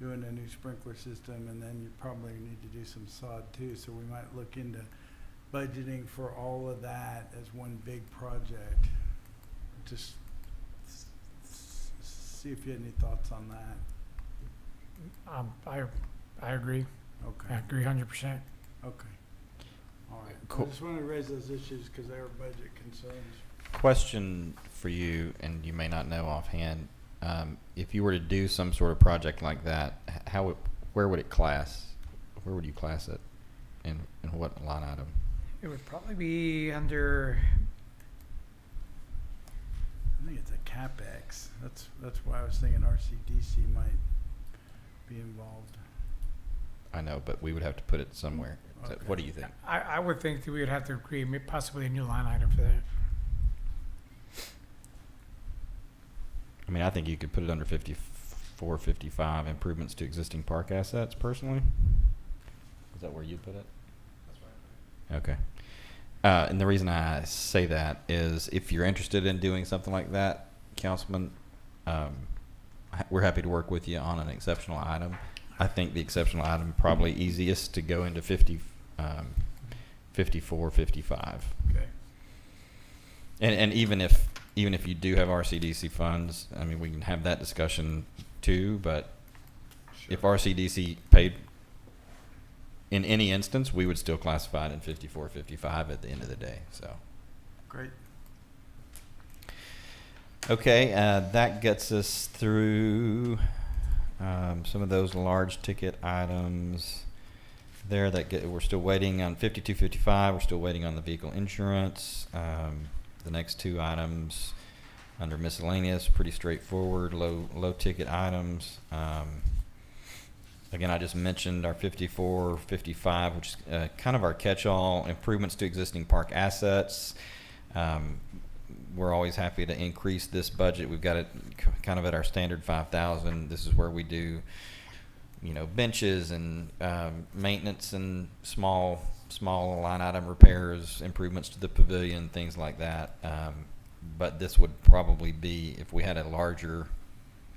doing a new sprinkler system, and then you probably need to do some sod too. So we might look into budgeting for all of that as one big project. Just see if you had any thoughts on that. I agree. Okay. I agree 100%. Okay. All right. Cool. I just wanted to raise those issues because they were budget concerns. Question for you, and you may not know offhand. If you were to do some sort of project like that, where would it class? Where would you class it? In what line item? It would probably be under, I think it's a CapEx. That's why I was thinking RCDC might be involved. I know, but we would have to put it somewhere. So Okay. what do you think? I would think that we would have to create possibly a new line item for that. I mean, I think you could put it under 54, 55, improvements to existing park assets, personally. Is that where you put it? That's right. Okay. And the reason I say that is, if you're interested in doing something like that, Councilman, we're happy to work with you on an exceptional item. I think the exceptional item probably easiest to go into 54, 55. Okay. And even if even if you do have RCDC funds, I mean, we can have that discussion too, but if RCDC paid in any instance, we would still classify it in 5455 at the end of the day, so. Great. Okay, that gets us through some of those large ticket items there we're still waiting on 5255. We're still waiting on the vehicle insurance. The next two items under miscellaneous, pretty straightforward, low ticket items. Again, I just mentioned our 5455, which is kind of our catch-all improvements to existing park assets. We're always happy to increase this budget. We've got it kind of at our standard 5,000. This is where we do, benches and maintenance and small line item repairs, improvements to the pavilion, things like that. But this would probably be, if we had a larger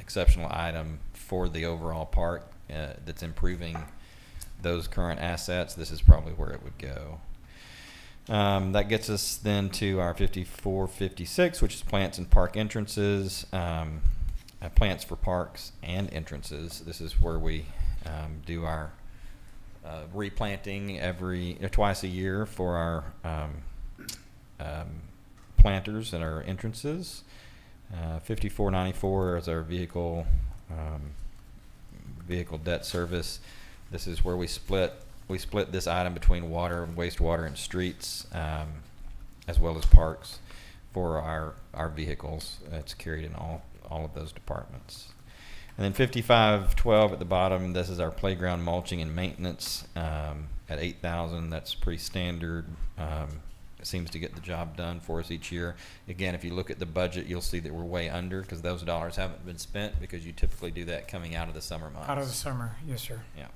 exceptional item for the overall park that's improving those current assets, this is probably where it would go. That gets us then to our 5456, which is plants and park entrances, plants for parks and entrances. This is where we do our replanting twice a year for our planters at our entrances. 5494 is our vehicle debt service. This is where we split this item between water and wastewater and streets, as well as parks for our vehicles. It's carried in all of those departments. And then 5512 at the bottom, this is our playground mulching and maintenance at 8,000. That's pretty standard. It seems to get the job done for us each year. Again, if you look at the budget, you'll see that we're way under because those dollars haven't been spent because you typically do that coming out of the summer months. Out of the summer, yes, sir. Yeah.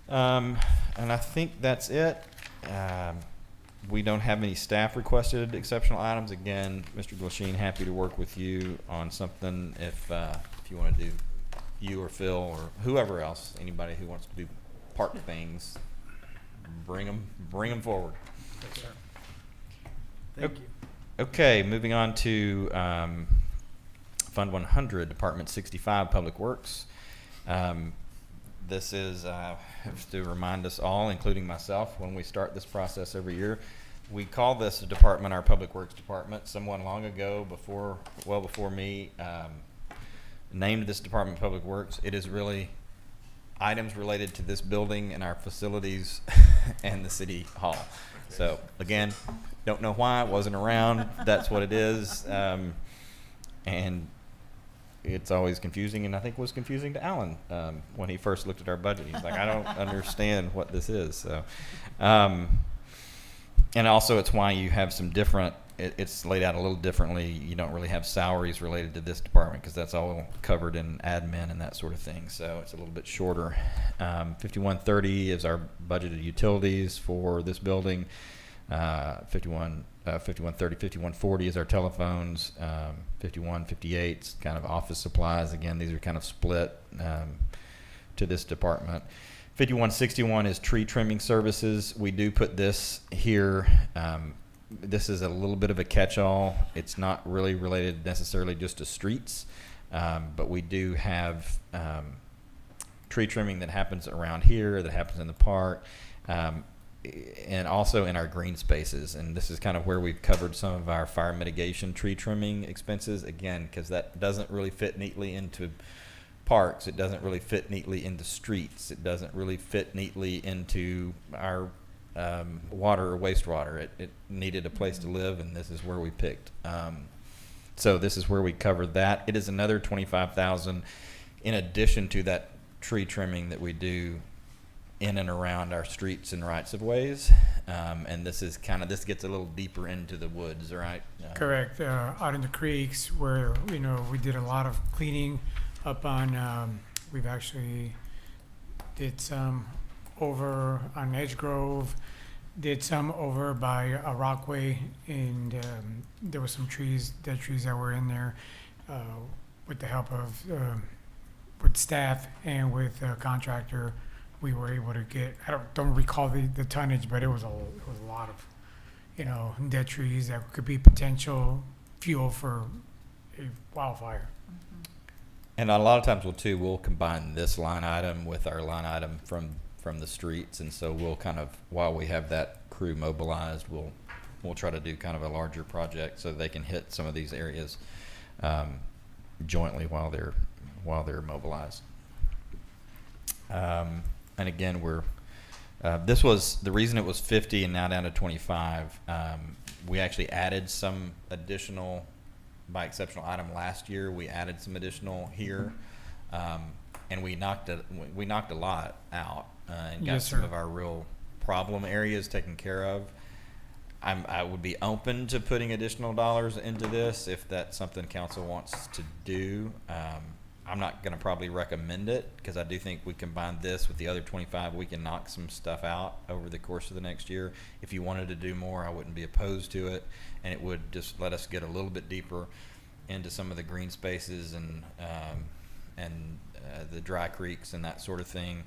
And I think that's it. We don't have any staff requested exceptional items. Again, Mr. Glasheen, happy to work with you on something if you want to do, you or Phil or whoever else, anybody who wants to do park things, bring them forward. Yes, sir. Thank you. Okay, moving on to Fund 100, Department 65, Public Works. This is to remind us all, including myself, when we start this process every year. We call this department our Public Works Department. Someone long ago, well before me, named this department Public Works. It is really items related to this building and our facilities and the city hall. So again, don't know why, it wasn't around. That's what it is. And it's always confusing, and I think it was confusing to Alan when he first looked at our budget. He's like, I don't understand what this is. So, and also it's why you have some different, it's laid out a little differently. You don't really have salaries related to this department because that's all covered in admin and that sort of thing. So it's a little bit shorter. 5130 is our budgeted utilities for this building. 5130, 5140 is our telephones. 5158 is kind of office supplies. Again, these are kind of split to this department. 5161 is tree trimming services. We do put this here. This is a little bit of a catch-all. It's not really related necessarily just to streets, but we do have tree trimming that happens around here, that happens in the park, and also in our green spaces. And this is kind of where we've covered some of our fire mitigation tree trimming expenses, again, because that doesn't really fit neatly into parks. It doesn't really fit neatly into streets. It doesn't really fit neatly into our water or wastewater. It needed a place to live, and this is where we picked. So this is where we covered that. It is another $25,000 in addition to that tree trimming that we do in and around our streets and rights of ways. And this is this gets a little deeper into the woods, right? Correct. Out in the creeks where, we did a lot of cleaning up on, we've actually did some over on Edge Grove, did some over by Rockway, and there were some dead trees that were in there with the help of with staff and with a contractor. We were able to get, I don't recall the tonnage, but it was a lot of, dead trees that could be potential fuel for a wildfire. And a lot of times we'll combine this line item with our line item from the streets, and so we'll kind of, while we have that crew mobilized, we'll try to do kind of a larger project so they can hit some of these areas jointly while they're mobilized. And again, this was the reason it was 50 and now down to 25. We actually added some additional, by exceptional item last year. We added some additional here, and we knocked a lot out and got Yes, some sir. of our real problem areas taken care of. I would be open to putting additional dollars into this if that's something council wants to do. I'm not going to probably recommend it because I do think we combine this with the other 25. We can knock some stuff out over the course of the next year. If you wanted to do more, I wouldn't be opposed to it, and it would just let us get a little bit deeper into some of the green spaces and the dry creeks and that sort of thing.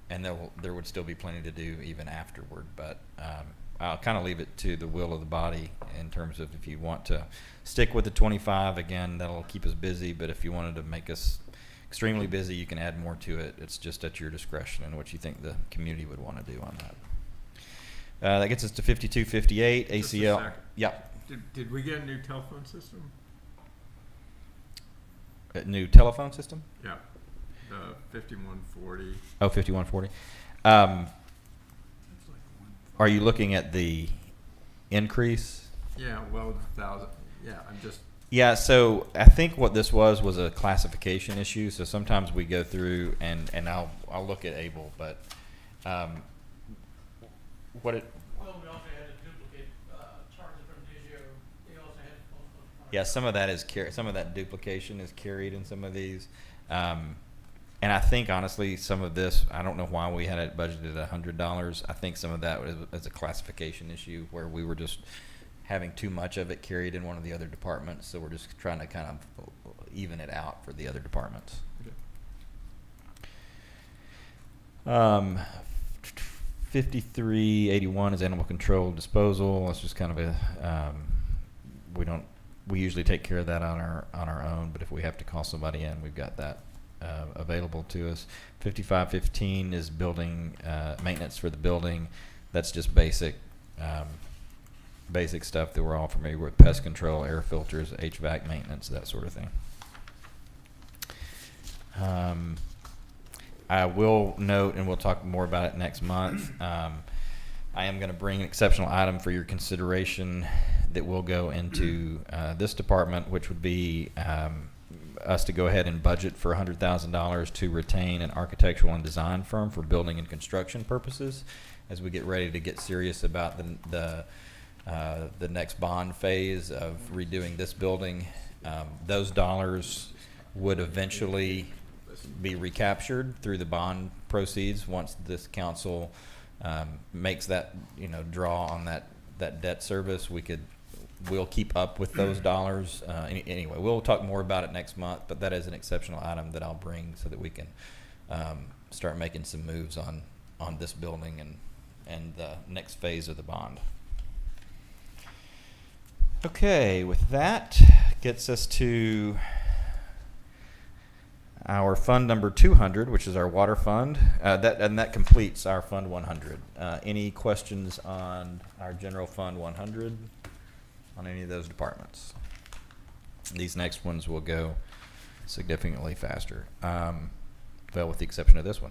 And there would still be plenty to do even afterward, but I'll kind of leave it to the will of the body in terms of if you want to stick with the 25, again, that'll keep us busy, but if you wanted to make us extremely busy, you can add more to it. It's just at your discretion and what you think the community would want to do on that. That gets us to 5258 Just a ACL. second. Yep. Did we get a new telephone system? A new telephone system? Yeah, the 5140. Oh, 5140. Are you looking at the increase? Yeah, well, 1,000, yeah, I'm just, Yeah, so I think what this was a classification issue. So sometimes we go through and I'll look at Able, but what it Well, we also had a duplicate charges from Digio. They also had postponed. yeah, some of that is some of that duplication is carried in some of these. And I think honestly, some of this, I don't know why we had it budgeted at $100. I think some of that was a classification issue where we were just having too much of it carried in one of the other departments. So we're just trying to kind of even it out for the other departments. okay. 5381 is animal control disposal. It's just kind of a, we usually take care of that on our own, but if we have to call somebody in, we've got that available to us. 5515 is building maintenance for the building. That's just basic stuff that we're all familiar with: pest control, air filters, HVAC maintenance, that sort of thing. I will note, and we'll talk more about it next month, I am going to bring an exceptional item for your consideration that will go into this department, which would be us to go ahead and budget for $100,000 to retain an architectural and design firm for building and construction purposes as we get ready to get serious about the next bond phase of redoing this building. Those dollars would eventually be recaptured through the bond proceeds once this council makes that draw on that debt service. We'll keep up with those dollars. Anyway, we'll talk more about it next month, but that is an exceptional item that I'll bring so that we can start making some moves on this building and the next phase of the bond. Okay, with that gets us to our fund number 200, which is our water fund. That completes our fund 100. Any questions on our general fund 100 on any of those departments? These next ones will go significantly faster. Well, with the exception of this one.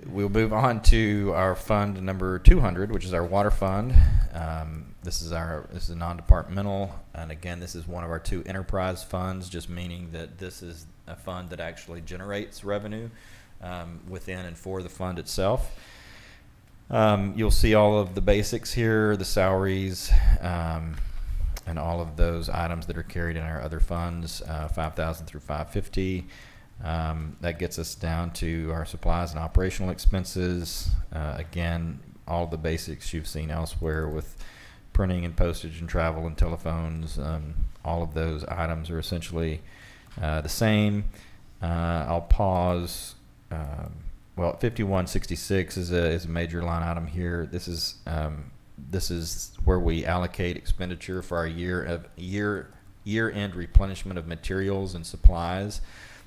We'll move on to our fund number 200, which is our water fund. This is a non-departmental, and again, this is one of our two enterprise funds, just meaning that this is a fund that actually generates revenue within and for the fund itself. You'll see all of the basics here, the salaries, and all of those items that are carried in our other funds, 5,000 through 550. That gets us down to our supplies and operational expenses. Again, all the basics you've seen elsewhere with printing and postage and travel and telephones. All of those items are essentially the same. I'll pause. Well, 5166 is a major line item here. This is This is where we allocate expenditure for our year-end replenishment of materials and supplies.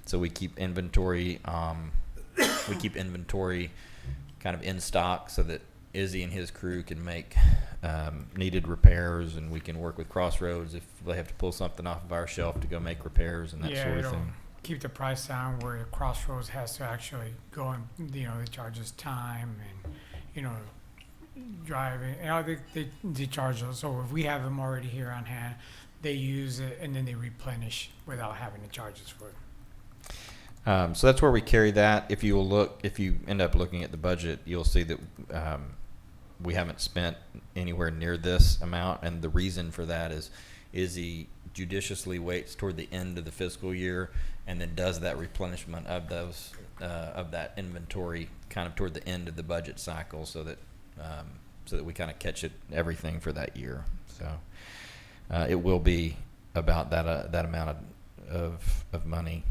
So we keep inventory, kind of in stock so that Izzy and his crew can make needed repairs, and we can work with Crossroads if they have to pull something off of our shelf to go make repairs and that Yeah, sort of it'll thing. keep the price down where Crossroads has to actually go and, they charge us time and, driving, they charge us. So if we have them already here on hand, they use it and then they replenish without having to charge us for it. So that's where we carry that. If you end up looking at the budget, you'll see that we haven't spent anywhere near this amount, and the reason for that is Izzy judiciously waits toward the end of the fiscal year and then does that replenishment of those of that inventory kind of toward the end of the budget cycle, so that we kind of catch everything for that year. So it will be about that amount of money.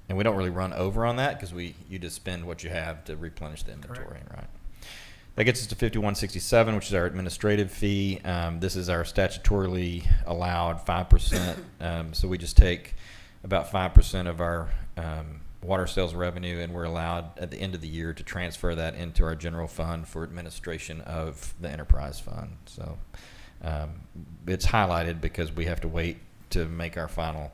And we don't really run over on that because you just spend what you have to replenish the inventory, right? That gets us to 5167, which is our administrative fee. This is our statutorily allowed 5%. So we just take about 5% of our water sales revenue, and we're allowed at the end of the year to transfer that into our general fund for administration of the enterprise fund. So it's highlighted because we have to wait to make our final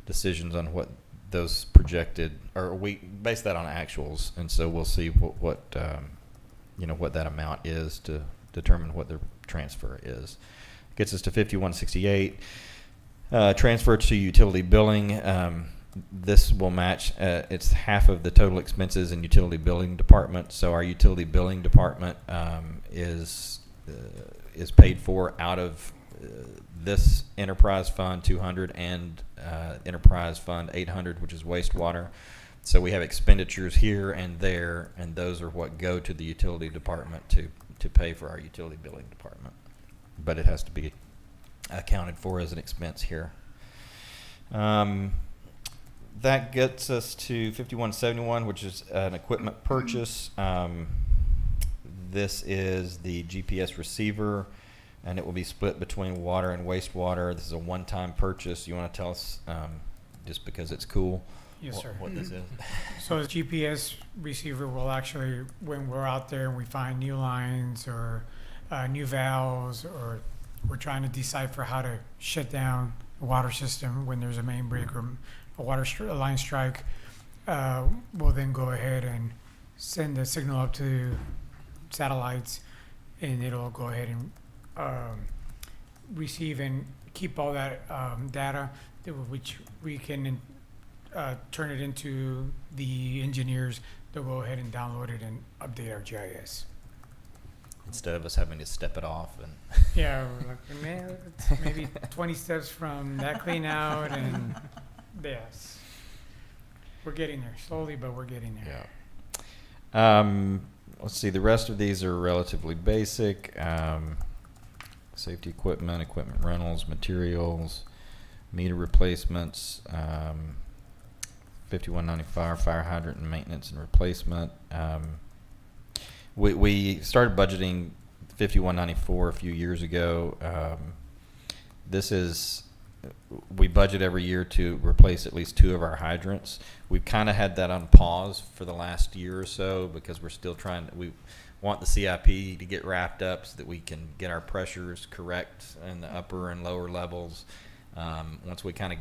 decisions on what those projected, or we base that on actuals, and so we'll see what that amount is to determine what the transfer is. Gets us to 5168. Transfer to utility billing. This will match. It's half of the total expenses in utility billing department. So our utility billing department is paid for out of this enterprise fund 200 and enterprise fund 800, which is wastewater. So we have expenditures here and there, and those are what go to the utility department to pay for our utility billing department. But it has to be accounted for as an expense here. That gets us to 5171, which is an equipment purchase. This is the GPS receiver, and it will be split between water and wastewater. This is a one-time purchase. You want to tell us, just because it's cool, Yes, sir. what this is? So the GPS receiver will actually, when we're out there and we find new lines or new valves, or we're trying to decipher how to shut down a water system when there's a main break or a line strike, we'll then go ahead and send the signal up to satellites, and it'll go ahead and receive and keep all that data, which we can turn it into the engineers. They'll go ahead and download it and update our GIS. Instead of us having to step it off and Yeah, we're like, man, it's maybe 20 steps from that clean out, and yes, we're getting there slowly, but we're getting there. yeah. Let's see. The rest of these are relatively basic. Safety equipment, equipment rentals, materials, meter replacements. 5195 fire hydrant and maintenance and replacement. We started budgeting 5194 a few years ago. We budget every year to replace at least 2 of our hydrants. We've kind of had that on pause for the last year or so because we're still we want the CIP to get wrapped up so that we can get our pressures correct in the upper and lower levels. Once we kind of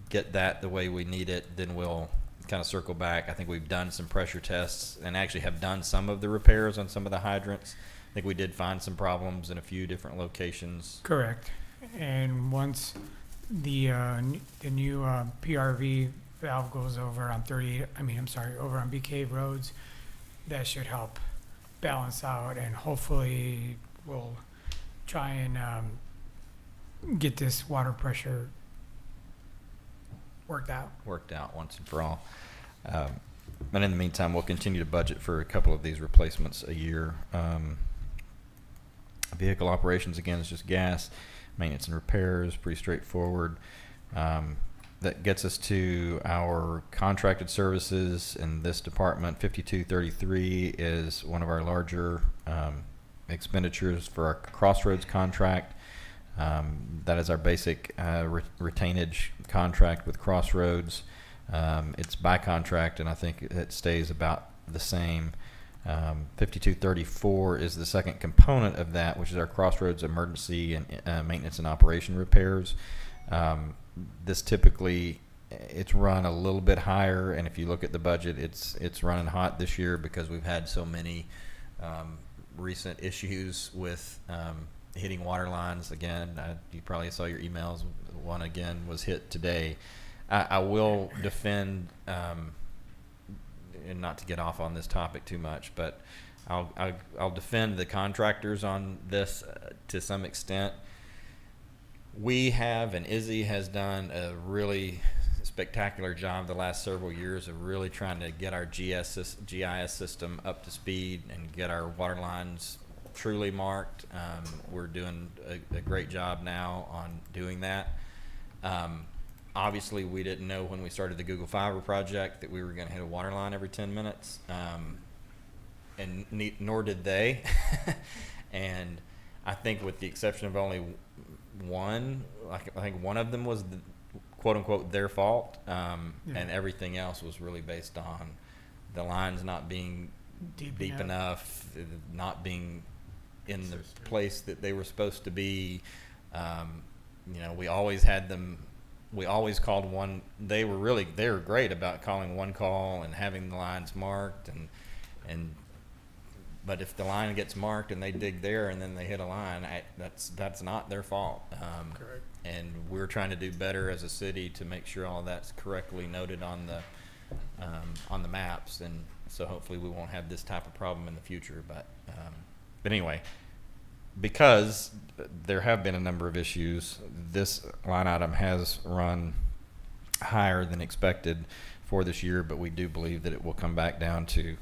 get that the way we need it, then we'll kind of circle back. I think we've done some pressure tests and actually have done some of the repairs on some of the hydrants. I think we did find some problems in a few different locations. Correct. And once the new PRV valve goes over on over on Bee Cave roads, that should help balance out, and hopefully we'll try and get this water pressure worked out once and for all. And in the meantime, we'll continue to budget for a couple of these replacements a year. Vehicle operations, again, is just gas. Maintenance and repairs, pretty straightforward. That gets us to our contracted services in this department. 5233 is one of our larger expenditures for our Crossroads contract. That is our basic retainage contract with Crossroads. It's by contract, and I think it stays about the same. 5234 is the second component of that, which is our Crossroads emergency and maintenance and operation repairs. This typically, it's run a little bit higher, and if you look at the budget, it's running hot this year because we've had so many recent issues with hitting water lines again. You probably saw your emails. One again was hit today. I will defend, and not to get off on this topic too much, but I'll defend the contractors on this to some extent. We have, and Izzy has done a really spectacular job the last several years of really trying to get our GIS system up to speed and get our water lines truly marked. We're doing a great job now on doing that. Obviously, we didn't know when we started the Google Fiber project that we were going to hit a water line every 10 minutes, and nor did they. And I think with the exception of only one, I think one of them was the quote unquote their fault, and everything else was really based on the lines not being deep enough, not being in the place that they were supposed to be. We always had them. We always called one. They were great about calling one call and having the lines marked, but if the line gets marked and they dig there and then they hit a line, that's not their fault. Correct. And we're trying to do better as a city to make sure all that's correctly noted on the maps, and so hopefully we won't have this type of problem in the future. But anyway, because there have been a number of issues, this line item has run higher than expected for this year, but we do believe that it will come back down to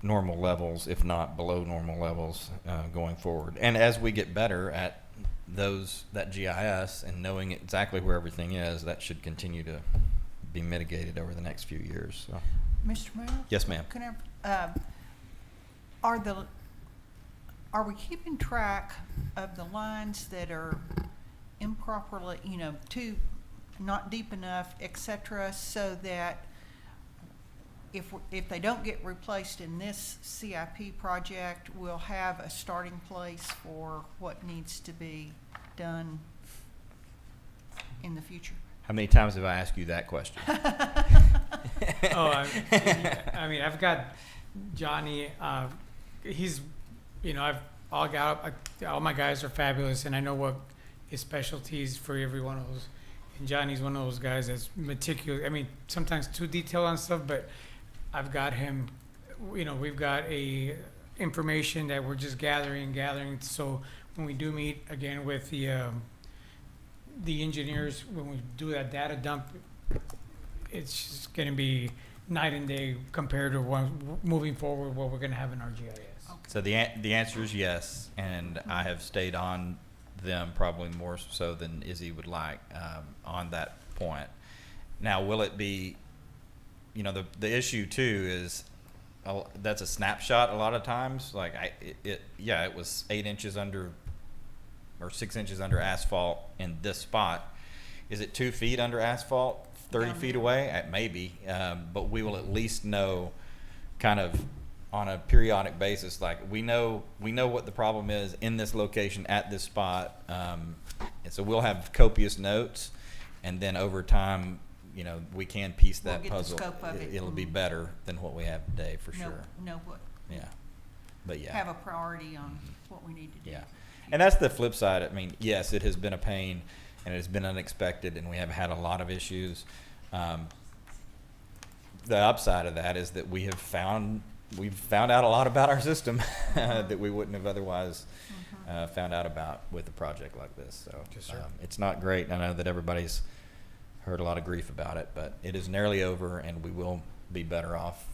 normal levels, if not below normal levels, going forward. And as we get better at that GIS and knowing exactly where everything is, that should continue to be mitigated over the next few years. So. Mr. Mayor? Yes, ma'am. Can are we keeping track of the lines that are improperly, not deep enough, et cetera, so that if they don't get replaced in this CIP project, we'll have a starting place for what needs to be done in the future? How many times have I asked you that question? I mean, I've got Johnny. He's, all my guys are fabulous, and I know what his specialties for every one of those. And Johnny's one of those guys that's meticulous. I mean, sometimes too detailed on stuff, but I've got him. We've got information that we're just gathering. So when we do meet again with the engineers, when we do that data dump, it's just going to be night and day compared to moving forward what we're going to have in our GIS. Okay. So the answer is yes, and I have stayed on them probably more so than Izzy would like on that point. Now, will it be, the issue too is that's a snapshot a lot of times. Like it was 8 inches under or 6 inches under asphalt in this spot. Is it 2 feet under asphalt, 30 feet away? Maybe, but we will at least know kind of on a periodic basis, like we know what the problem is in this location at this spot, and so we'll have copious notes, and then over time, we can piece that We'll get the puzzle. scope of it. It'll be better than what we have today for sure. Know what, Yeah, but yeah. have a priority on what we need to do. Yeah, and that's the flip side. I mean, yes, it has been a pain, and it has been unexpected, and we have had a lot of issues. The upside of that is that we've found out a lot about our system that we wouldn't have otherwise found out about with a project like this. So Yes, sir. It's not great. I know that everybody's heard a lot of grief about it, but it is nearly over, and we will be better off,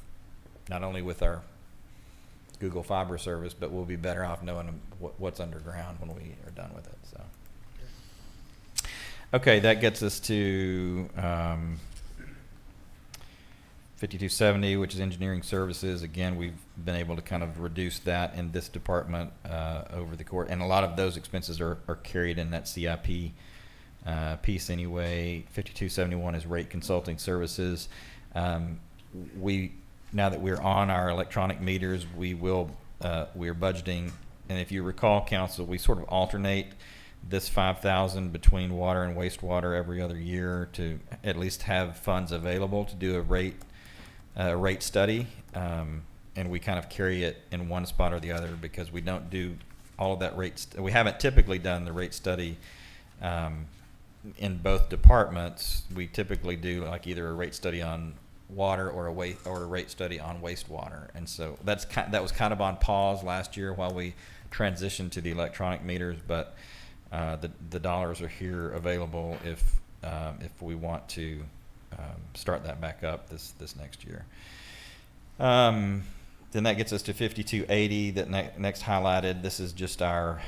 not only with our Google Fiber service, but we'll be better off knowing what's underground when we are done with it. So, okay, that gets us to 5270, which is engineering services, again, we've been able to kind of reduce that in this department over the court, and a lot of those expenses are carried in that CIP piece anyway. 5271 is rate consulting services. Now that we're on our electronic meters, we're budgeting, and if you recall, council, we sort of alternate this 5,000 between water and wastewater every other year to at least have funds available to do a rate study, and we kind of carry it in one spot or the other because we don't do all of that we haven't typically done the rate study in both departments. We typically do like either a rate study on water or a rate study on wastewater, and so that was kind of on pause last year while we transitioned to the electronic meters, but the dollars are here available if we want to start that back up this next year. Then that gets us to 5280 that next highlighted. This is just our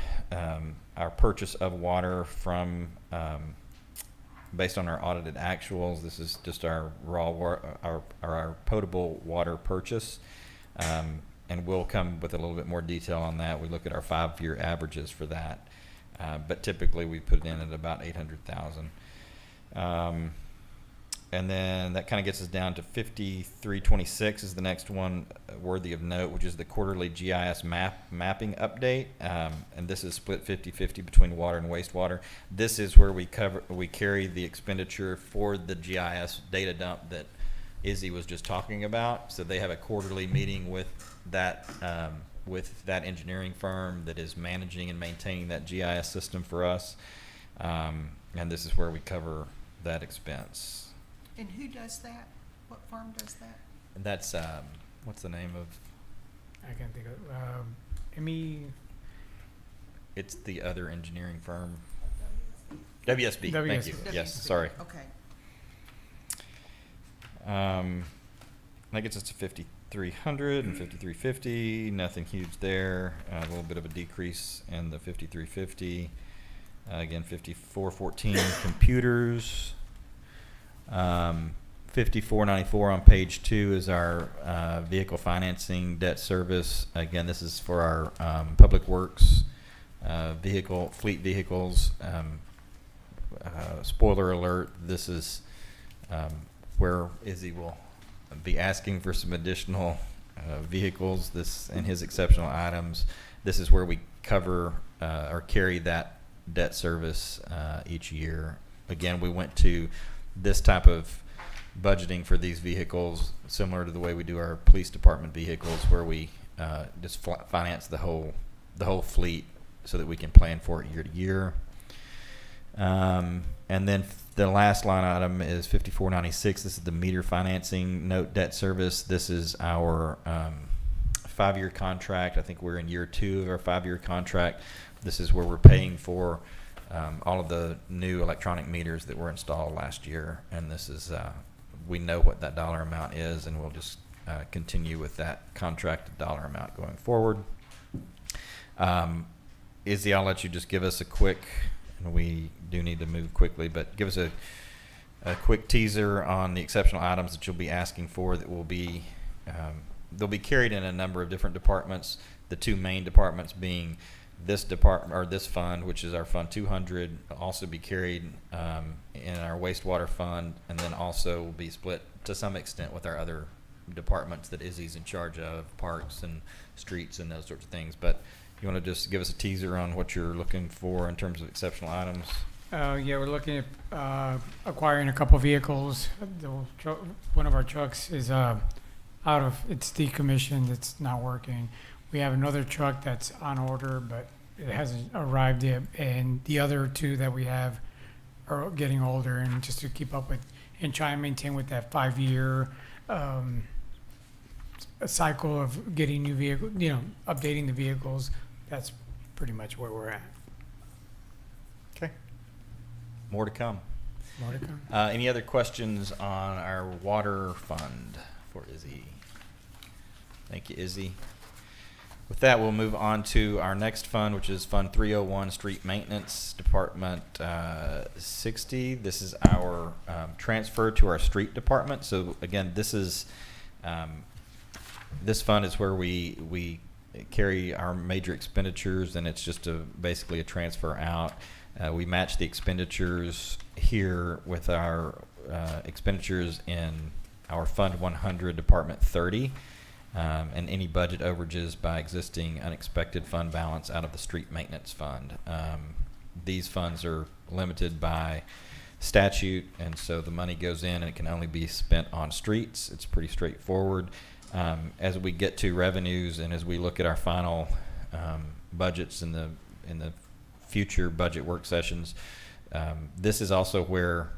purchase of water from based on our audited actuals. This is just our our potable water purchase, and we'll come with a little bit more detail on that. We look at our 5-year averages for that, but typically we put it in at about 800,000. And then that kind of gets us down to 5326 is the next one worthy of note, which is the quarterly GIS mapping update. And this is split 50-50 between water and wastewater. This is where we carry the expenditure for the GIS data dump that Izzy was just talking about. So they have a quarterly meeting with that engineering firm that is managing and maintaining that GIS system for us. And this is where we cover that expense. And who does that? What firm does that? And that's what's the name of? I can't think of ME. It's the other engineering firm. WSB. Thank you. WSB. Yes. Sorry. Okay. That gets us to 5,300 and 5,350. Nothing huge there. A little bit of a decrease in the 5,350. Again, 5,414 computers. 5494 on page 2 is our vehicle financing debt service. Again, this is for our public works fleet vehicles. Spoiler alert, this is where Izzy will be asking for some additional vehicles and his exceptional items. This is where we cover or carry that debt service each year. Again, we went to this type of budgeting for these vehicles similar to the way we do our police department vehicles, where we just finance the whole fleet so that we can plan for it year to year. And then the last line item is 5496. This is the meter financing note debt service. This is our 5-year contract. I think we're in year 2 of our 5-year contract. This is where we're paying for all of the new electronic meters that were installed last year, and this is we know what that dollar amount is, and we'll just continue with that contracted dollar amount going forward. Izzy, I'll let you just give us a quick, and we do need to move quickly, but give us a quick teaser on the exceptional items that you'll be asking for that will be they'll be carried in a number of different departments. The 2 main departments being this department or this fund, which is our Fund 200, will also be carried in our wastewater fund, and then also will be split to some extent with our other departments that Izzy's in charge of, parks and streets and those sorts of things. But you want to just give us a teaser on what you're looking for in terms of exceptional items? Yeah, we're looking at acquiring a couple vehicles. One of our trucks is it's decommissioned. It's not working. We have another truck that's on order, but it hasn't arrived yet. And the other 2 that we have are getting older, and just to keep up with and try and maintain with that 5-year cycle of getting new vehicles, updating the vehicles. That's pretty much where we're at. Okay. More to come. More to come. Any other questions on our water fund for Izzy? Thank you, Izzy. With that, we'll move on to our next fund, which is Fund 301, Street Maintenance Department 60. This is our transfer to our street department. So again, this is this fund is where we carry our major expenditures, and it's just basically a transfer out. We match the expenditures here with our expenditures in our Fund 100, Department 30. And any budget overages by existing unexpected fund balance out of the street maintenance fund. These funds are limited by statute, and so the money goes in and it can only be spent on streets. It's pretty straightforward. As we get to revenues and as we look at our final budgets in the future budget work sessions, this is also where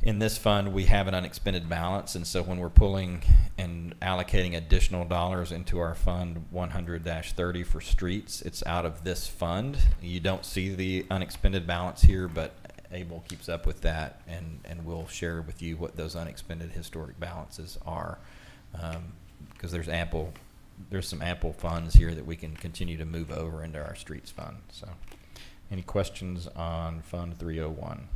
in this fund we have an unexpended balance, and so when we're pulling and allocating additional dollars into our Fund 100-30 for streets, it's out of this fund. You don't see the unexpended balance here, but Abel keeps up with that, and we'll share with you what those unexpended historic balances are, because there's some ample funds here that we can continue to move over into our streets fund. So any questions on Fund 301?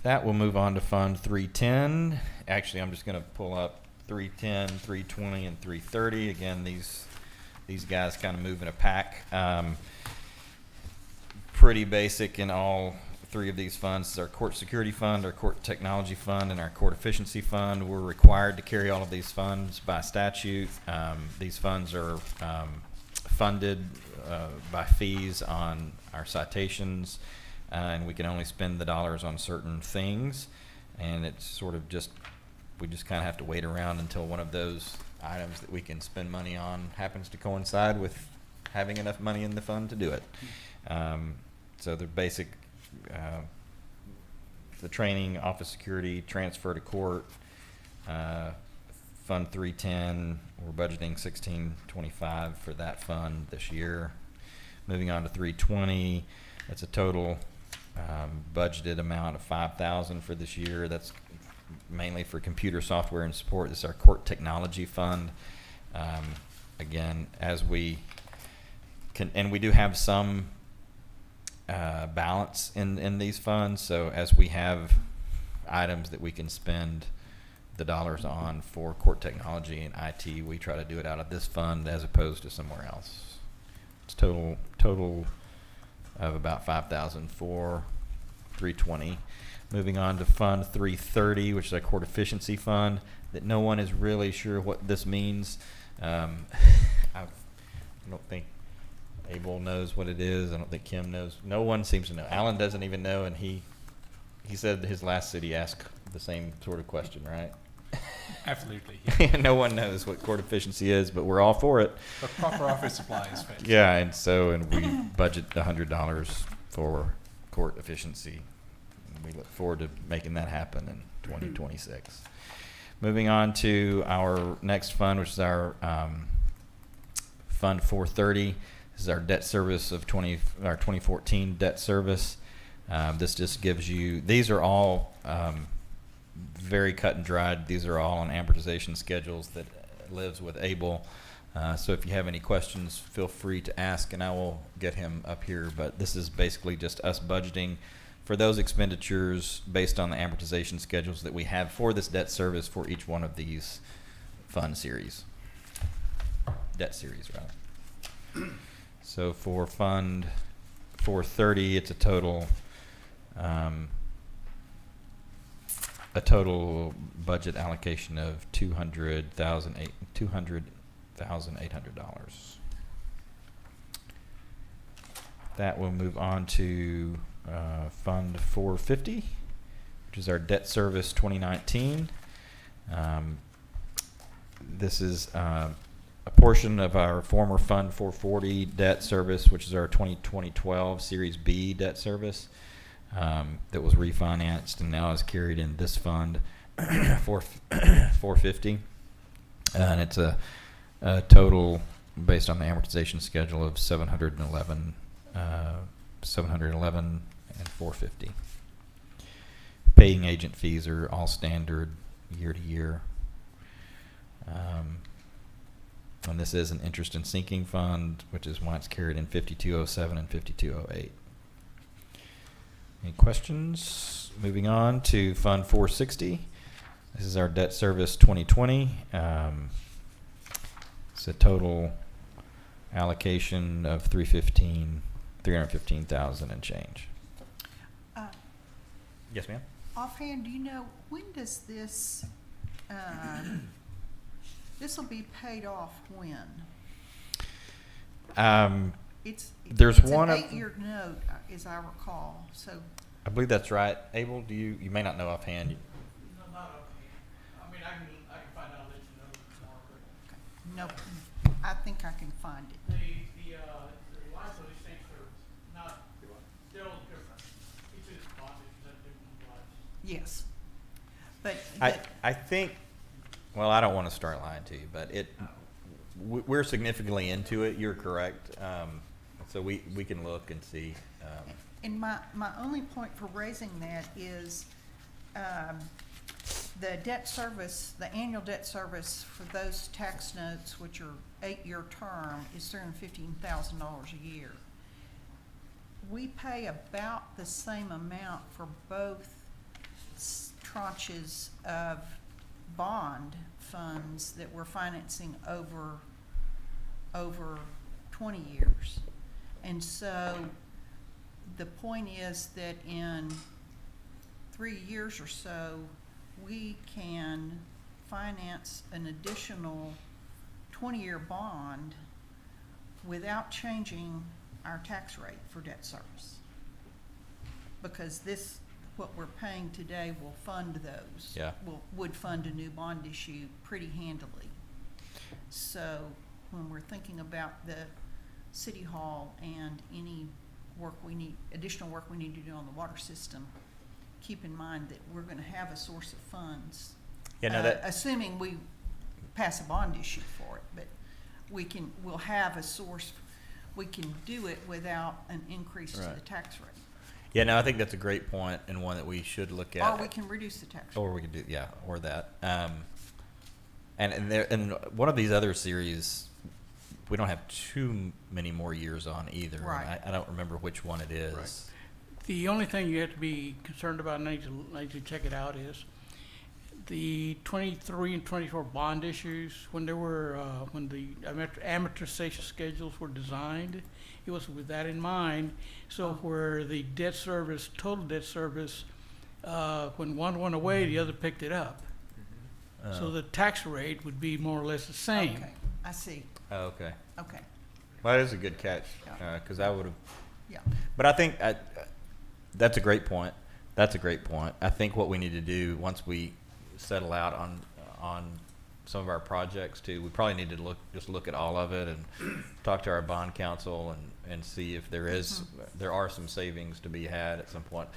That we'll move on to Fund 310. Actually, I'm just going to pull up 310, 320, and 330. Again, these guys kind of move in a pack. Pretty basic in all three of these funds. This is our court security fund, our court technology fund, and our court efficiency fund. We're required to carry all of these funds by statute. These funds are funded by fees on our citations. And we can only spend the dollars on certain things, and it's sort of we just kind of have to wait around until one of those items that we can spend money on happens to coincide with having enough money in the fund to do it. So the basic, the training, office security, transfer to court, Fund 310, we're budgeting $1625 for that fund this year. Moving on to 320, that's a total budgeted amount of $5,000 for this year. That's mainly for computer software and support. This is our court technology fund. Again, as we can, and we do have some balance in these funds. So as we have items that we can spend the dollars on for court technology and IT, we try to do it out of this fund as opposed to somewhere else. It's total of about $5,000 for 320. Moving on to Fund 330, which is our court efficiency fund, that no one is really sure what this means. I don't think Abel knows what it is. I don't think Kim knows. No one seems to know. Alan doesn't even know, and he said his last city asked the same sort of question, right? Absolutely. No one knows what court efficiency is, but we're all for it. But proper office supplies. Yeah, and we budget $100 for court efficiency. And we look forward to making that happen in 2026. Moving on to our next fund, which is our Fund 430. This is our debt service of our 2014 debt service. This just gives you, these are all very cut and dried. These are all on amortization schedules that lives with Abel. So if you have any questions, feel free to ask, and I will get him up here. But this is basically just us budgeting for those expenditures based on the amortization schedules that we have for this debt service for each one of these fund series. Debt series, rather. So for Fund 430, it's a total budget allocation of $200,800. That will move on to Fund 450, which is our debt service 2019. This is a portion of our former Fund 440 debt service, which is our 2012 Series B debt service. That was refinanced and now is carried in this fund, 450, and it's a total based on the amortization schedule of 711 and 450. Paying agent fees are all standard year to year. And this is an interest and sinking fund, which is why it's carried in 5207 and 5208. Any questions? Moving on to Fund 460. This is our debt service 2020. It's a total allocation of 315,000 and change. Yes, ma'am. Offhand, do you know, when does this, this will be paid off when? There's it's one an of- 8-year note, as I recall, so, I believe that's right. Abel, you may not know offhand. No, not okay. I mean, I can find out, let you know tomorrow, but no, I think I can find it. the life of these things are not, they're all different. Each of these bonds is different lives. Yes. But, I think, well, I don't want to start lying to you, but we're significantly into it. You're correct. So we can look and see. and my only point for raising that is, the debt service, the annual debt service for those tax notes, which are 8-year term, is $315,000 a year. We pay about the same amount for both tranches of bond funds that we're financing over 20 years. And so the point is that in 3 years or so, we can finance an additional 20-year bond without changing our tax rate for debt service. Because this, what we're paying today will fund those. Yeah. Would fund a new bond issue pretty handily. So when we're thinking about the city hall and any work we need, additional work we need to do on the water system, keep in mind that we're gonna have a source of funds. Yeah, no, that- Assuming we pass a bond issue for it, but we'll have a source, we can do it without an increase to the Right. tax rate. Yeah, no, I think that's a great point and one that we should look at. Or we can reduce the tax rate. Or we could do, yeah, or that. And one of these other series, we don't have too many more years on either. Right. I don't remember which one it is. Right. The only thing you have to be concerned about, and I need to check it out, is the 23 and 24 bond issues, when the amortization schedules were designed, it was with that in mind. So where the debt service, total debt service, when one went away, the other picked it up. So the tax rate would be more or less the same. Okay, I see, Oh, okay. okay, Well, that is a good catch, Yeah. because I would have. yeah. But I think that's a great point. That's a great point. I think what we need to do once we settle out on some of our projects too, we probably need to look at all of it and talk to our bond counsel and see if there are some savings to be had at some point.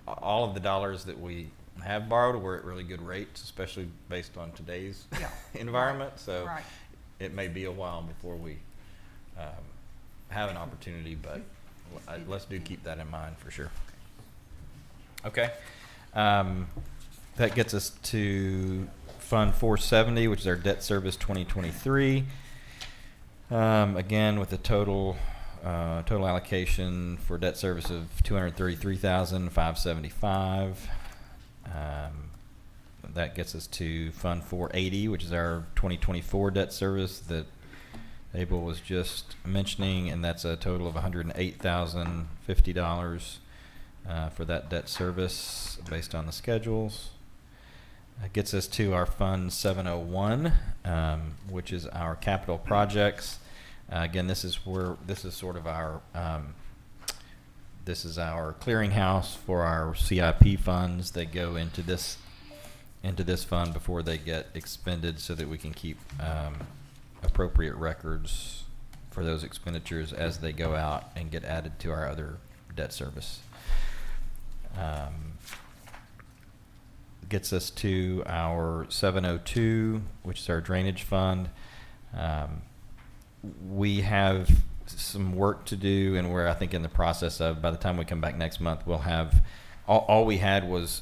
All of the dollars that we have borrowed were at really good rates, especially based on today's Yeah. environment. So Right. it may be a while before we have an opportunity, but let's do keep that in mind for sure. Okay. That gets us to Fund 470, which is our debt service 2023. Again, with a total allocation for debt service of $233,575. That gets us to Fund 480, which is our 2024 debt service that Abel was just mentioning, and that's a total of $108,050 for that debt service based on the schedules. That gets us to our Fund 701, which is our capital projects. Again, this is sort of our this is our clearinghouse for our CIP funds. They go into this fund before they get expended, so that we can keep appropriate records for those expenditures as they go out and get added to our other debt service. Gets us to our 702, which is our drainage fund. We have some work to do, and we're, I think, in the process of, by the time we come back next month, we'll have, all we had was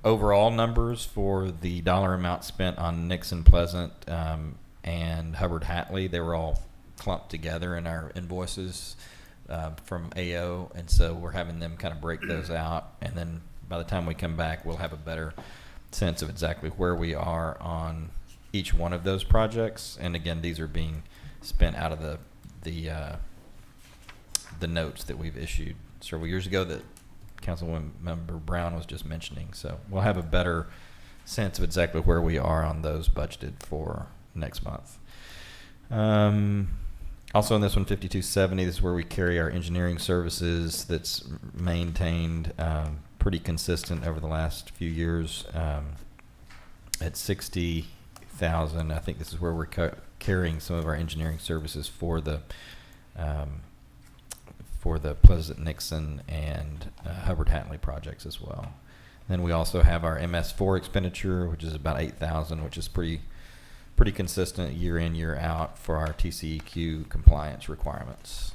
overall numbers for the dollar amount spent on Nixon Pleasant and Hubbard Hatley. They were all clumped together in our invoices from AO, and so we're having them kind of break those out, and then by the time we come back, we'll have a better sense of exactly where we are on each one of those projects. And again, these are being spent out of the notes that we've issued several years ago that Councilmember Brown was just mentioning. So we'll have a better sense of exactly where we are on those budgeted for next month. Also in this one, 5270, this is where we carry our engineering services that's maintained pretty consistent over the last few years at 60,000. I think this is where we're carrying some of our engineering services for the Pleasant Nixon and Hubbard Hatley projects as well. Then we also have our MS4 expenditure, which is about 8,000, which is pretty consistent year in, year out for our TCEQ compliance requirements.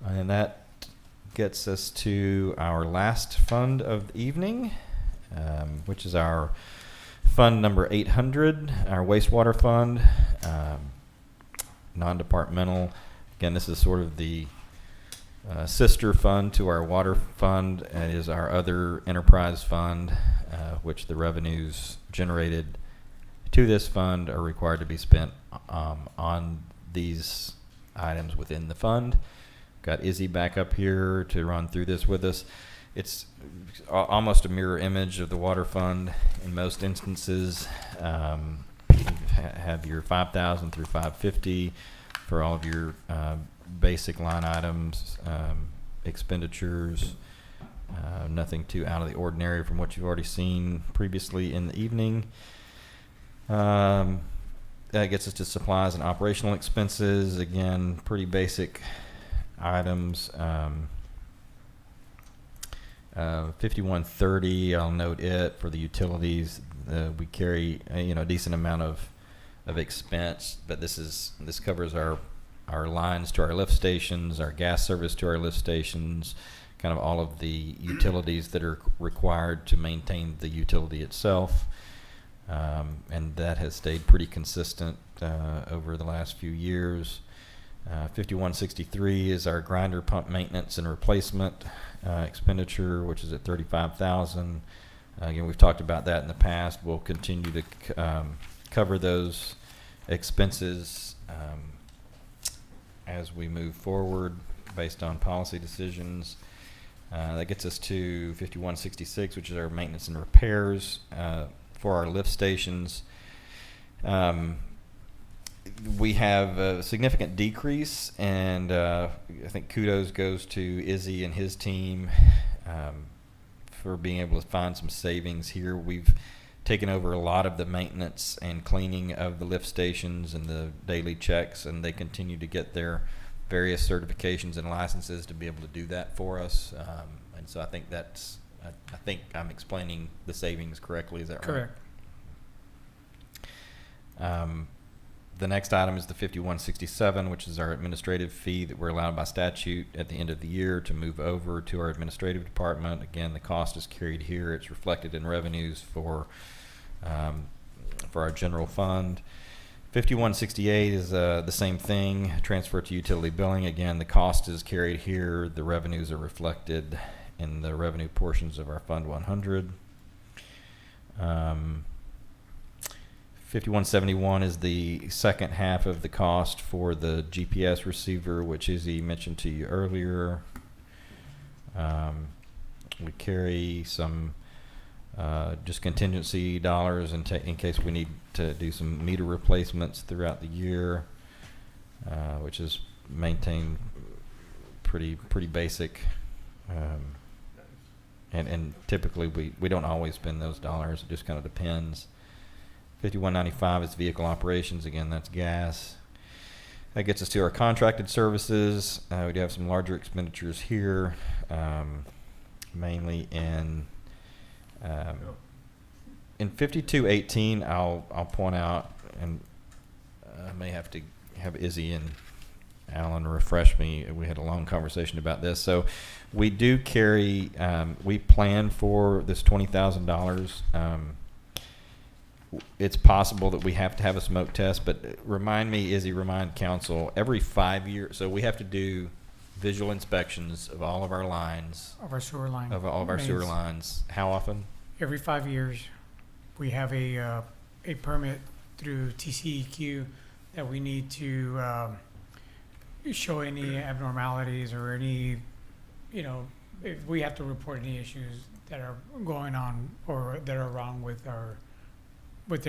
And that gets us to our last fund of the evening, which is our fund number 800, our wastewater fund, non-departmental. Again, this is sort of the sister fund to our water fund. It is our other enterprise fund, which the revenues generated to this fund are required to be spent on these items within the fund. Got Izzy back up here to run through this with us. It's almost a mirror image of the water fund in most instances. You have your 5,000 through 550 for all of your basic line items, expenditures, nothing too out of the ordinary from what you've already seen previously in the evening. That gets us to supplies and operational expenses. Again, pretty basic items. 5130, I'll note it for the utilities. We carry a decent amount of expense, but this covers our lines to our lift stations, our gas service to our lift stations, kind of all of the utilities that are required to maintain the utility itself. And that has stayed pretty consistent over the last few years. 5163 is our grinder pump maintenance and replacement expenditure, which is at 35,000. Again, we've talked about that in the past. We'll continue to cover those expenses as we move forward based on policy decisions. That gets us to 5166, which is our maintenance and repairs for our lift stations. We have a significant decrease, and I think kudos goes to Izzy and his team for being able to find some savings here. We've taken over a lot of the maintenance and cleaning of the lift stations and the daily checks, and they continue to get their various certifications and licenses to be able to do that for us. And so I think I think I'm explaining the savings correctly. Is that right? Correct. The next item is the 5167, which is our administrative fee that we're allowed by statute at the end of the year to move over to our administrative department. Again, the cost is carried here. It's reflected in revenues for our general fund. 5168 is the same thing, transfer to utility billing. Again, the cost is carried here. The revenues are reflected in the revenue portions of our Fund 100. 5171 is the second half of the cost for the GPS receiver, which Izzy mentioned to you earlier. We carry some just contingency dollars in case we need to do some meter replacements throughout the year, which is maintained pretty basic. And typically we don't always spend those dollars. It just kind of depends. 5195 is vehicle operations. Again, that's gas. That gets us to our contracted services. We do have some larger expenditures here, mainly in 5218. I'll point out, and I may have to have Izzy and Alan refresh me. We had a long conversation about this. So we do carry, we plan for this $20,000 it's possible that we have to have a smoke test, but remind council, every 5 years, so we have to do visual inspections of all of our lines, Of our sewer line. of all of our sewer mains. lines. How often? Every 5 years, we have a permit through TCEQ that we need to show any abnormalities or any, if we have to report any issues that are going on or that are wrong with their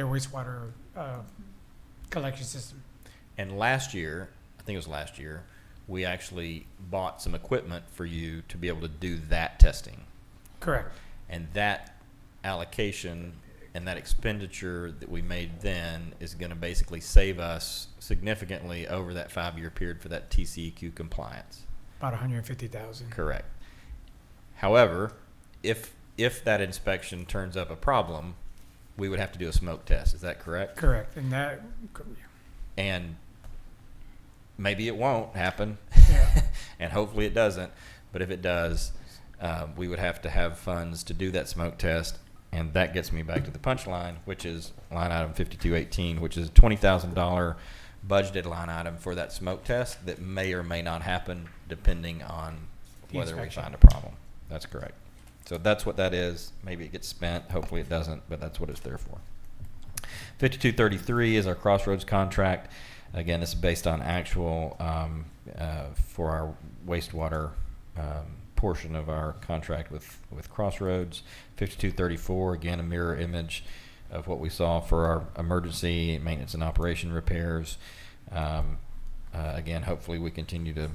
wastewater collection system. And last year, I think it was last year, we actually bought some equipment for you to be able to do that testing. Correct. And that allocation and that expenditure that we made then is going to basically save us significantly over that 5-year period for that TCEQ compliance. About 150,000. Correct. However, if that inspection turns up a problem, we would have to do a smoke test. Is that correct? Correct. And that, And maybe it won't happen, yeah. and hopefully it doesn't. But if it does, we would have to have funds to do that smoke test. And that gets me back to the punchline, which is line item 5218, which is a $20,000 budgeted line item for that smoke test that may or may not happen depending on The whether we inspection. find a problem. That's correct. So that's what that is. Maybe it gets spent. Hopefully it doesn't, but that's what it's there for. 5233 is our Crossroads contract. Again, this is based on actual for our wastewater portion of our contract with Crossroads. 5234, again, a mirror image of what we saw for our emergency maintenance and operation repairs. Again, hopefully we continue to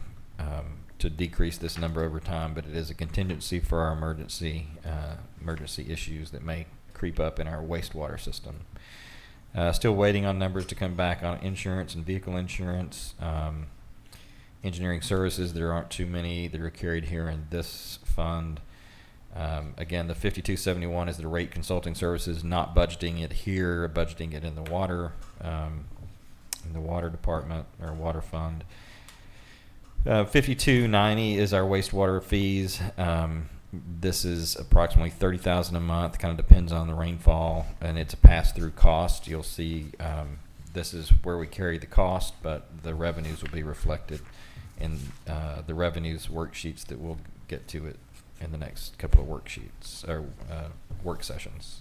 decrease this number over time, but it is a contingency for our emergency issues that may creep up in our wastewater system. Still waiting on numbers to come back on insurance and vehicle insurance. Engineering services, there aren't too many that are carried here in this fund. Again, the 5271 is the rate consulting services, not budgeting it here, budgeting it in the water department or water fund. 5290 is our wastewater fees. This is approximately $30,000 a month. Kind of depends on the rainfall, and it's a pass-through cost. You'll see this is where we carry the cost, but the revenues will be reflected in the revenues worksheets that we'll get to it in the next couple of worksheets or work sessions.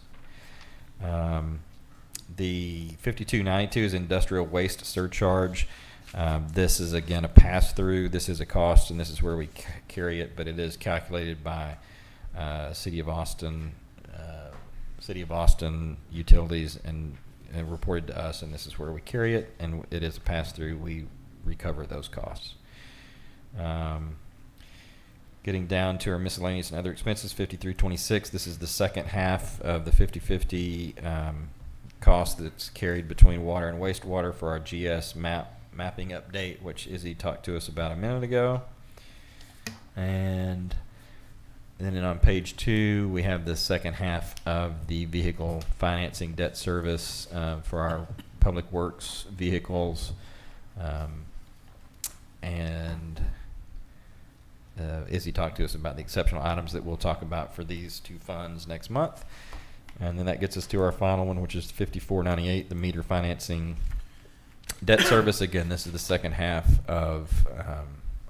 The 5292 is industrial waste surcharge. This is again a pass-through. This is a cost, and this is where we carry it, but it is calculated by City of Austin utilities and reported to us, and this is where we carry it, and it is a pass-through. We recover those costs. Getting down to our miscellaneous and other expenses, 5326. This is the second half of the 50/50 cost that's carried between water and wastewater for our GS mapping update, which Izzy talked to us about a minute ago. And then on page 2, we have the second half of the vehicle financing debt service for our public works vehicles. Izzy talked to us about the exceptional items that we'll talk about for these two funds next month. And then that gets us to our final one, which is 5498, the meter financing debt service. Again, this is the second half of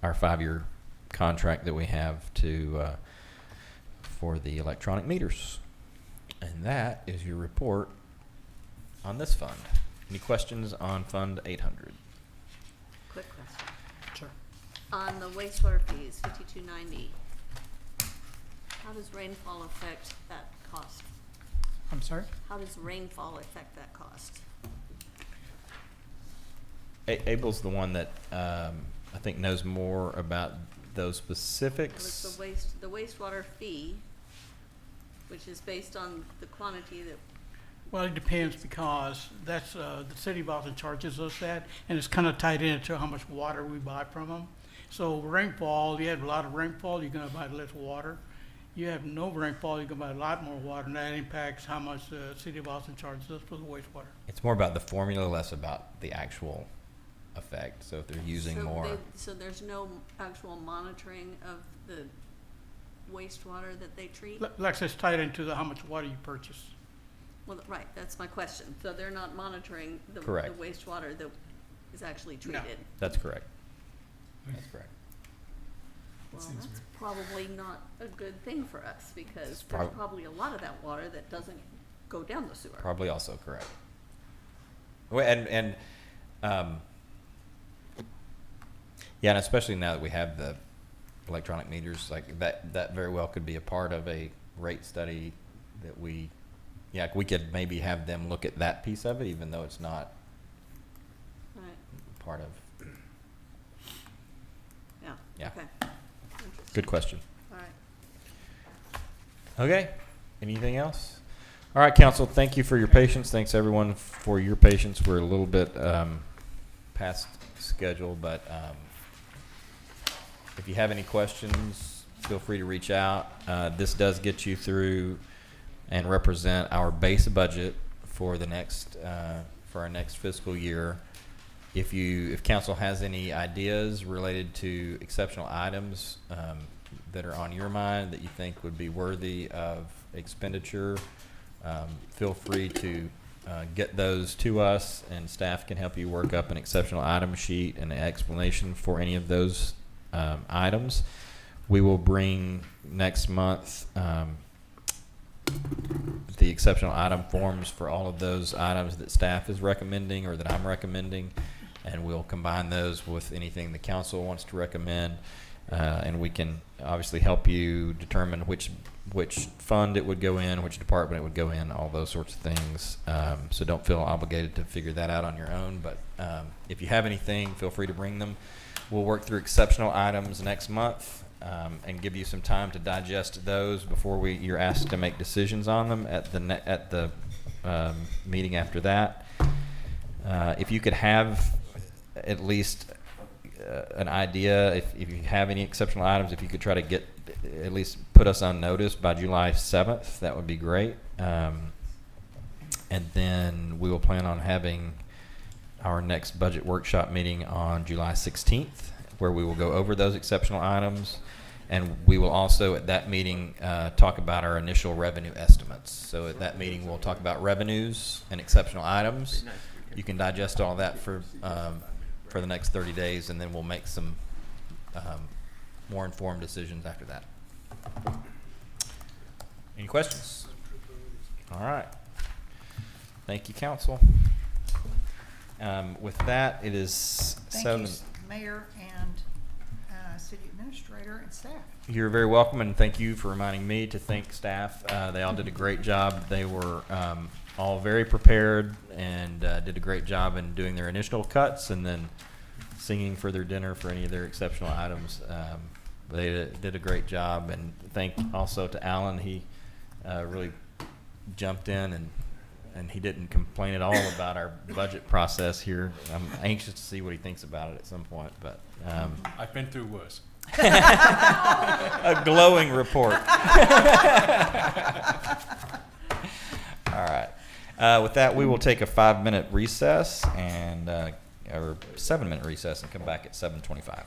our 5-year contract that we have for the electronic meters. And that is your report on this fund. Any questions on Fund 800? Quick question. Sure. On the wastewater fees, 5290, how does rainfall affect that cost? I'm sorry? How does rainfall affect that cost? Abel's the one that I think knows more about those It was specifics. the wastewater fee, which is based on the quantity that, Well, it depends because that's, the city of Austin charges us that, and it's kind of tied into how much water we buy from them. So rainfall, you have a lot of rainfall, you're gonna buy less water. You have no rainfall, you're gonna buy a lot more water, and that impacts how much the city of Austin charges us for the wastewater. It's more about the formula, less about the actual effect. So if they're using more. so there's no actual monitoring of the wastewater that they treat? Like I said, it's tied into how much water you purchase. Well, right, that's my question. So they're not monitoring the Correct. wastewater that is actually treated? That's correct. That's correct. Well, that's probably not a good thing for us, because there's prob- probably a lot of that water that doesn't go down the sewer. Probably also correct. Well, and yeah, and especially now that we have the electronic meters, like that very well could be a part of a rate study that we could maybe have them look at that piece of it, even though it's not Right, part of. yeah. Yeah. Okay. Interesting. Good question. All right. Okay. Anything else? All right, council, thank you for your patience. Thanks, everyone, for your patience. We're a little bit past schedule, but if you have any questions, feel free to reach out. This does get you through and represent our base budget for the next for our next fiscal year. If council has any ideas related to exceptional items that are on your mind that you think would be worthy of expenditure, feel free to get those to us, and staff can help you work up an exceptional item sheet and an explanation for any of those items. We will bring next month the exceptional item forms for all of those items that staff is recommending or that I'm recommending, and we'll combine those with anything the council wants to recommend, and we can obviously help you determine which fund it would go in, which department it would go in, all those sorts of things. So don't feel obligated to figure that out on your own, but if you have anything, feel free to bring them. We'll work through exceptional items next month and give you some time to digest those before you're asked to make decisions on them at the meeting after that. If you could have at least an idea, if you have any exceptional items, if you could try to get at least put us on notice by July 7th, that would be great. And then we will plan on having our next budget workshop meeting on July 16th, where we will go over those exceptional items. And we will also at that meeting talk about our initial revenue estimates. So at that meeting, we'll talk about revenues and exceptional items. You can digest all that for the next 30 days, and then we'll make some more informed decisions after that. Any questions? All right. Thank you, council. With that, it is Thank 7. you, Mayor and City Administrator and staff. You're very welcome, and thank you for reminding me to thank staff. They all did a great job. They were all very prepared and did a great job in doing their initial cuts and then singing for their dinner for any of their exceptional items. They did a great job, and thank also to Alan. He really jumped in and he didn't complain at all about our budget process here. I'm anxious to see what he thinks about it at some point, but I've been through worse. a glowing report. All right. With that, we will take a 5-minute recess and or 7-minute recess and come back at 7:25.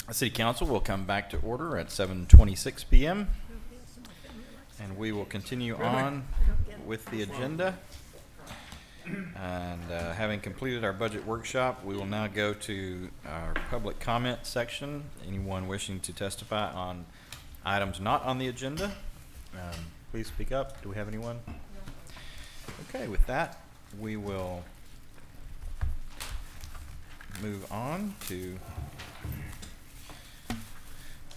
The City Council will come back to order at 7:26 p.m. And we will continue on with the agenda. And having completed our budget workshop, we will now go to our public comment section. Anyone wishing to testify on items not on the agenda, please speak up. Do we have anyone? Okay, with that, we will move on to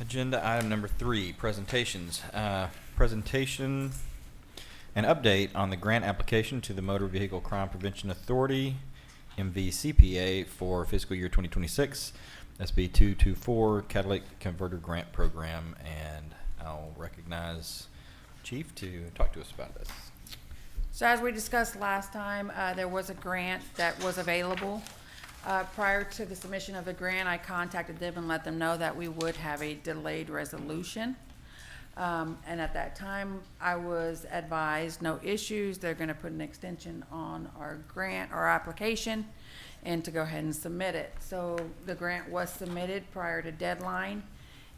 agenda item number 3, presentations. Presentation and update on the grant application to the Motor Vehicle Crime Prevention Authority, MVCPA, for fiscal year 2026, SB 224 Catalytic Converter Grant Program. And I'll recognize Chief to talk to us about this. So as we discussed last time, there was a grant that was available. Prior to the submission of the grant, I contacted them and let them know that we would have a delayed resolution. And at that time, I was advised no issues. They're going to put an extension on our grant, our application, and to go ahead and submit it. So the grant was submitted prior to deadline,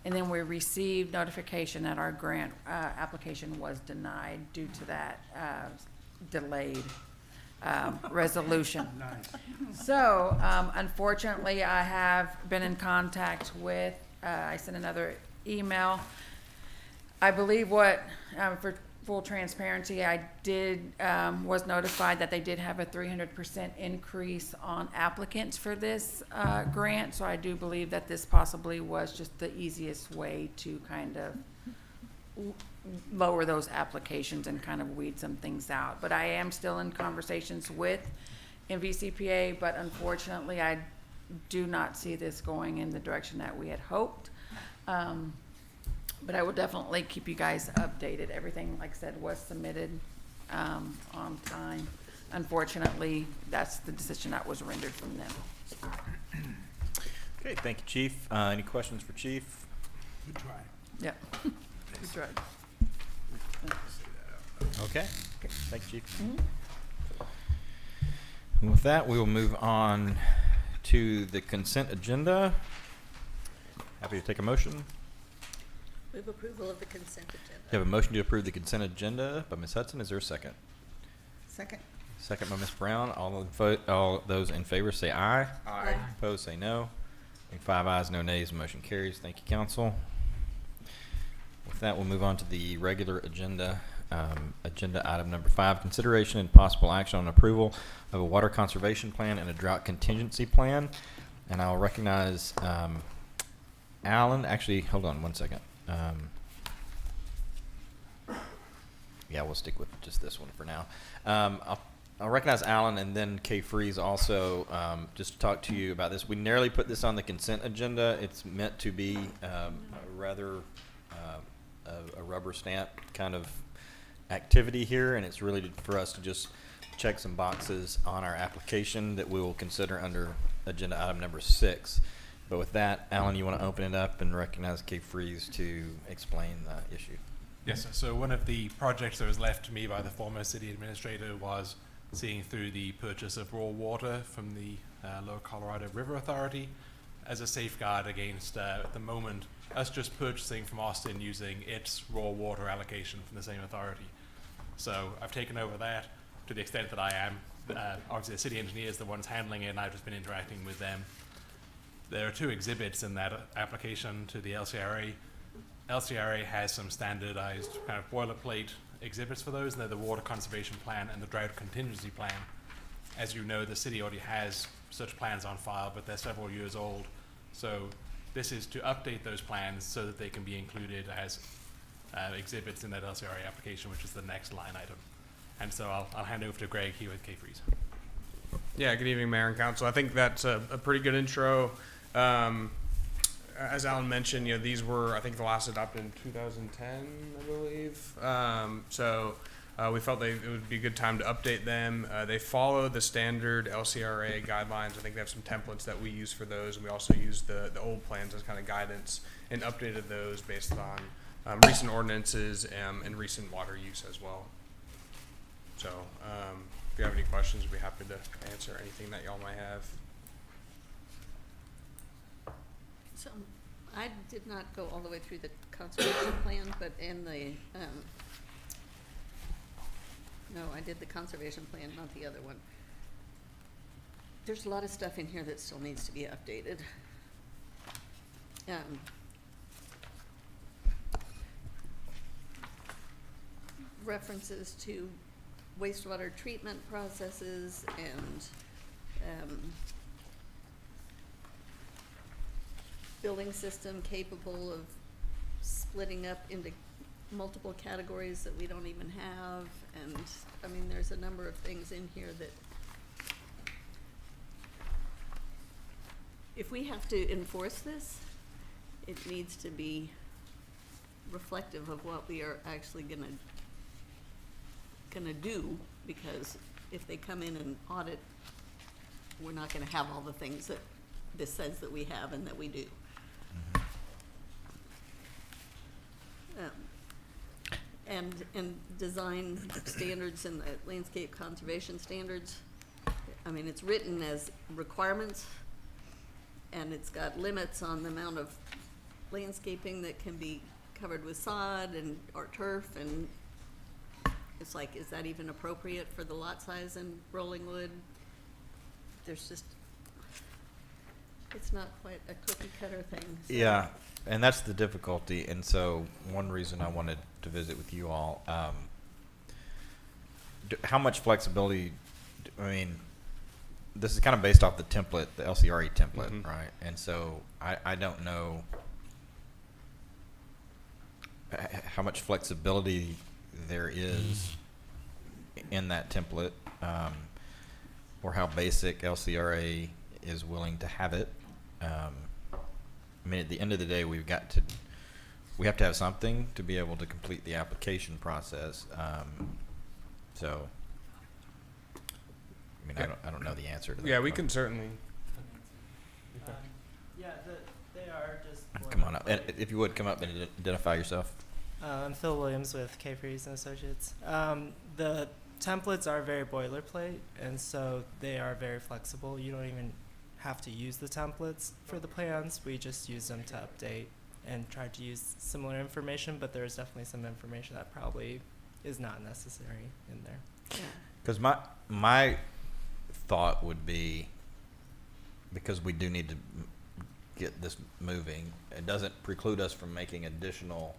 and then we received notification that our grant application was denied due to that delayed resolution. So unfortunately, I have been in contact with, I sent another email. I believe for full transparency, I was notified that they did have a 300% increase on applicants for this grant. So I do believe that this possibly was just the easiest way to kind of lower those applications and kind of weed some things out. But I am still in conversations with MVCPA, but unfortunately, I do not see this going in the direction that we had hoped. But I will definitely keep you guys updated. Everything, like I said, was submitted on time. Unfortunately, that's the decision that was rendered from them. Okay, thank you, Chief. Any questions for Chief? Good try. Yep. Good try. Okay, thank you, Chief. And with that, we will move on to the consent agenda. Happy to take a motion. Move approval of the consent agenda. We have a motion to approve the consent agenda by Ms. Hudson. Is there a second? Second. Second by Ms. Brown. All those in favor say aye. Aye. Opposed say no. 5 ayes, no nays. Motion carries. Thank you, council. With that, we'll move on to the regular agenda. Agenda item number 5, consideration and possible action on approval of a water conservation plan and a drought contingency plan. And I'll recognize Alan. Actually, hold on one second. Yeah, we'll stick with just this one for now. I'll recognize Alan and then Kay Freeze also, just to talk to you about this. We nearly put this on the consent agenda. It's meant to be a rather a rubber stamp kind of activity here, and it's really for us to just check some boxes on our application that we will consider under agenda item number 6. But with that, Alan, you want to open it up and recognize Kay Freeze to explain the issue? Yes, sir. So one of the projects that was left to me by the former city administrator was seeing through the purchase of raw water from the Lower Colorado River Authority as a safeguard against, at the moment, us just purchasing from Austin using its raw water allocation from the same authority. So I've taken over that to the extent that I am. Obviously, the city engineer is the ones handling it, and I've just been interacting with them. There are 2 exhibits in that application to the LCRA. LCRA has some standardized kind of boilerplate exhibits for those, and they're the water conservation plan and the drought contingency plan. As you know, the city already has such plans on file, but they're several years old. So this is to update those plans so that they can be included as exhibits in that LCRA application, which is the next line item. And so I'll hand over to Greg here with Kay Freeze. Yeah, good evening, Mayor and Council. I think that's a pretty good intro. As Alan mentioned, these were, I think, the last adopted in 2010, I believe. We felt it would be a good time to update them. They follow the standard LCRA guidelines. I think they have some templates that we use for those, and we also use the old plans as kind of guidance and updated those based on recent ordinances and recent water use as well. So if you have any questions, we'd be happy to answer anything that y'all might have. So I did not go all the way through the conservation plan, but in the, no, I did the conservation plan, not the other one. There's a lot of stuff in here that still needs to be updated. References to wastewater treatment processes and, building system capable of splitting up into multiple categories that we don't even have, and, I mean, there's a number of things in here that if we have to enforce this, it needs to be reflective of what we are actually gonna do, because if they come in and audit, we're not gonna have all the things that this says that we have and that we do. And design standards and the landscape conservation standards, I mean, it's written as requirements, and it's got limits on the amount of landscaping that can be covered with sod and, or turf, and it's like, is that even appropriate for the lot size in Rollingwood? There's just, it's not quite a cookie cutter thing. So. Yeah, and that's the difficulty, and so one reason I wanted to visit with you all, how much flexibility, I mean, this is kind of based off the template, the LCRE template, right? And so I don't know how much flexibility there is in that template, or how basic LCRA is willing to have it. I mean, at the end of the day, we have to have something to be able to complete the application process. So, I mean, I don't know the answer to that. Yeah, we can certainly. They are just. Come on up. And if you would, come up and identify yourself. I'm Phil Williams with K. Freeze and Associates. The templates are very boilerplate, and so they are very flexible. You don't even have to use the templates for the plans. We just use them to update and try to use similar information, but there's definitely some information that probably is not necessary in there. Yeah. Because my thought would be, because we do need to get this moving, it doesn't preclude us from making additional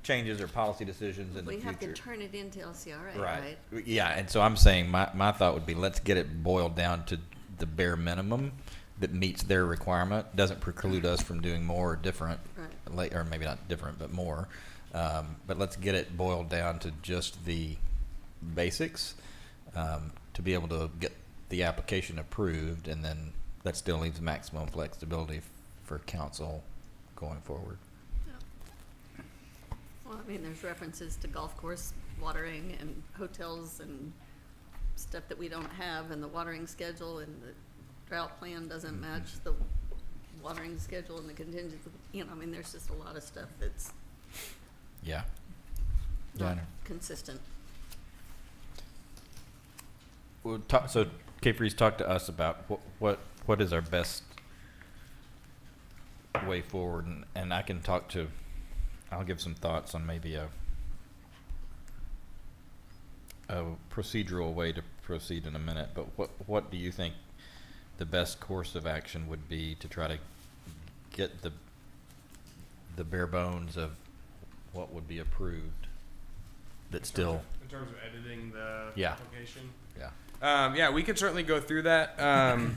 changes or policy decisions in the We future. have to turn it into LCRA, right? Yeah, and so I'm saying my thought would be, let's get it boiled down to the bare minimum that meets their requirement, doesn't preclude us from doing more or different, Right. or maybe not different, but more. But let's get it boiled down to just the basics, to be able to get the application approved, and then that still leaves maximum flexibility for council going forward. Well, I mean, there's references to golf course watering and hotels and stuff that we don't have, and the watering schedule and the drought plan doesn't match the watering schedule and the contingency, you know, I mean, there's just a lot of stuff that's Yeah. not consistent. Well, so Cape Freeze talked to us about what is our best way forward, and I can I'll give some thoughts on maybe a procedural way to proceed in a minute, but what do you think the best course of action would be to try to get the bare bones of what would be approved that still In terms of editing the Yeah. application? yeah Yeah, we could certainly go through that.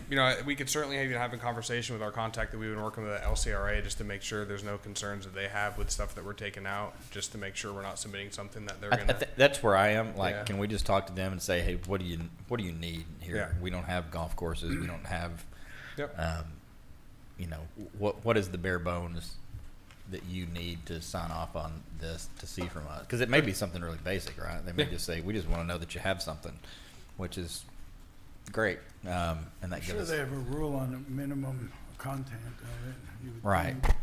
You know, we could certainly even have a conversation with our contact that we've been working with at LCRA just to make sure there's no concerns that they have with stuff that we're taking out, just to make sure we're not submitting something that they're gonna. that's where I am. Like, Yeah. can we just talk to them and say, hey, what do you need here? Yeah. We don't have golf courses. We don't have, Yep. you know, what is the bare bones that you need to sign off on this to see from us? Because it may be something really basic, right? They may Yeah. just say, we just want to know that you have something, which is great. And that I'm gives sure us they have a rule on the minimum content of it. You would Right. think.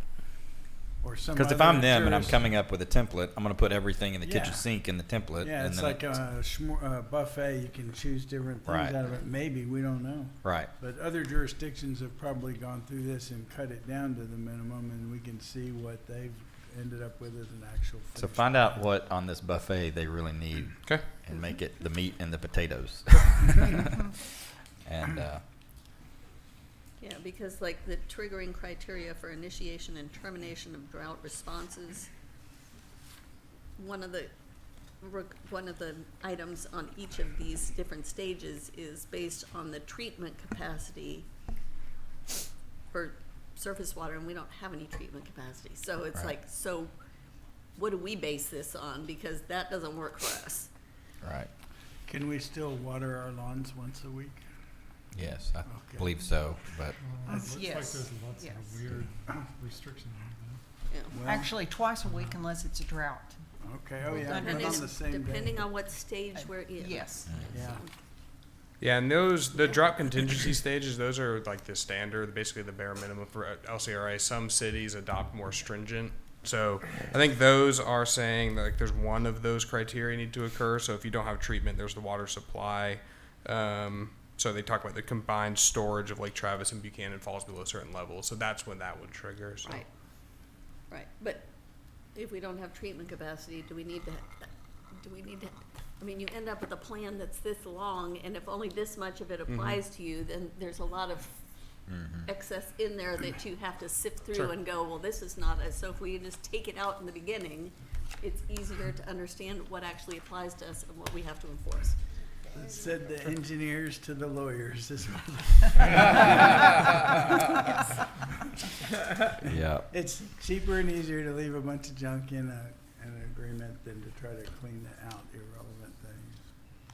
or some Because if other I'm them and I'm juris- coming up with a template, I'm gonna put everything in the Yeah. kitchen sink in the template. Yeah, and it's then like a buffet, you can choose different things Right. out of it, maybe, we don't know. Right. But other jurisdictions have probably gone through this and cut it down to the minimum, and we can see what they've ended up with as an actual. So finished find out product. what on this buffet they really need. Okay. And make it the meat and the potatoes. And, Yeah, because like the triggering criteria for initiation and termination of drought responses, one of the items on each of these different stages is based on the treatment capacity for surface water, and we don't have any treatment capacity. So it's Right. like, so what do we base this on? Because that doesn't work for us. right. Can we still water our lawns once a week? Yes, I Okay. believe so, but Yes. Yes. weird restriction on Yeah. Well, Actually, twice a week unless it's a drought. Okay, oh yeah, but Depending, on the same day. depending on what stage we're in. Yes. Yeah. Yeah, and the drought contingency stages, those are like the standard, basically the bare minimum for LCRA. Some cities adopt more stringent. So I think those are saying that like there's one of those criteria need to occur. So if you don't have treatment, there's the water supply. So they talk about the combined storage of Lake Travis and Buchanan falls below certain levels. So that's when that would trigger. So. Right, right, but if we don't have treatment capacity, do we need to, I mean, you end up with a plan that's this long, and if only this much of it applies to you, then there's a lot of excess in there that you have to sift through Sure. and go, well, this is not a, so if we just take it out in the beginning, it's easier to understand what actually applies to us and what we have to enforce. Said the engineers to the lawyers, this one. yeah. It's cheaper and easier to leave a bunch of junk in an agreement than to try to clean out irrelevant things.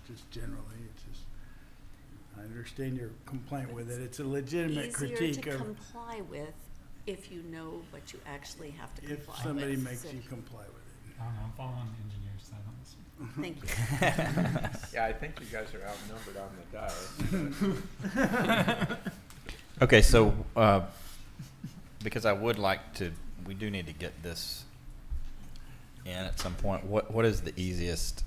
Just generally, it's just, I understand your complaint with it. It's a legitimate critique Easier to of comply with if you know what you actually have to if comply with. somebody makes So- you comply with it. I don't know, I'm following the engineer's side on this one. Thank you. Yeah, I think you guys are outnumbered on the diet. Okay, so, because I would like to, we do need to get this in at some point. What is the easiest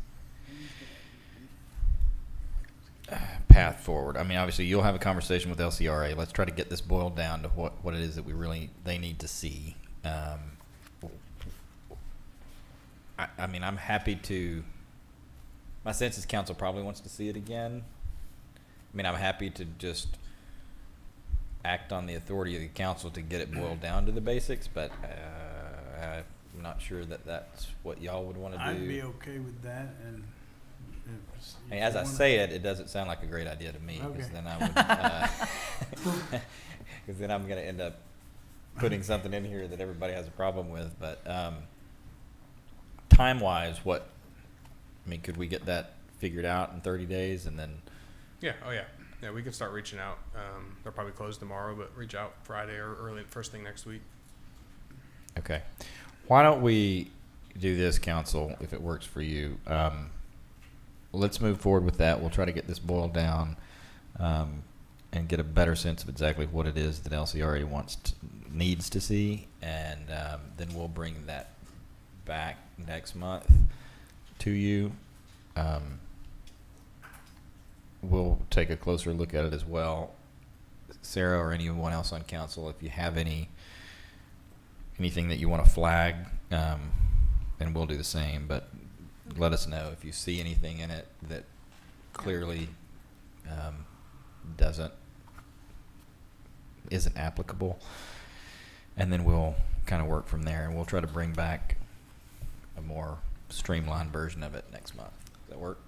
path forward? I mean, obviously, you'll have a conversation with LCRA. Let's try to get this boiled down to what it is that they need to see. I mean, I'm happy to, my sense is council probably wants to see it again. I mean, I'm happy to just act on the authority of the council to get it boiled down to the basics, but I'm not sure that that's what y'all would want to do. I'd be okay with that, and if I mean, as I say it, it doesn't sound like a great idea to me, because Okay. then I would, because then I'm going to end up putting something in here that everybody has a problem with. But time-wise, I mean, could we get that figured out in 30 days, and then? Yeah. Oh, yeah. Yeah, we can start reaching out. They'll probably close tomorrow, but reach out Friday or early first thing next week. Okay. Why don't we do this, council, if it works for you? Let's move forward with that. We'll try to get this boiled down and get a better sense of exactly what it is that LCRA needs to see, and then we'll bring that back next month to you. We'll take a closer look at it as well. Sarah or anyone else on council, if you have anything that you want to flag, and we'll do the same, but let us know if you see anything in it that clearly isn't applicable, and then we'll kind of work from there, and we'll try to bring back a more streamlined version of it next month. Does that work?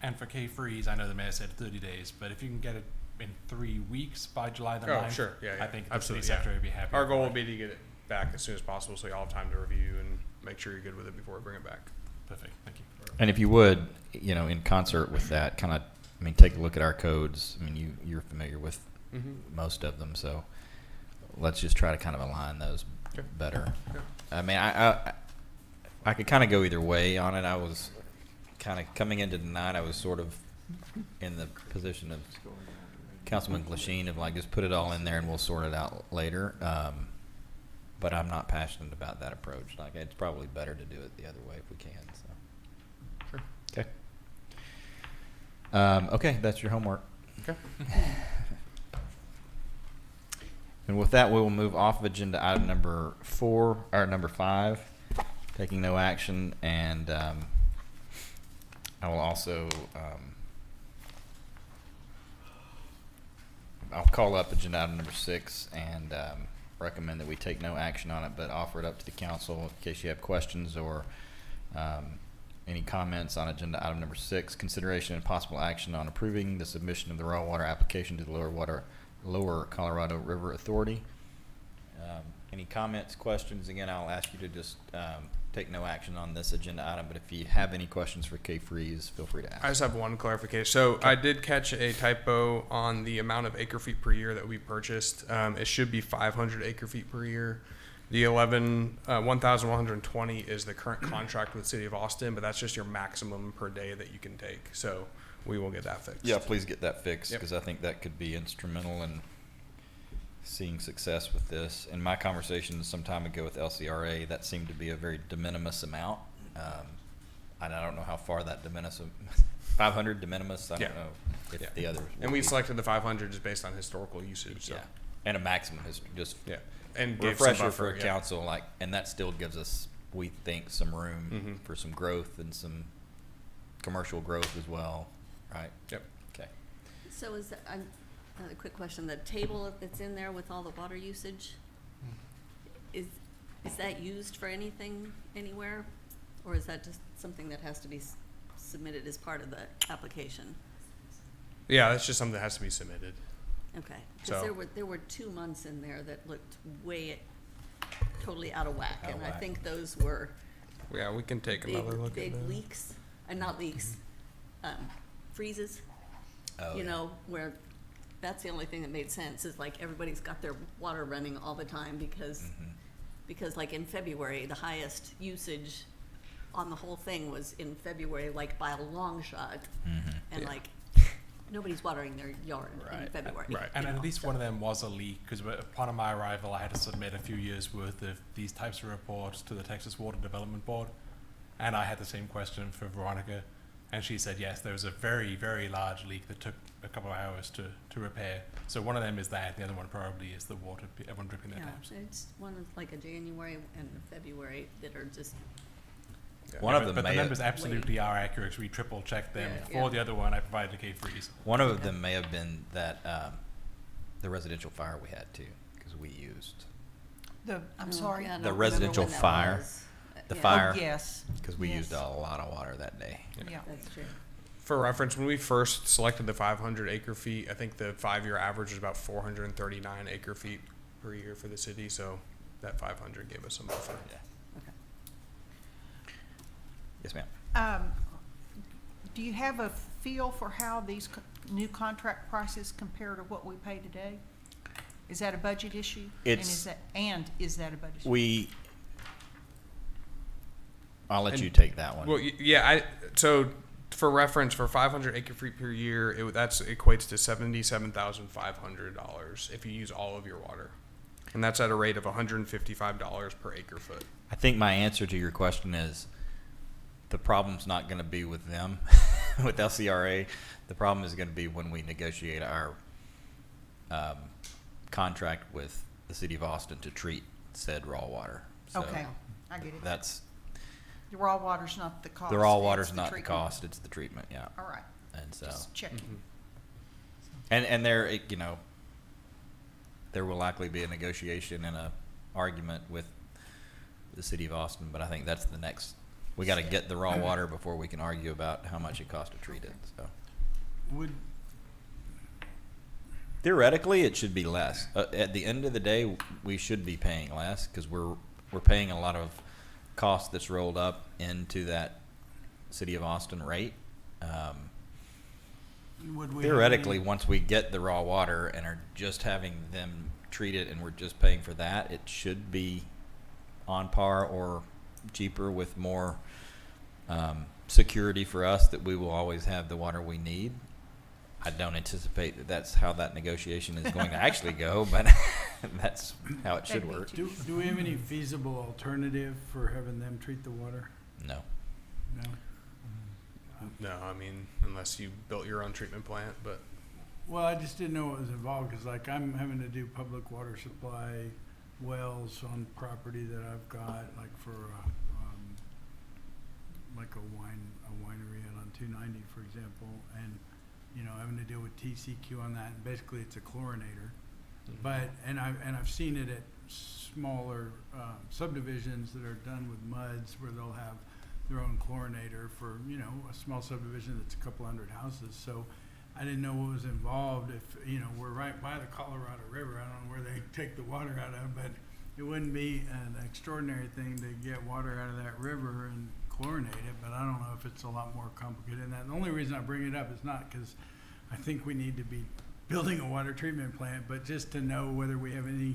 And for K-Freeze, I know the mayor said 30 days, but if you can get it in 3 weeks by July the 9th, Oh, sure. Yeah, I think the absolutely. city secretary would be happy. Our with goal that. will be to get it back as soon as possible, so y'all have time to review and make sure you're good with it before we bring it back. Perfect, thank you. And if you would, in concert with that, kind of, take a look at our codes. I mean, you're familiar with most of them, so let's just try to kind of align those Okay. better. Okay. I mean, I could kind of go either way on it. I was kind of coming into tonight, I was sort of in the position of Councilman Glasheen of like, just put it all in there and we'll sort it out later. but I'm not passionate about that approach. Like, it's probably better to do it the other way if we can, so. Sure. Okay. Okay, that's your homework. Okay. And with that, we will move off of agenda item number 5, taking no action, and I will also I'll call up agenda item number 6 and recommend that we take no action on it, but offer it up to the council in case you have questions or any comments on agenda item number 6. Consideration and possible action on approving the submission of the raw water application to the Lower Colorado River Authority. Any comments, questions? Again, I'll ask you to just take no action on this agenda item, but if you have any questions for Kay Freeze, feel free to ask. I just have one clarification. So I did catch a typo on the amount of acre feet per year that we purchased. It should be 500 acre feet per year. The 1,120 is the current contract with the City of Austin, but that's just your maximum per day that you can take. So we will get that fixed. Yeah, please get that fixed, Yep. because I think that could be instrumental in seeing success with this. In my conversations some time ago with LCRA, that seemed to be a very de minimis amount. And I don't know how far that de minimis, 500 de minimis, I don't Yeah. know if Yeah. the others. And would we be. selected the 500 just based on historical usage. So. Yeah, and a maximum is just Yeah. And gave some refresher buffer, for yeah. council, like, and that still gives us, we think, some room Mhm. for some growth and some commercial growth as well, right? Yep. Okay. So is that, a quick question, the table that's in there with all the water usage, is that used for anything anywhere? Or is that just something that has to be submitted as part of the application? Yeah, that's just something that has to be submitted. Okay, So- because there were 2 months in there that looked way, totally out of whack. Out of And I whack. think those were Yeah, we can take another look big at that. leaks, not leaks, freezes. Oh, You yeah. know, where that's the only thing that made sense, is like everybody's got their water running all the time because like in February, the highest usage on the whole thing was in February, like by a long shot. And Yeah. like, nobody's watering their yard in Right. February. Right. And you at know, least so- one of them was a leak, because upon my arrival, I had to submit a few years' worth of these types of reports to the Texas Water Development Board. And I had the same question for Veronica, and she said, yes, there was a very, very large leak that took a couple of hours to repair. So one of them is that, the other one probably is the water, everyone dripping their Yeah, taps. it's one is like a January and a February that are just, One of But them the may have, numbers absolutely are accurate, 'cause we triple checked them. Yeah, For yeah. the other one, I provided a K-freeze. one of them may have been that, the residential fire we had too, because we used I'm oh, sorry. yeah, I the don't remember residential when that fire. was. The Yeah, fire. Oh, yes. because we used a Yes. lot of water that day. Yeah. That's true. For reference, when we first selected the 500 acre feet, I think the 5-year average was about 439 acre feet per year for the city. So that 500 gave us some buffer. Yeah. Okay. Yes, ma'am. Do you have a feel for how these new contract prices compare to what we pay today? Is that a budget issue? It's- Is that a budget issue? I'll let And- you take that one. Well, yeah. So for reference, for 500 acre feet per year, that's equates to $77,500 if you use all of your water, and that's at a rate of $155 per acre foot. I think my answer to your question is the problem's not going to be with them, with LCRA. The problem is going to be when we negotiate our contract with the City of Austin to treat said raw water. So Okay, I get it. that's, The raw water's not the cost. the raw it's water's not the treatment. cost, it's the treatment, yeah. All right, And so, just checking. and there, you know, there will likely be a negotiation and a argument with the City of Austin, but I think that's the next, we got to get the raw water before we can argue about how much it costs to treat it, so. Would, Theoretically, it should be less. At the end of the day, we should be paying less because we're paying a lot of cost that's rolled up into that City of Austin rate. would we? Theoretically, once we get the raw water and are just having them treat it and we're just paying for that, it should be on par or cheaper with more security for us that we will always have the water we need. I don't anticipate that that's how that negotiation is going to actually go, but that's how it should That'd be work. too- Do we have any feasible alternative for having them treat the water? No. No? No, I mean, unless you built your own treatment plant, but Well, I just didn't know what was involved, because like I'm having to do public water supply wells on property that I've got, like for, like a winery out on 290, for example, and, you know, having to deal with TCQ on that, and basically it's a chlorinator. But, and I've seen it at smaller subdivisions that are done with MUDs, where they'll have their own chlorinator for, you know, a small subdivision that's a couple hundred houses. So I didn't know what was involved. If, you know, we're right by the Colorado River, I don't know where they take the water out of, but it wouldn't be an extraordinary thing to get water out of that river and chlorinate it, but I don't know if it's a lot more complicated than that. And the only reason I bring it up is not because I think we need to be building a water treatment plant, but just to know whether we have any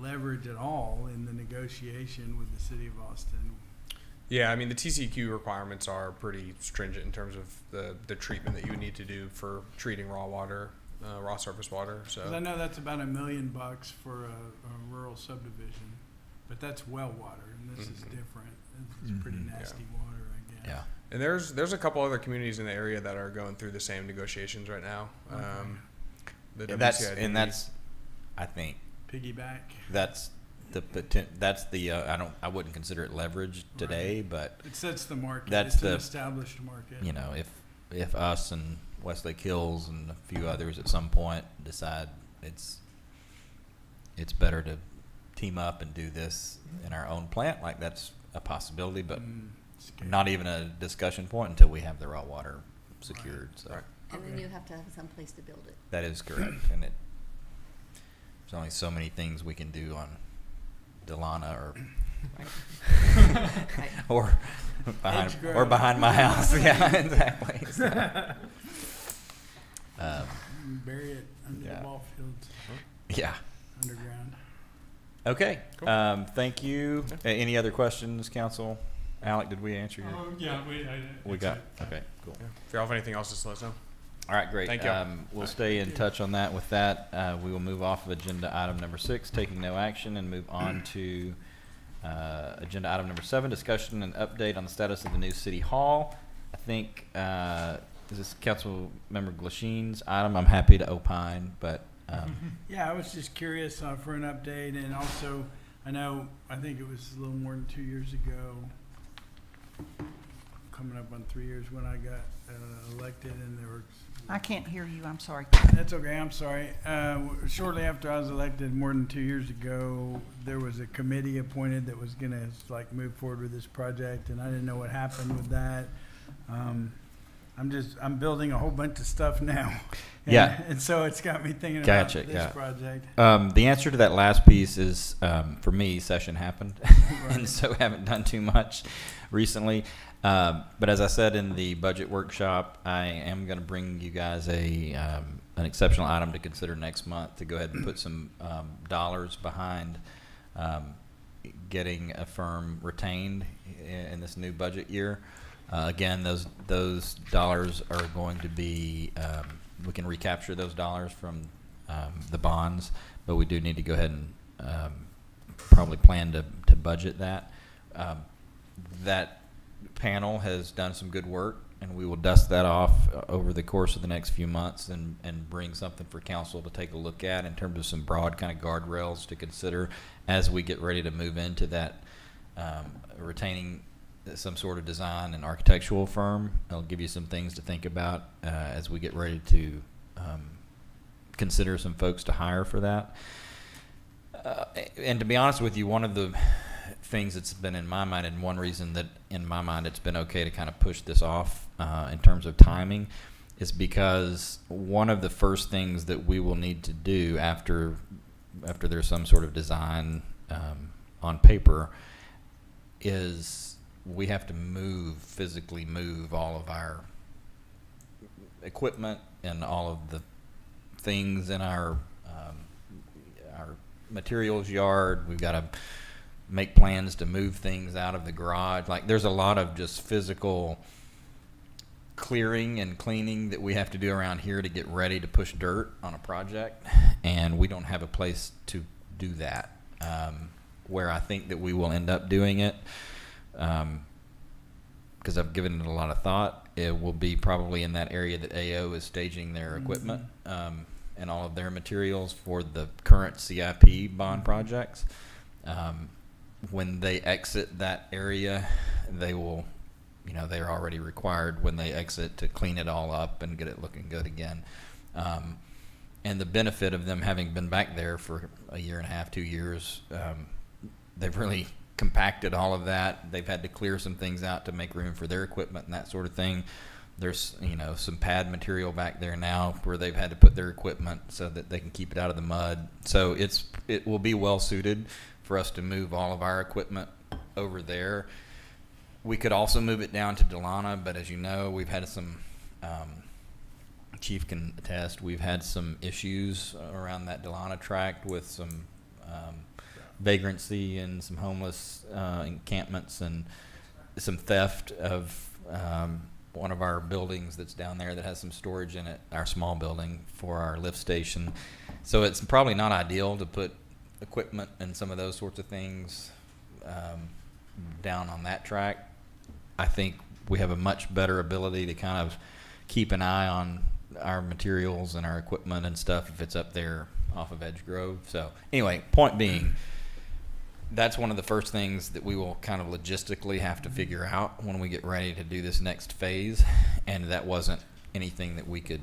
leverage at all in the negotiation with the city of Austin. yeah, I mean, the TCQ requirements are pretty stringent in terms of the treatment that you would need to do for treating raw water, raw surface water. 'Cause So I know that's about $1 million for a rural subdivision, but that's well water, and this is different. It's pretty nasty water, I guess. Yeah. and there's a couple other communities in the area that are going through the same negotiations right now. The And that's, WCID. and that's, I think, Piggyback. that's I wouldn't consider it leverage today, but It sets the market. That's It's an the- established market. you know, if us and Westlake Hills and a few others at some point decide it's better to team up and do this in our own plant, like that's a possibility, but Scary. not even a discussion point until we have the raw water secured. So Right. And then Okay. you have to have some place to build it. that is correct, and there's only so many things we can do on Delana or Right. or behind my house. Yeah, exactly. So, Bury it under yeah. the ball fields, yeah. underground. Okay. Cool. Thank you. Any other questions, council? Alec, did we answer your? Yeah, We got. Okay. Cool. Yeah. If you have anything else, just let us know. All right, great. Thank you. We'll stay in touch on that. With that, we will move off of agenda item number 6, taking no action, and move on to agenda item number 7, discussion and update on the status of the new city hall. I think is this Council Member Glasheen's item? I'm happy to opine, but Yeah, I was just curious for an update, and also, I think it was a little more than 2 years ago, coming up on 3 years when I got elected, and there were. I can't hear you, I'm sorry. That's okay, I'm sorry. Shortly after I was elected, more than 2 years ago, there was a committee appointed that was gonna move forward with this project, and I didn't know what happened with that. I'm building a whole bunch of stuff now. Yeah. And so it's got me thinking Gotcha, about this yeah. project. the answer to that last piece is, for me, session happened, and so haven't done too much recently. But as I said in the budget workshop, I am going to bring you guys an exceptional item to consider next month to go ahead and put some dollars behind getting a firm retained in this new budget year. Again, those dollars are going to be we can recapture those dollars from the bonds, but we do need to go ahead and probably plan to budget that. That panel has done some good work, and we will dust that off over the course of the next few months and bring something for council to take a look at in terms of some broad kind of guardrails to consider as we get ready to move into that retaining some sort of design and architectural firm. I'll give you some things to think about as we get ready to consider some folks to hire for that. And to be honest with you, one of the things that's been in my mind, and one reason that in my mind it's been okay to kind of push this off in terms of timing, is because one of the first things that we will need to do after there's some sort of design on paper is we have to physically move all of our equipment and all of the things in our materials yard. We've got to make plans to move things out of the garage. Like, there's a lot of just physical clearing and cleaning that we have to do around here to get ready to push dirt on a project, and we don't have a place to do that. Where I think that we will end up doing it, because I've given it a lot of thought, it will be probably in that area that AO is staging their equipment and all of their materials for the current CIP bond projects. When they exit that area, they will, you know, they're already required when they exit to clean it all up and get it looking good again. And the benefit of them having been back there for a year and a half, 2 years, they've really compacted all of that. They've had to clear some things out to make room for their equipment and that sort of thing. There's, you know, some pad material back there now where they've had to put their equipment so that they can keep it out of the mud. So it will be well suited for us to move all of our equipment over there. We could also move it down to Delana, but as you know, we've had some, Chief can attest, we've had some issues around that Delana tract with some vagrancy and some homeless encampments and some theft of one of our buildings that's down there that has some storage in it, our small building for our lift station. So it's probably not ideal to put equipment and some of those sorts of things down on that track. I think we have a much better ability to kind of keep an eye on our materials and our equipment and stuff if it's up there off of Edge Grove. So anyway, point being, that's one of the first things that we will kind of logistically have to figure out when we get ready to do this next phase. And that wasn't anything that we could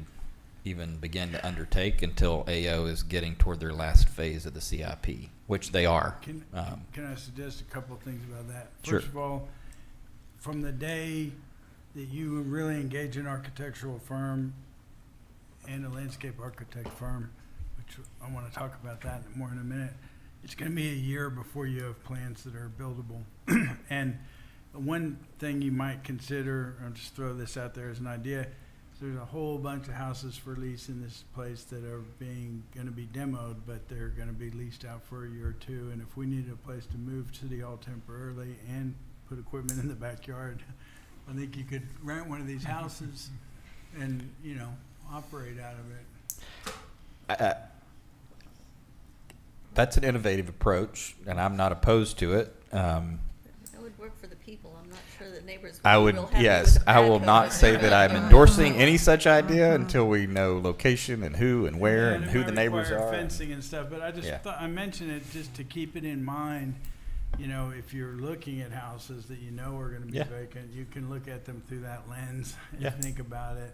even begin to undertake until AO is getting toward their last phase of the CIP, which they are. Can I suggest a couple of things about that? Sure. First of all, from the day that you really engage an architectural firm and a landscape architect firm, which I want to talk about that more in a minute, it's going to be a year before you have plans that are buildable. And one thing you might consider, I'll just throw this out there as an idea, there's a whole bunch of houses for lease in this place that are going to be demoed, but they're going to be leased out for a year or two. And if we needed a place to move City Hall temporarily and put equipment in the backyard, I think you could rent one of these houses and, you know, operate out of it. That's an innovative approach, and I'm not opposed to it. It would work for the people. I'm not sure that neighbors I would would, be real happy with yes, the I will patio. not say that I'm endorsing any such idea until we know location and who and where and it who might the neighbors require are. fencing and stuff, but I just Yeah. thought, I mentioned it just to keep it in mind. You know, if you're looking at houses that you know are gonna be Yeah. vacant, you can look at them through that lens and Yeah. think about it.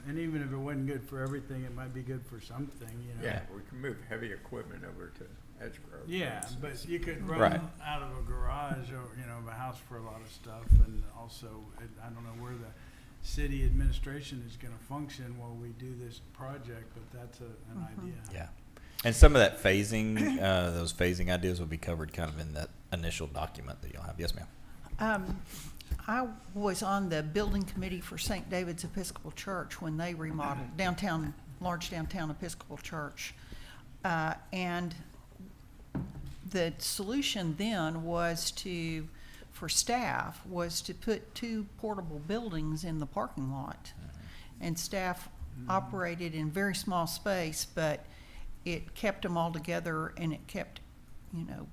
And even if it wasn't good for everything, it might be good for something, you know? Yeah, we can move heavy equipment over to Edge Grove. for Yeah, instance. but you could Right. run out of a garage or, you know, of a house for a lot of stuff. And also, I don't know where the city administration is gonna function while we do this project, but that's an idea. Yeah. And some of that phasing, those phasing ideas will be covered kind of in that initial document that you'll have. Yes, ma'am. I was on the building committee for St. David's Episcopal Church when they remodeled downtown, large downtown Episcopal Church. And the solution then was for staff, was to put 2 portable buildings in the parking lot. And staff operated in very small space, but it kept them all together and it kept, you know,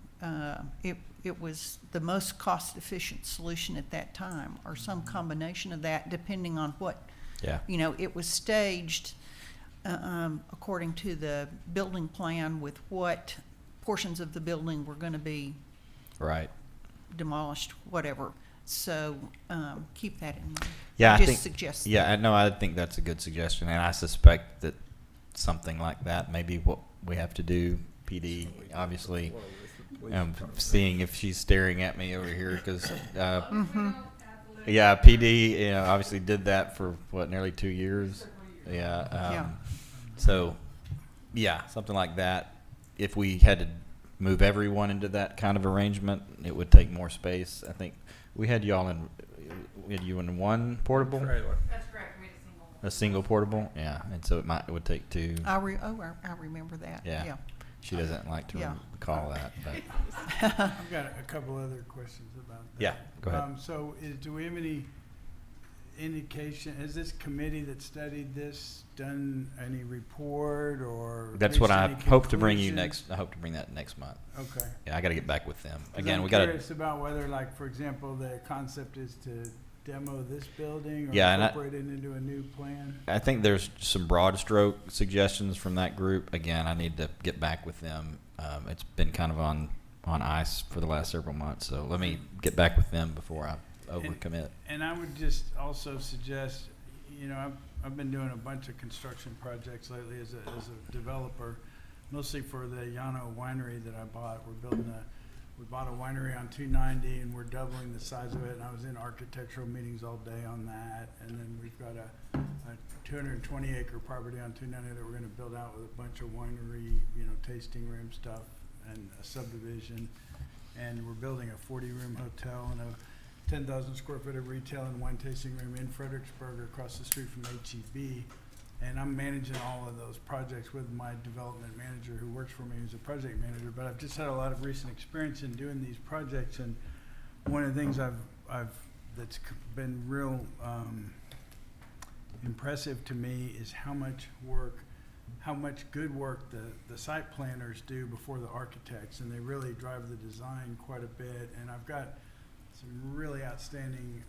it was the most cost-efficient solution at that time, or some combination of that, depending on what, Yeah. you know, it was staged according to the building plan with what portions of the building were going to be Right. demolished, whatever. So keep that in mind. Yeah, I Just think. suggest Yeah, that. I know. I think that's a good suggestion, and I suspect that something like that may be what we have to do. PD, obviously, seeing if she's staring at me over here because, yeah, PD, you know, obviously did that for what, nearly 2 years. Yeah. Yeah. So, yeah, something like that. If we had to move everyone into that kind of arrangement, it would take more space. I think we had you in one portable, Trailer. That's correct, we had a single. a single portable. Yeah, and so it would take 2. I remember that. Yeah. Yeah. She doesn't like to Yeah. recall that, but I've got a couple other questions about that. yeah, go ahead. So do we have any, indication, has this committee that studied this done any report or? That's what reached I any hope to bring you conclusions? next, I hope to bring that next month. Okay. Yeah, I gotta get back with them. 'Cause Again, I'm we gotta, curious about whether, like, for example, the concept is to demo this building or Yeah, and incorporate it into a new plan. I think there's some broad stroke suggestions from that group. Again, I need to get back with them. It's been kind of on ice for the last several months, so let me get back with them before I overcommit. And I would just also suggest, you know, I've been doing a bunch of construction projects lately as a developer, mostly for the Llano Winery that I bought. We bought a winery on 290 and we're doubling the size of it. And I was in architectural meetings all day on that. And then we've got a 220 acre property on 290 that we're going to build out with a bunch of winery, you know, tasting room stuff and a subdivision. And we're building a 40 room hotel and a 10,000 square foot of retail and wine tasting room in Fredericksburg across the street from HEB. And I'm managing all of those projects with my development manager who works for me, who's a project manager. But I've just had a lot of recent experience in doing these projects. And one of the things that's been real impressive to me is how much good work the site planners do before the architects. And they really drive the design quite a bit. And I've got some really outstanding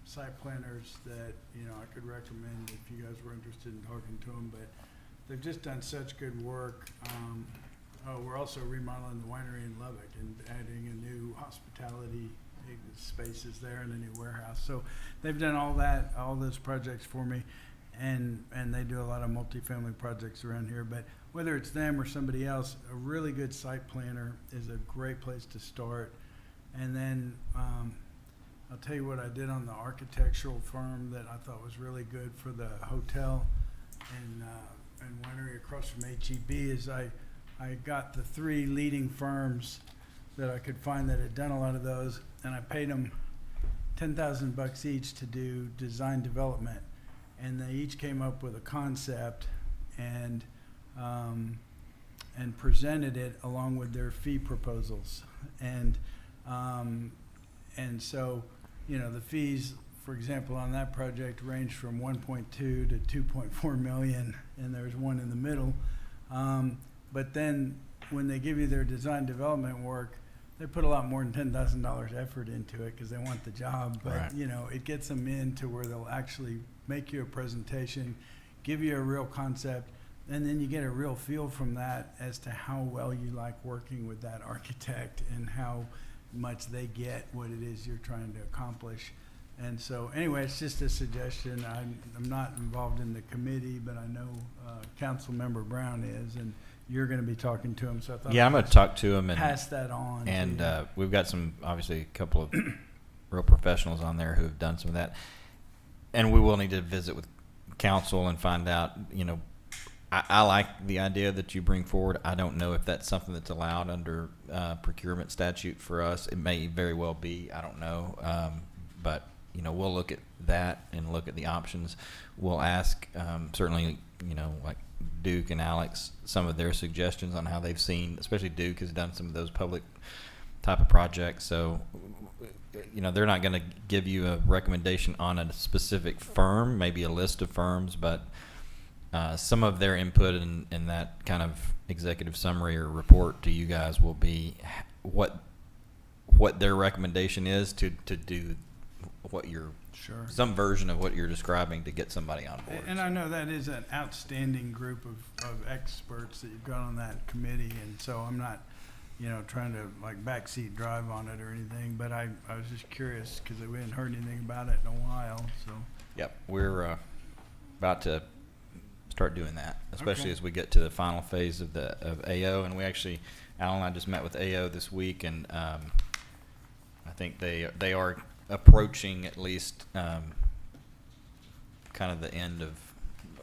site planners that, you know, I could recommend if you guys were interested in talking to them, but they've just done such good work. We're also remodeling the winery in Lubbock and adding a new hospitality spaces there and a new warehouse. So they've done all those projects for me, and they do a lot of multifamily projects around here. But whether it's them or somebody else, a really good site planner is a great place to start. And then I'll tell you what I did on the architectural firm that I thought was really good for the hotel and winery across from HEB is I got the 3 leading firms that I could find that had done a lot of those, and I paid them $10,000 each to do design development, and they each came up with a concept and presented it along with their fee proposals. And so, you know, the fees, for example, on that project ranged from 1.2 to 2.4 million, and there's one in the middle. But then when they give you their design development work, they put a lot more than $10,000 effort into it because they want the job. But, Right. you know, it gets them into where they'll actually make you a presentation, give you a real concept, and then you get a real feel from that as to how well you like working with that architect and how much they get what it is you're trying to accomplish. And so anyway, it's just a suggestion. I'm not involved in the committee, but I know Council Member Brown is, and you're going to be talking to him. So I thought Yeah, I'm I'd gonna talk to him and pass that on. to And you. we've got obviously a couple of real professionals on there who have done some of that. And we will need to visit with council and find out, you know, I like the idea that you bring forward. I don't know if that's something that's allowed under procurement statute for us. It may very well be. I don't know. But, you know, we'll look at that and look at the options. We'll ask, certainly, you know, like Duke and Alex, some of their suggestions on how they've seen, especially Duke has done some of those public type of projects. So, you know, they're not going to give you a recommendation on a specific firm, maybe a list of firms, but some of their input in that kind of executive summary or report to you guys will be what their recommendation is to do what you're Sure. some version of what you're describing to get somebody on board. And I know that is an outstanding group of experts that you've got on that committee, and so I'm not, you know, trying to like backseat drive on it or anything, but I was just curious because we hadn't heard anything about it in a while, so. Yep, we're about to start doing that, especially Okay. as we get to the final phase of AO. And we actually, Al and I just met with AO this week, and I think they are approaching at least kind of the end of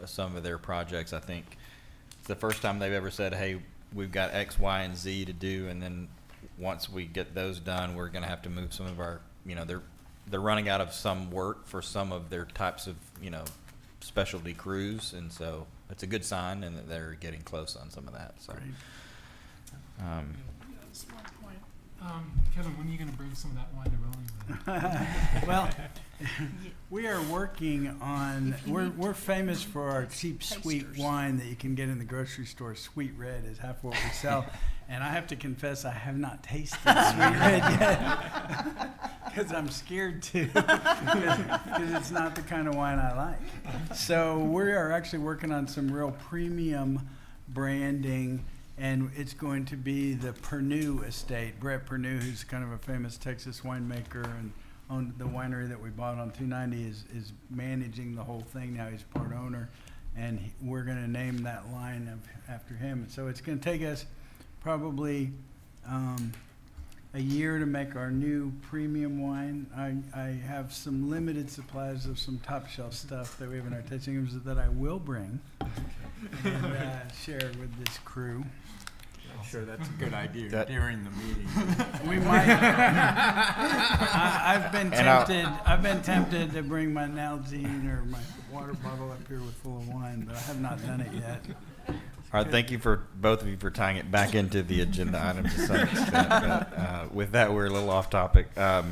some of their projects. I think it's the first time they've ever said, "Hey, we've got X, Y, and Z to do," and then once we get those done, we're going to have to move some of our, you know, they're running out of some work for some of their types of, you know, specialty crews, and so it's a good sign, and that they're getting close on some of that. So, Great. That's one point. Kevin, when are you going to bring some of that wine to Burlington? Well, we are working on, we're famous for our cheap sweet wine that you can get in the grocery store. Sweet Red is half what we sell. And I have to confess, I have not tasted Sweet Red yet. Because I'm scared to. Because it's not the kind of wine I like. So we are actually working on some real premium branding. And it's going to be the Pernod estate. Brett Pernod, who's kind of a famous Texas winemaker and owned the winery that we bought on 290, is managing the whole thing now. He's part owner, and we're going to name that line after him. So it's going to take us probably a year to make our new premium wine. I have some limited supplies of some top shelf stuff that we have in our tasting rooms that I will bring and share with this crew. I'm sure that's a good idea That- during the meeting. We might. I've been tempted. I've been tempted to bring my Nalgene or my water bottle up here full of wine, but I have not done it yet. All right, thank you for both of you for tying it back into the agenda item to some extent. But with that, we're a little off topic. All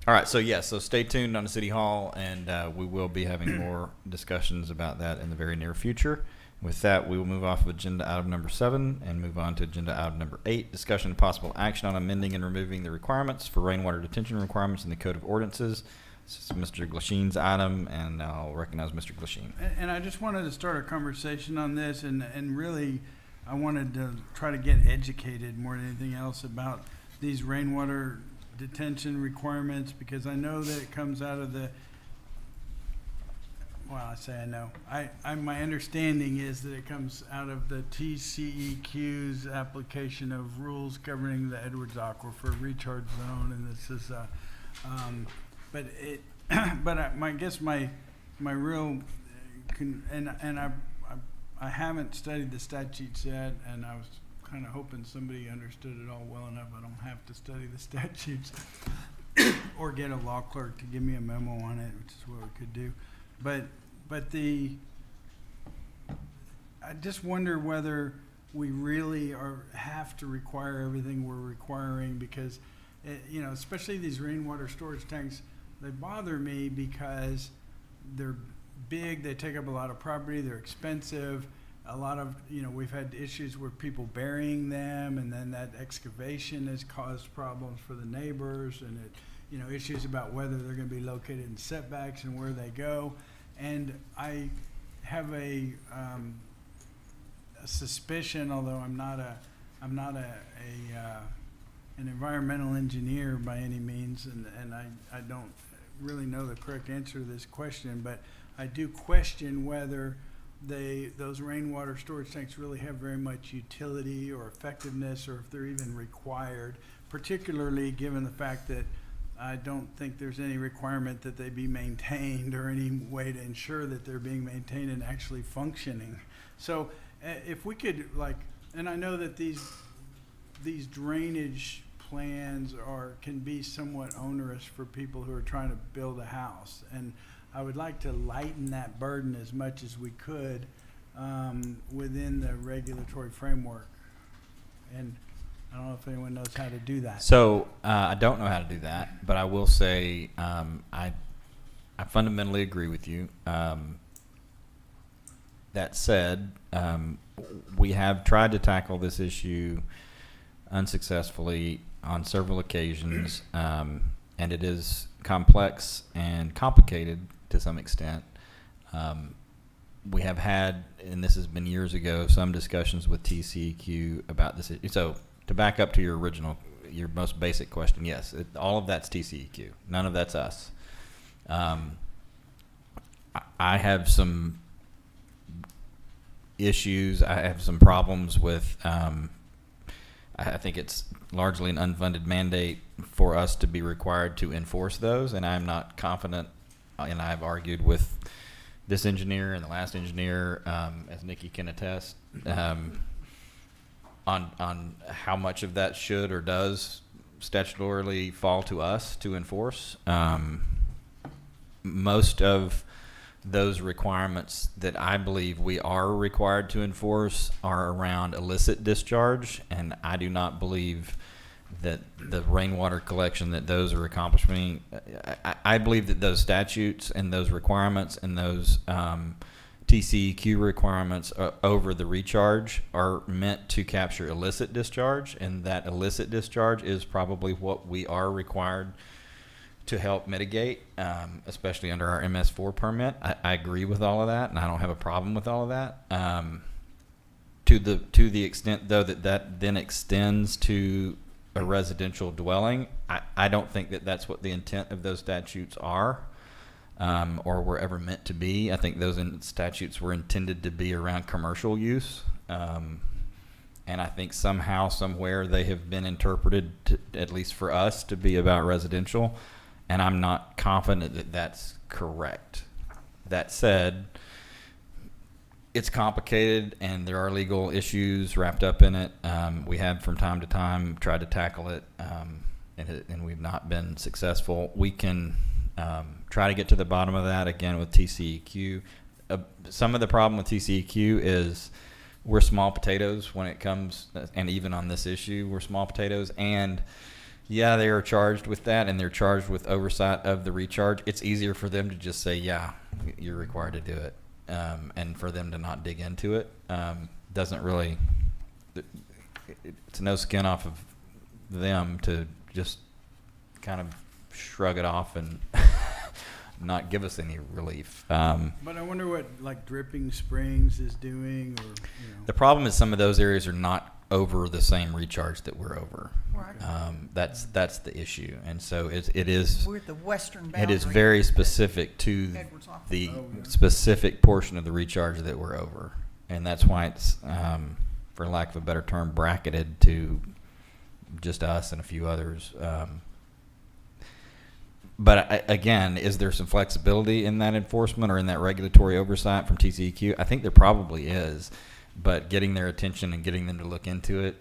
right, so stay tuned on the City Hall, and we will be having more discussions about that in the very near future. With that, we will move off of agenda item number 7 and move on to agenda item number 8, discussion and possible action on amending and removing the requirements for rainwater detention requirements in the Code of Ordinances. This is Mr. Glasheen's item, and I'll recognize Mr. Glasheen. And I just wanted to start a conversation on this, and really, I wanted to try to get educated more than anything else about these rainwater detention requirements, because I know that it comes out of the, well, I say I know. My understanding is that it comes out of the TCEQ's application of rules governing the Edwards Aquifer recharge zone, and this is, but it, but I guess my real, I haven't studied the statutes yet, and I was kind of hoping somebody understood it all well enough. I don't have to study the statutes or get a law clerk to give me a memo on it, which is what we could do. But I just wonder whether we really have to require everything we're requiring, because especially these rainwater storage tanks, they bother me because they're big, they take up a lot of property, they're expensive. A lot of, we've had issues with people burying them, and then that excavation has caused problems for the neighbors, and issues about whether they're going to be located in setbacks and where they go. And I have a suspicion, although I'm not an environmental engineer by any means, and I don't really know the correct answer to this question, but I do question whether those rainwater storage tanks really have very much utility or effectiveness, or if they're even required, particularly given the fact that I don't think there's any requirement that they be maintained or any way to ensure that they're being maintained and actually functioning. So if we could, and I know that these drainage plans can be somewhat onerous for people who are trying to build a house, and I would like to lighten that burden as much as we could within the regulatory framework. And I don't know if anyone knows how to do that. So I don't know how to do that, but I will say I fundamentally agree with you. That said, we have tried to tackle this issue unsuccessfully on several occasions, and it is complex and complicated to some extent. We have had, and this has been years ago, some discussions with TCEQ about this. So to back up to your most basic question, yes, all of that's TCEQ. None of that's us. I have some issues. I have some problems with, I think it's largely an unfunded mandate for us to be required to enforce those, and I'm not confident, and I've argued with this engineer and the last engineer, as Nikki can attest, on how much of that should or does statutorily fall to us to enforce. Most of those requirements that I believe we are required to enforce are around illicit discharge, and I do not believe that the rainwater collection, that those are accomplishing. I believe that those statutes and those requirements and those TCEQ requirements over the recharge are meant to capture illicit discharge, and that illicit discharge is probably what we are required to help mitigate, especially under our MS4 permit. I agree with all of that, and I don't have a problem with all of that. To the extent, though, that then extends to a residential dwelling, I don't think that that's what the intent of those statutes are, or were ever meant to be. I think those statutes were intended to be around commercial use, and I think somehow, somewhere, they have been interpreted, to, at least for us, to be about residential, and I'm not confident that that's correct. That said, it's complicated, and there are legal issues wrapped up in it. We have, from time to time, tried to tackle it, and we've not been successful. We can try to get to the bottom of that again with TCEQ. Some of the problem with TCEQ is we're small potatoes when it comes, and even on this issue, we're small potatoes. And yeah, they are charged with that, and they're charged with oversight of the recharge. It's easier for them to just say, yeah, you're required to do it. And for them to not dig into it doesn't really, it's no skin off of them to just kind of shrug it off and not give us any relief. But I wonder what, like, Dripping Springs is doing, or, The problem is some of those areas are not over the same recharge that we're over. Right. That's the issue, and so it is. We're at the western boundary. It is very specific to Edwards Aquifer. the specific portion of the recharge that we're over, and that's why it's, for lack of a better term, bracketed to just us and a few others. But again, is there some flexibility in that enforcement or in that regulatory oversight from TCEQ? I think there probably is, but getting their attention and getting them to look into it,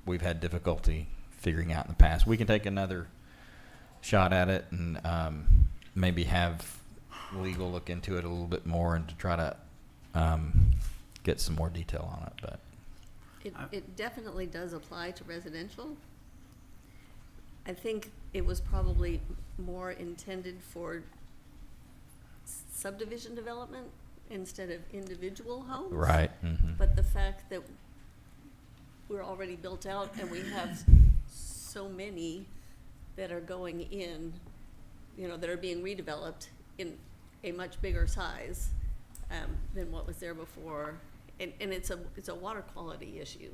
we've had difficulty figuring out in the past. We can take another shot at it and maybe have legal look into it a little bit more and to try to get some more detail on it. But It definitely does apply to residential. I think it was probably more intended for subdivision development instead of individual homes. right. Mm-hmm. But the fact that we're already built out and we have so many that are going in, that are being redeveloped in a much bigger size than what was there before. And it's a water quality issue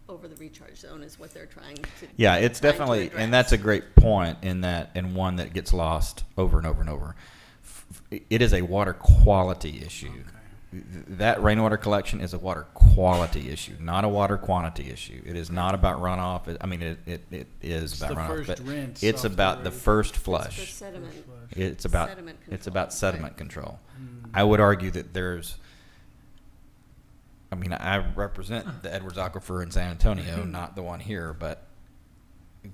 over the recharge zone is what they're trying to. Yeah, it's trying to definitely, address. and that's a great point in that, and one that gets lost over and over and over. It is a water quality issue. That rainwater collection is a water quality issue, not a water quantity issue. It is not about runoff. It is It's about the runoff, first but rinse it's off the about the roof. first It's the flush. sediment. It's about sediment it's control. about sediment control. I would argue that there's. I represent the Edwards Aquifer in San Antonio, not the one here, but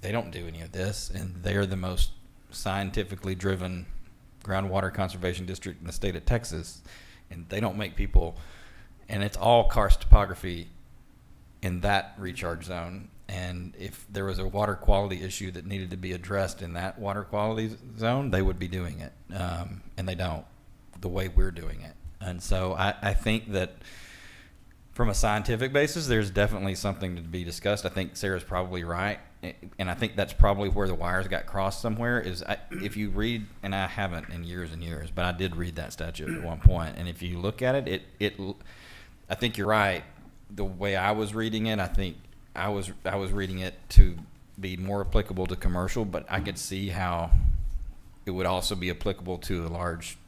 they don't do any of this, and they're the most scientifically driven groundwater conservation district in the state of Texas, and they don't make people, and it's all karst topography in that recharge zone. And if there was a water quality issue that needed to be addressed in that water quality zone, they would be doing it, and they don't, the way we're doing it. And so I think that from a scientific basis, there's definitely something to be discussed. I think Sarah's probably right, and I think that's probably where the wires got crossed somewhere. If you read, and I haven't in years and years, but I did read that statute at one point, and if you look at it, I think you're right. The way I was reading it, I think I was reading it to be more applicable to commercial, but I could see how it would also be applicable to a large,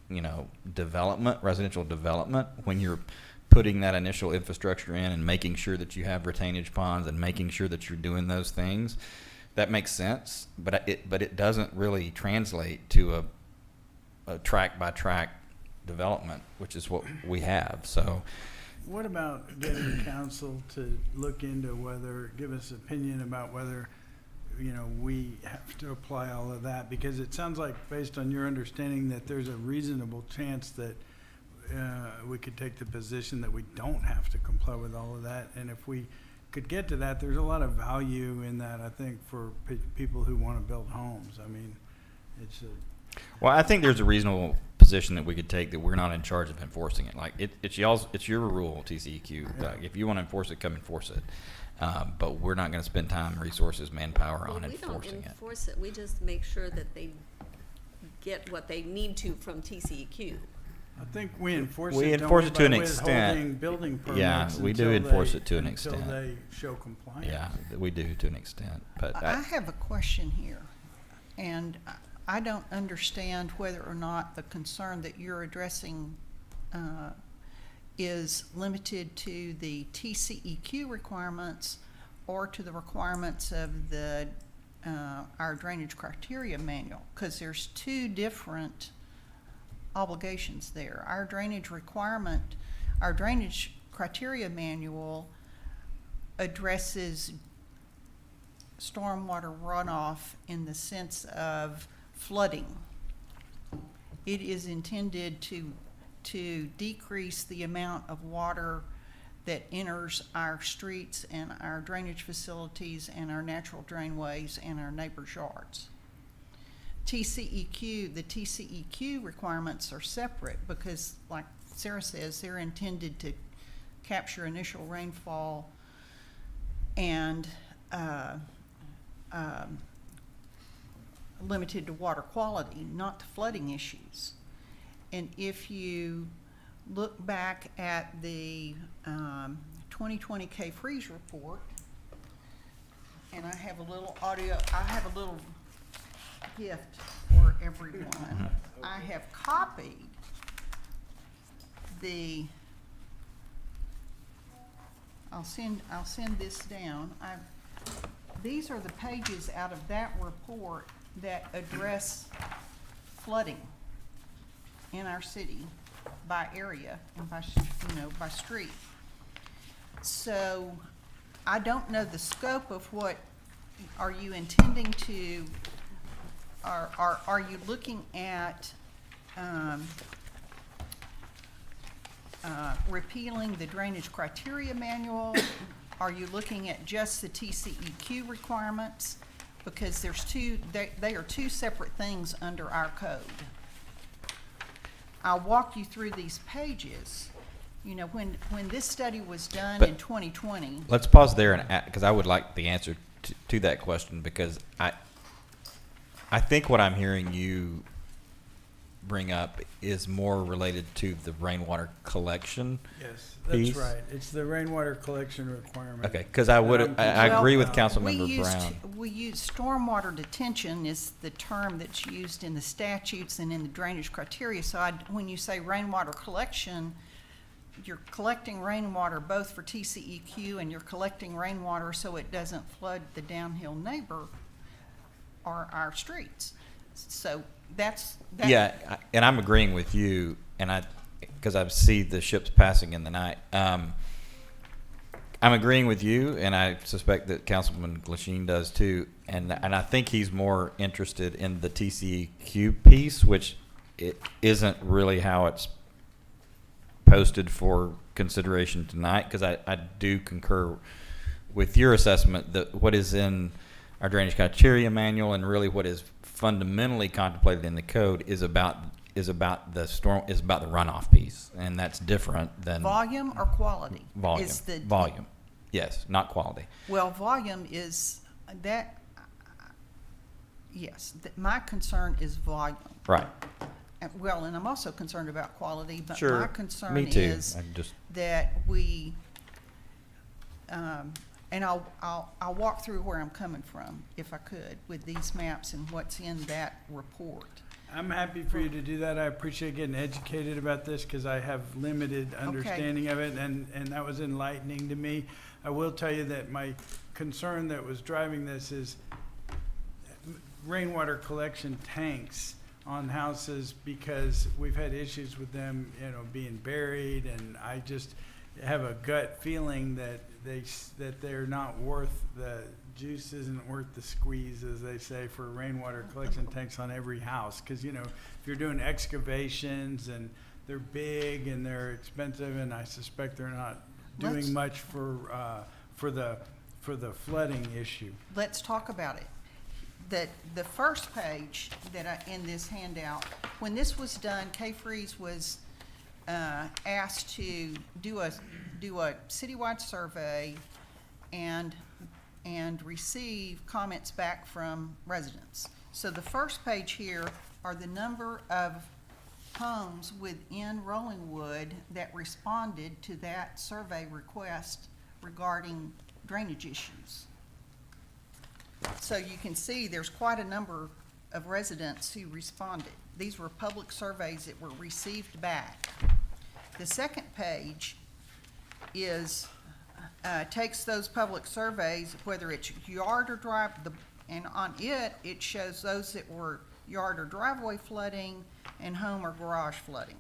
development, residential development, when you're putting that initial infrastructure in and making sure that you have retainage ponds and making sure that you're doing those things. That makes sense, but it doesn't really translate to a track by track development, which is what we have. So What about getting council to look into give us opinion about whether, we have to apply all of that? Because it sounds like, based on your understanding, that there's a reasonable chance that we could take the position that we don't have to comply with all of that. And if we could get to that, there's a lot of value in that, I think, for people who want to build homes. I mean, it's a, Well, I think there's a reasonable position that we could take that we're not in charge of enforcing it. Like it's your rule, TCEQ. Like, if you want to enforce it, come enforce it. But we're not going to spend time, resources, manpower on We don't enforcing it. enforce it, we just make sure that they get what they need to from TCEQ. I think we enforce it. We don't enforce we, it to by an extent. withholding building permits. Yeah, we do until enforce they- it to an until extent. they show compliance. Yeah, we do to an extent. But I have a question here, and I don't understand whether or not the concern that you're addressing is limited to the TCEQ requirements or to the requirements of the our drainage criteria manual, because there's two different obligations there. Our drainage criteria manual addresses stormwater runoff in the sense of flooding. It is intended to decrease the amount of water that enters our streets and our drainage facilities and our natural drainways and our neighbors' yards. The TCEQ requirements are separate because, like Sarah says, they're intended to capture initial rainfall and limited to water quality, not to flooding issues. And if you look back at the 2020 K-Freeze report, and I have a little gift for everyone. I have copied I'll send this down. These are the pages out of that report that address flooding in our city by area and by street. So I don't know the scope of what are you intending to, are you looking at repealing the drainage criteria manual? Are you looking at just the TCEQ requirements? Because they are two separate things under our code. I'll walk you through these pages. You know, when this study was done in 2020. let's pause there and because I would like the answer to that question, because I think what I'm hearing you bring up is more related to the rainwater collection. Yes, piece. that's right. It's the rainwater collection requirement. Okay, because I agree with Councilmember Brown. We use stormwater detention is the term that's used in the statutes and in the drainage criteria. So when you say rainwater collection, you're collecting rainwater both for TCEQ and you're collecting rainwater so it doesn't flood the downhill neighbor or our streets. So that's. Yeah, and I'm agreeing with you, and because I see the ships passing in the night. I'm agreeing with you, and I suspect that Councilman Glasheen does too. And I think he's more interested in the TCEQ piece, which it isn't really how it's posted for consideration tonight. Because I do concur with your assessment that what is in our drainage criteria manual and really what is fundamentally contemplated in the code is about the runoff piece, and that's different than Volume or quality? volume. Is the Volume, yes, not quality. Well, volume is that. Yes, my concern is volume. Right. Well, and I'm also concerned about quality, but Sure. my concern Me too. is that we. And I'll walk through where I'm coming from, if I could, with these maps and what's in that report. I'm happy for you to do that. I appreciate getting educated about this because I have limited understanding of it, and that was enlightening to me. I will tell you that my concern that was driving this is rainwater collection tanks on houses, because we've had issues with them, being buried, and I just have a gut feeling that they're not worth the juice isn't worth the squeeze, as they say, for rainwater collection tanks on every house. Because if you're doing excavations and they're big and they're expensive, and I suspect they're not doing much for for the flooding issue. Let's talk about it. The first page in this handout, when this was done, K-Freeze was asked to do a citywide survey and receive comments back from residents. So the first page here are the number of homes within Rollingwood that responded to that survey request regarding drainage issues. So you can see there's quite a number of residents who responded. These were public surveys that were received back. The second page is, takes those public surveys, whether it's yard or drive, and on it shows those that were yard or driveway flooding and home or garage flooding.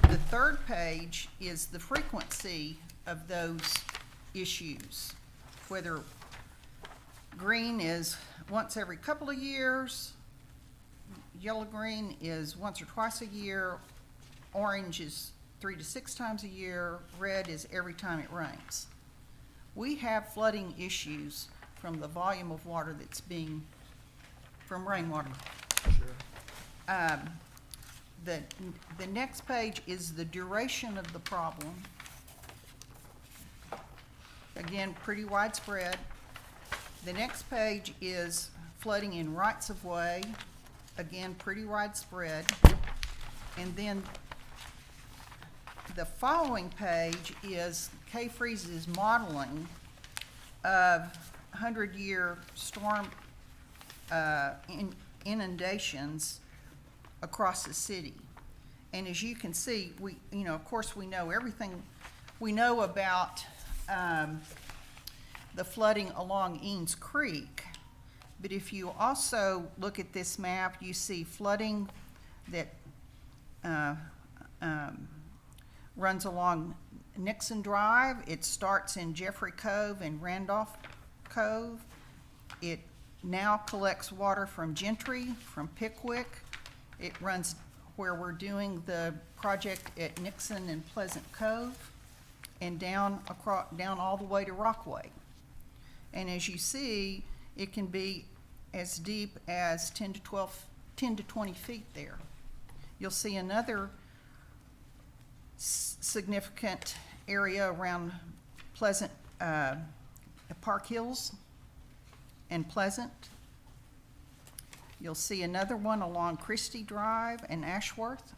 The third page is the frequency of those issues, whether green is once every couple of years, yellow-green is once or twice a year, orange is 3 to 6 times a year, red is every time it rains. We have flooding issues from the volume of water that's from rainwater. Sure. The next page is the duration of the problem. Again, pretty widespread. The next page is flooding in rights of way. Again, pretty widespread. And then the following page is K-Freeze's modeling of 100-year storm inundations across the city. And as you can see, of course, we know everything. We know about the flooding along Eanes Creek, but if you also look at this map, you see flooding that runs along Nixon Drive. It starts in Jeffrey Cove and Randolph Cove. It now collects water from Gentry, from Pickwick. It runs where we're doing the project at Nixon and Pleasant Cove, and down all the way to Rockway. And as you see, it can be as deep as 10 to 20 feet there. You'll see another significant area around Pleasant, Park Hills and Pleasant. You'll see another one along Christie Drive and Ashworth.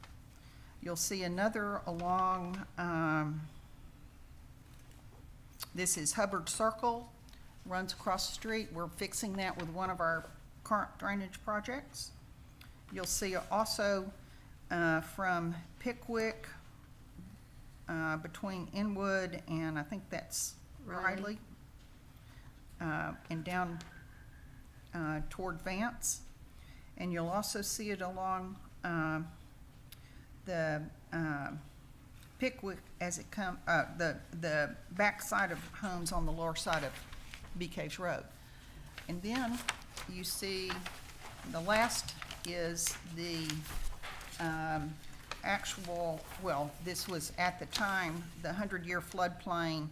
You'll see another along, this is Hubbard Circle, runs across the street. We're fixing that with one of our current drainage projects. You'll see also from Pickwick, between Inwood and I think that's Riley, and down toward Vance. And you'll also see it along the Pickwick as it comes, the back side of homes on the lower side of Bee Caves Road. And then you see the last is the this was at the time the 100-year floodplain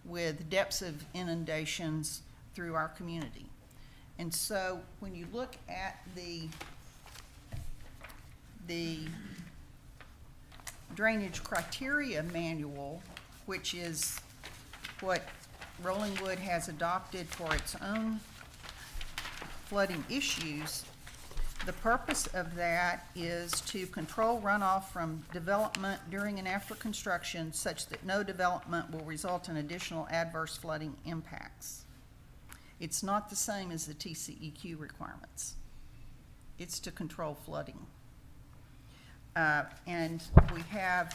with depths of inundations through our community. And so when you look at the drainage criteria manual, which is what Rollingwood has adopted for its own flooding issues, the purpose of that is to control runoff from development during and after construction such that no development will result in additional adverse flooding impacts. It's not the same as the TCEQ requirements. It's to control flooding. And we have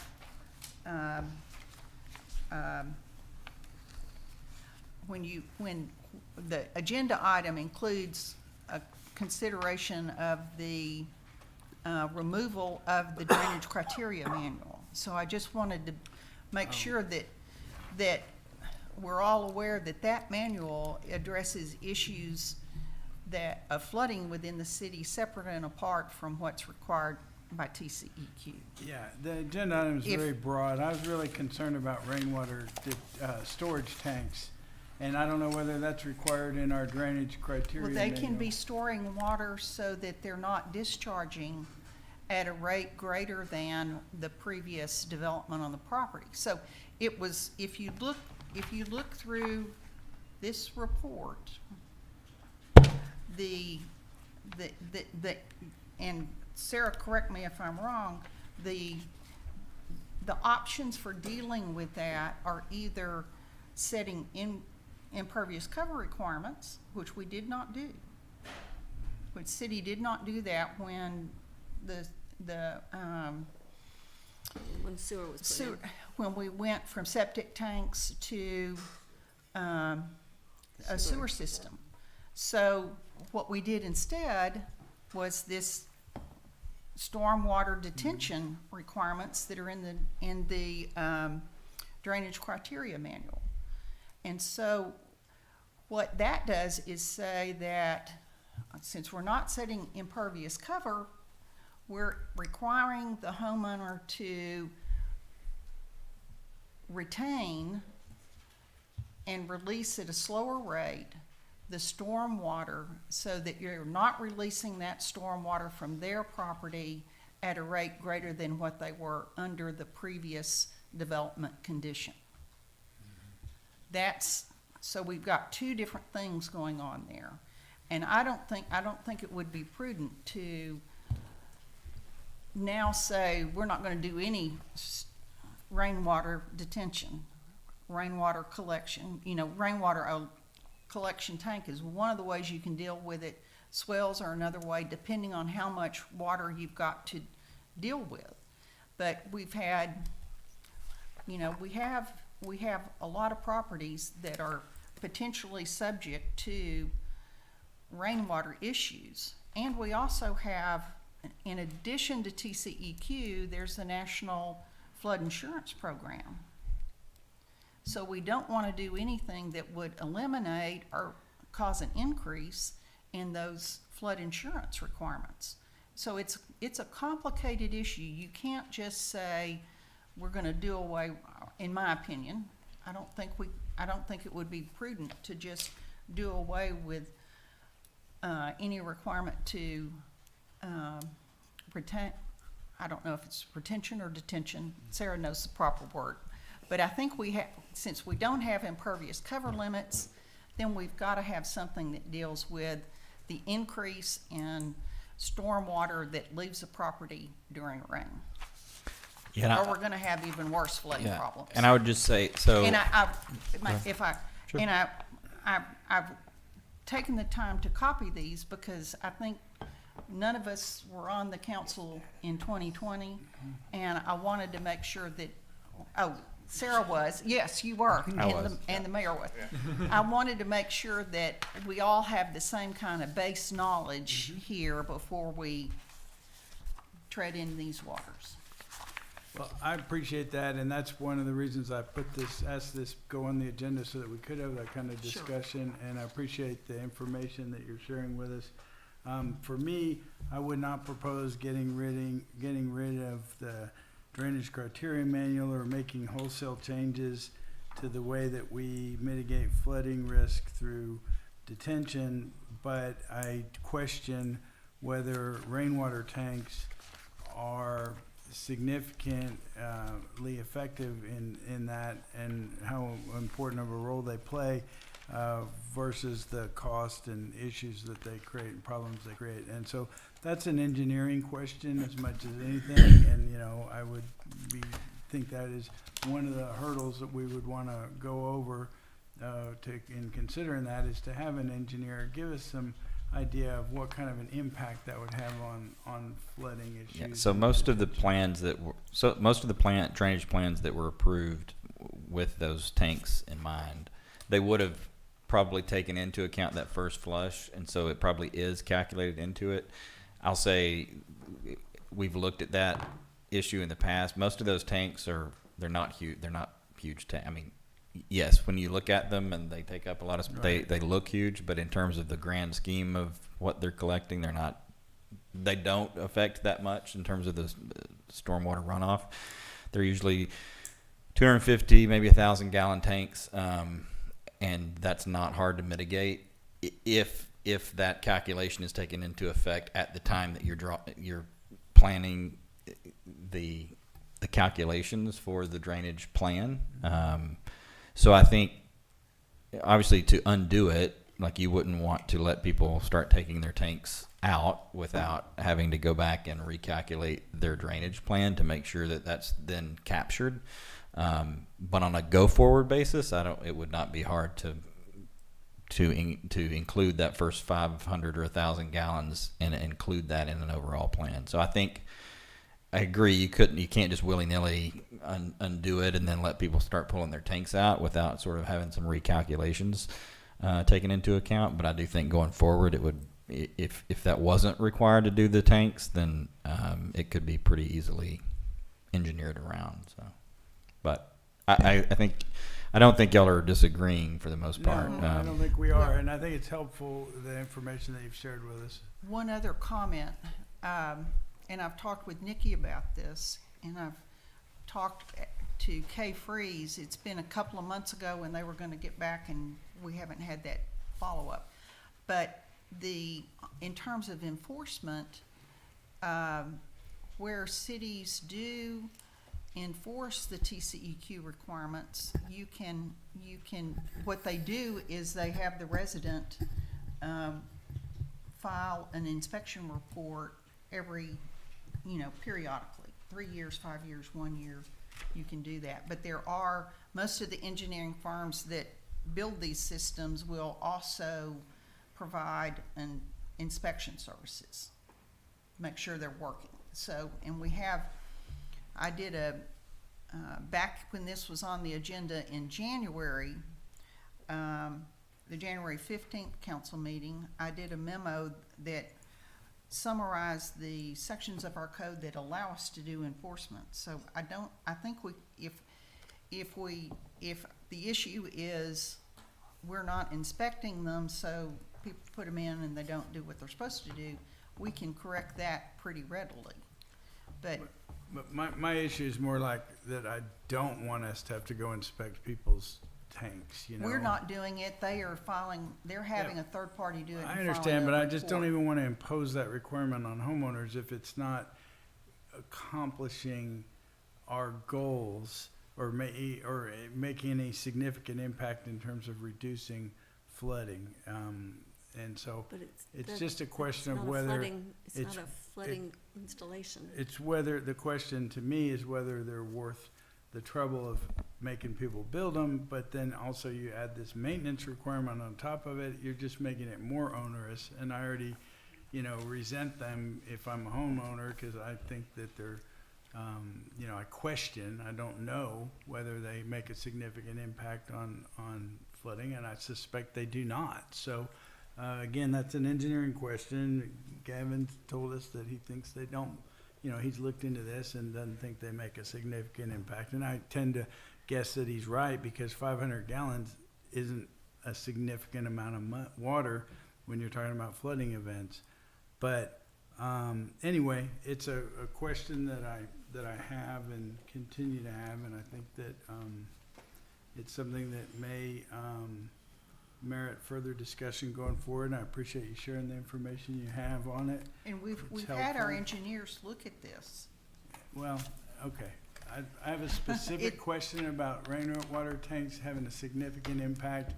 when the agenda item includes a consideration of the removal of the drainage criteria manual. So I just wanted to make sure that we're all aware that that manual addresses issues of flooding within the city separate and apart from what's required by TCEQ. Yeah, the agenda item is If- very broad. I was really concerned about rainwater storage tanks. And I don't know whether that's required in our drainage criteria. Well, they can manual. be storing water so that they're not discharging at a rate greater than the previous development on the property. So it was, if you look through this report, and Sarah, correct me if I'm wrong, the options for dealing with that are either setting impervious cover requirements, which we did not do. Which city did not do that when When sewer was put in. sewer, when we went from septic tanks to a sewer system. So what we did instead was this stormwater detention requirements that are in the drainage criteria manual. And so what that does is say that since we're not setting impervious cover, we're requiring the homeowner to retain and release at a slower rate the storm water so that you're not releasing that storm water from their property at a rate greater than what they were under the previous development condition. So we've got two different things going on there. And I don't think it would be prudent to now say we're not going to do any rainwater detention, rainwater collection. Rainwater collection tank is one of the ways you can deal with it. Swells are another way, depending on how much water you've got to deal with. But we've had, we have a lot of properties that are potentially subject to rainwater issues. And we also have, in addition to TCEQ, there's the National Flood Insurance Program. So we don't want to do anything that would eliminate or cause an increase in those flood insurance requirements. So it's a complicated issue. You can't just say we're going to do away, in my opinion. I don't think it would be prudent to just do away with any requirement to retain. I don't know if it's retention or detention. Sarah knows the proper word. But I think since we don't have impervious cover limits, then we've got to have something that deals with the increase in stormwater that leaves the property during rain. Yeah, Or we're going to have even worse flooding yeah. problems. And I would just say, so. And Sure. I've taken the time to copy these because I think none of us were on the council in 2020, and I wanted to make sure that, Sarah was, yes, you were, and the mayor was. I wanted to make sure that we all have the same kind of base knowledge here before we tread in these waters. Well, I appreciate that, and that's one of the reasons I asked this go on the agenda so that we could have that kind of discussion, and I appreciate the information that you're sharing with us. For me, I would not propose getting rid of the drainage criteria manual or making wholesale changes to the way that we mitigate flooding risk through detention, but I question whether rainwater tanks are significantly effective in that and how important of a role they play versus the cost and issues that they create and problems they create. And so that's an engineering question as much as anything, and I would think that is one of the hurdles that we would want to go over in considering that, is to have an engineer give us some idea of what kind of an impact that would have on flooding issues. Yeah, so most of the plans drainage plans that were approved with those tanks in mind, they would have probably taken into account that first flush, and so it probably is calculated into it. I'll say we've looked at that issue in the past. Most of those tanks they're not huge. They're not huge tanks. I mean, yes, when you look at them and they take up a lot of Right. they look huge, but in terms of the grand scheme of what they're collecting, they're not they don't affect that much in terms of the stormwater runoff. They're usually 250, maybe 1,000 gallon tanks, and that's not hard to mitigate if that calculation is taken into effect at the time that you're planning the calculations for the drainage plan. So I think obviously to undo it, like you wouldn't want to let people start taking their tanks out without having to go back and recalculate their drainage plan to make sure that that's then captured. But on a go forward basis, it would not be hard to include that first 500 or 1,000 gallons and include that in an overall plan. So I think I agree. You can't just willy nilly undo it and then let people start pulling their tanks out without sort of having some recalculations taken into account. But I do think going forward, it would, if that wasn't required to do the tanks, then it could be pretty easily engineered around. So, but I don't think y'all are disagreeing for the most part. No, I don't think we are, and I think it's helpful, the information that you've shared with us. One other comment, and I've talked with Nikki about this, and I've talked to Kay Freeze. It's been a couple of months ago when they were going to get back, and we haven't had that follow-up. But in terms of enforcement, where cities do enforce the TCEQ requirements, you can, what they do is they have the resident file an inspection report every, periodically, 3 years, 5 years, 1 year, you can do that. But most of the engineering firms that build these systems will also provide an inspection services, make sure they're working. So, and I did back when this was on the agenda in January, the January 15th council meeting, I did a memo that summarized the sections of our code that allow us to do enforcement. So I think if the issue is we're not inspecting them, so people put them in and they don't do what they're supposed to do, we can correct that pretty readily. But my issue is more like that I don't want us to have to go inspect people's tanks, we're not doing it. They're having a third party do it. I understand, but I just don't even want to impose that requirement on homeowners if it's not accomplishing our goals or making a significant impact in terms of reducing flooding. And so it's just a question of whether it's not a flooding installation. It's whether the question to me is whether they're worth the trouble of making people build them, but then also you add this maintenance requirement on top of it. You're just making it more onerous, and I already, resent them if I'm a homeowner because I think that they're, I don't know whether they make a significant impact on flooding, and I suspect they do not. So. Again, that's an engineering question. Gavin told us that he thinks they don't, he's looked into this and doesn't think they make a significant impact. And I tend to guess that he's right because 500 gallons isn't a significant amount of water when you're talking about flooding events. But anyway, it's a question that I have and continue to have, and I think that it's something that may merit further discussion going forward, and I appreciate you sharing the information you have on it. And we've had our engineers look at this. Well, okay. I have a specific question about rainwater tanks having a significant impact,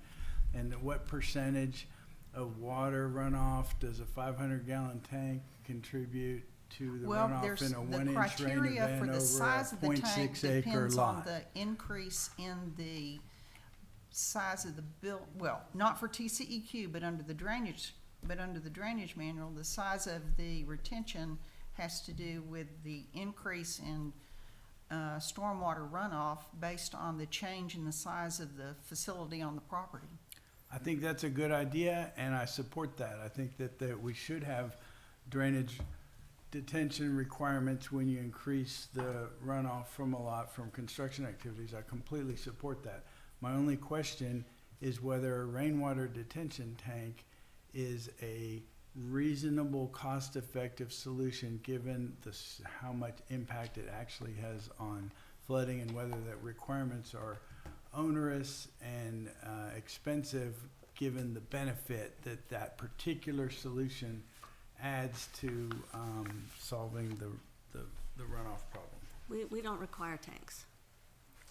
and what percentage of water runoff does a 500-gallon tank contribute to the runoff in a 1-inch rain criteria event for the over size a of the tank 0.6 acre depends on lot? the increase in the size of the not for TCEQ, but under the drainage manual, the size of the retention has to do with the increase in stormwater runoff based on the change in the size of the facility on the property. I think that's a good idea, and I support that. I think that we should have drainage detention requirements when you increase the runoff from a lot from construction activities. I completely support that. My only question is whether a rainwater detention tank is a reasonable, cost-effective solution, given how much impact it actually has on flooding, and whether that requirements are onerous and expensive, given the benefit that that particular solution adds to solving the runoff problem. We don't require tanks.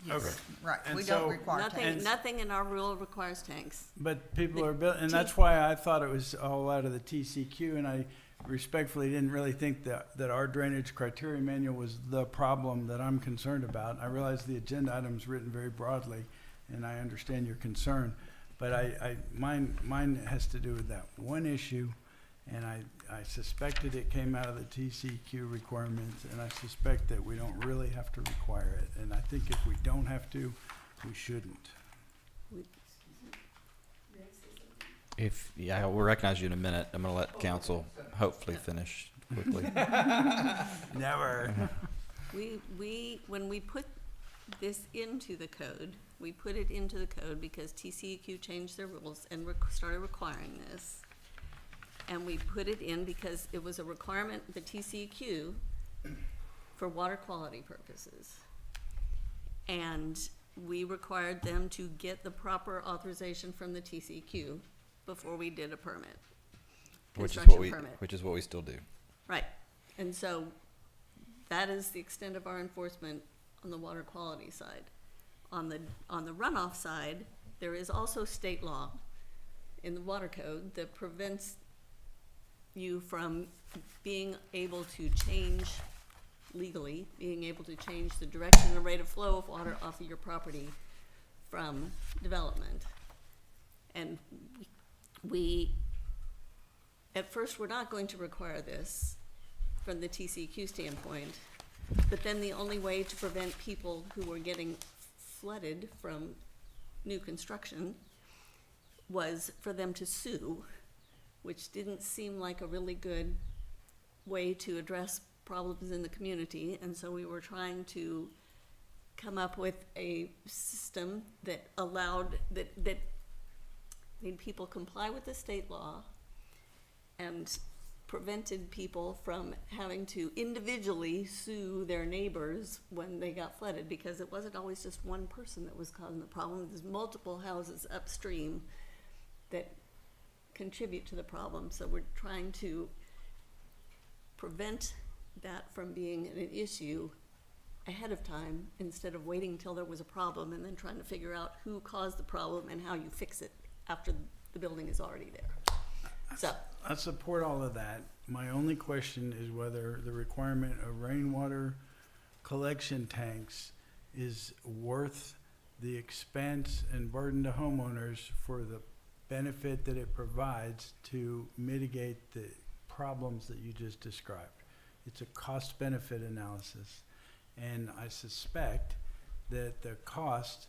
Yes, right, And we so- don't require tanks. Nothing in our rule requires tanks. But people The are built, and T- that's why I thought it was all out of the TCQ, and I respectfully didn't really think that our drainage criteria manual was the problem that I'm concerned about. I realize the agenda item's written very broadly, and I understand your concern, but mine has to do with that one issue, and I suspected it came out of the TCQ requirements, and I suspect that we don't really have to require it, and I think if we don't have to, we shouldn't. Yeah, we'll recognize you in a minute. I'm going to let council hopefully finish quickly. Never. When we put this into the code, we put it into the code because TCEQ changed their rules and started requiring this. And we put it in because it was a requirement, the TCEQ, for water quality purposes. And we required them to get the proper authorization from the TCEQ before we did a permit. Construction permit. Which is what we still do. Right, and so that is the extent of our enforcement on the water quality side. On the runoff side, there is also state law in the water code that prevents you from being able to change legally, being able to change the direction and rate of flow of water off of your property from development. And we at first, we're not going to require this from the TCEQ standpoint, but then the only way to prevent people who were getting flooded from new construction was for them to sue, which didn't seem like a really good way to address problems in the community. And so we were trying to come up with a system that allowed, that made people comply with the state law and prevented people from having to individually sue their neighbors when they got flooded, because it wasn't always just one person that was causing the problem. There's multiple houses upstream that contribute to the problem. So we're trying to prevent that from being an issue ahead of time, instead of waiting until there was a problem and then trying to figure out who caused the problem and how you fix it after the building is already there. So I support all of that. My only question is whether the requirement of rainwater collection tanks is worth the expense and burden to homeowners for the benefit that it provides to mitigate the problems that you just described. It's a cost-benefit analysis, and I suspect that the cost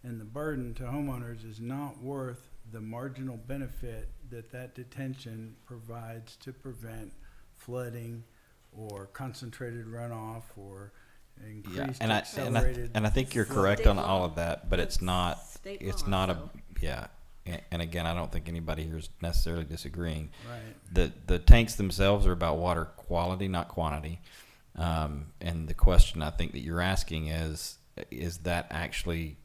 and the burden to homeowners is not worth the marginal benefit that that detention provides to prevent flooding or concentrated runoff or increased accelerated. And I think you're correct on all of that, but it's not and again, I don't think anybody here is necessarily disagreeing. Right. The tanks themselves are about water quality, not quantity. And the question I think that you're asking is that actually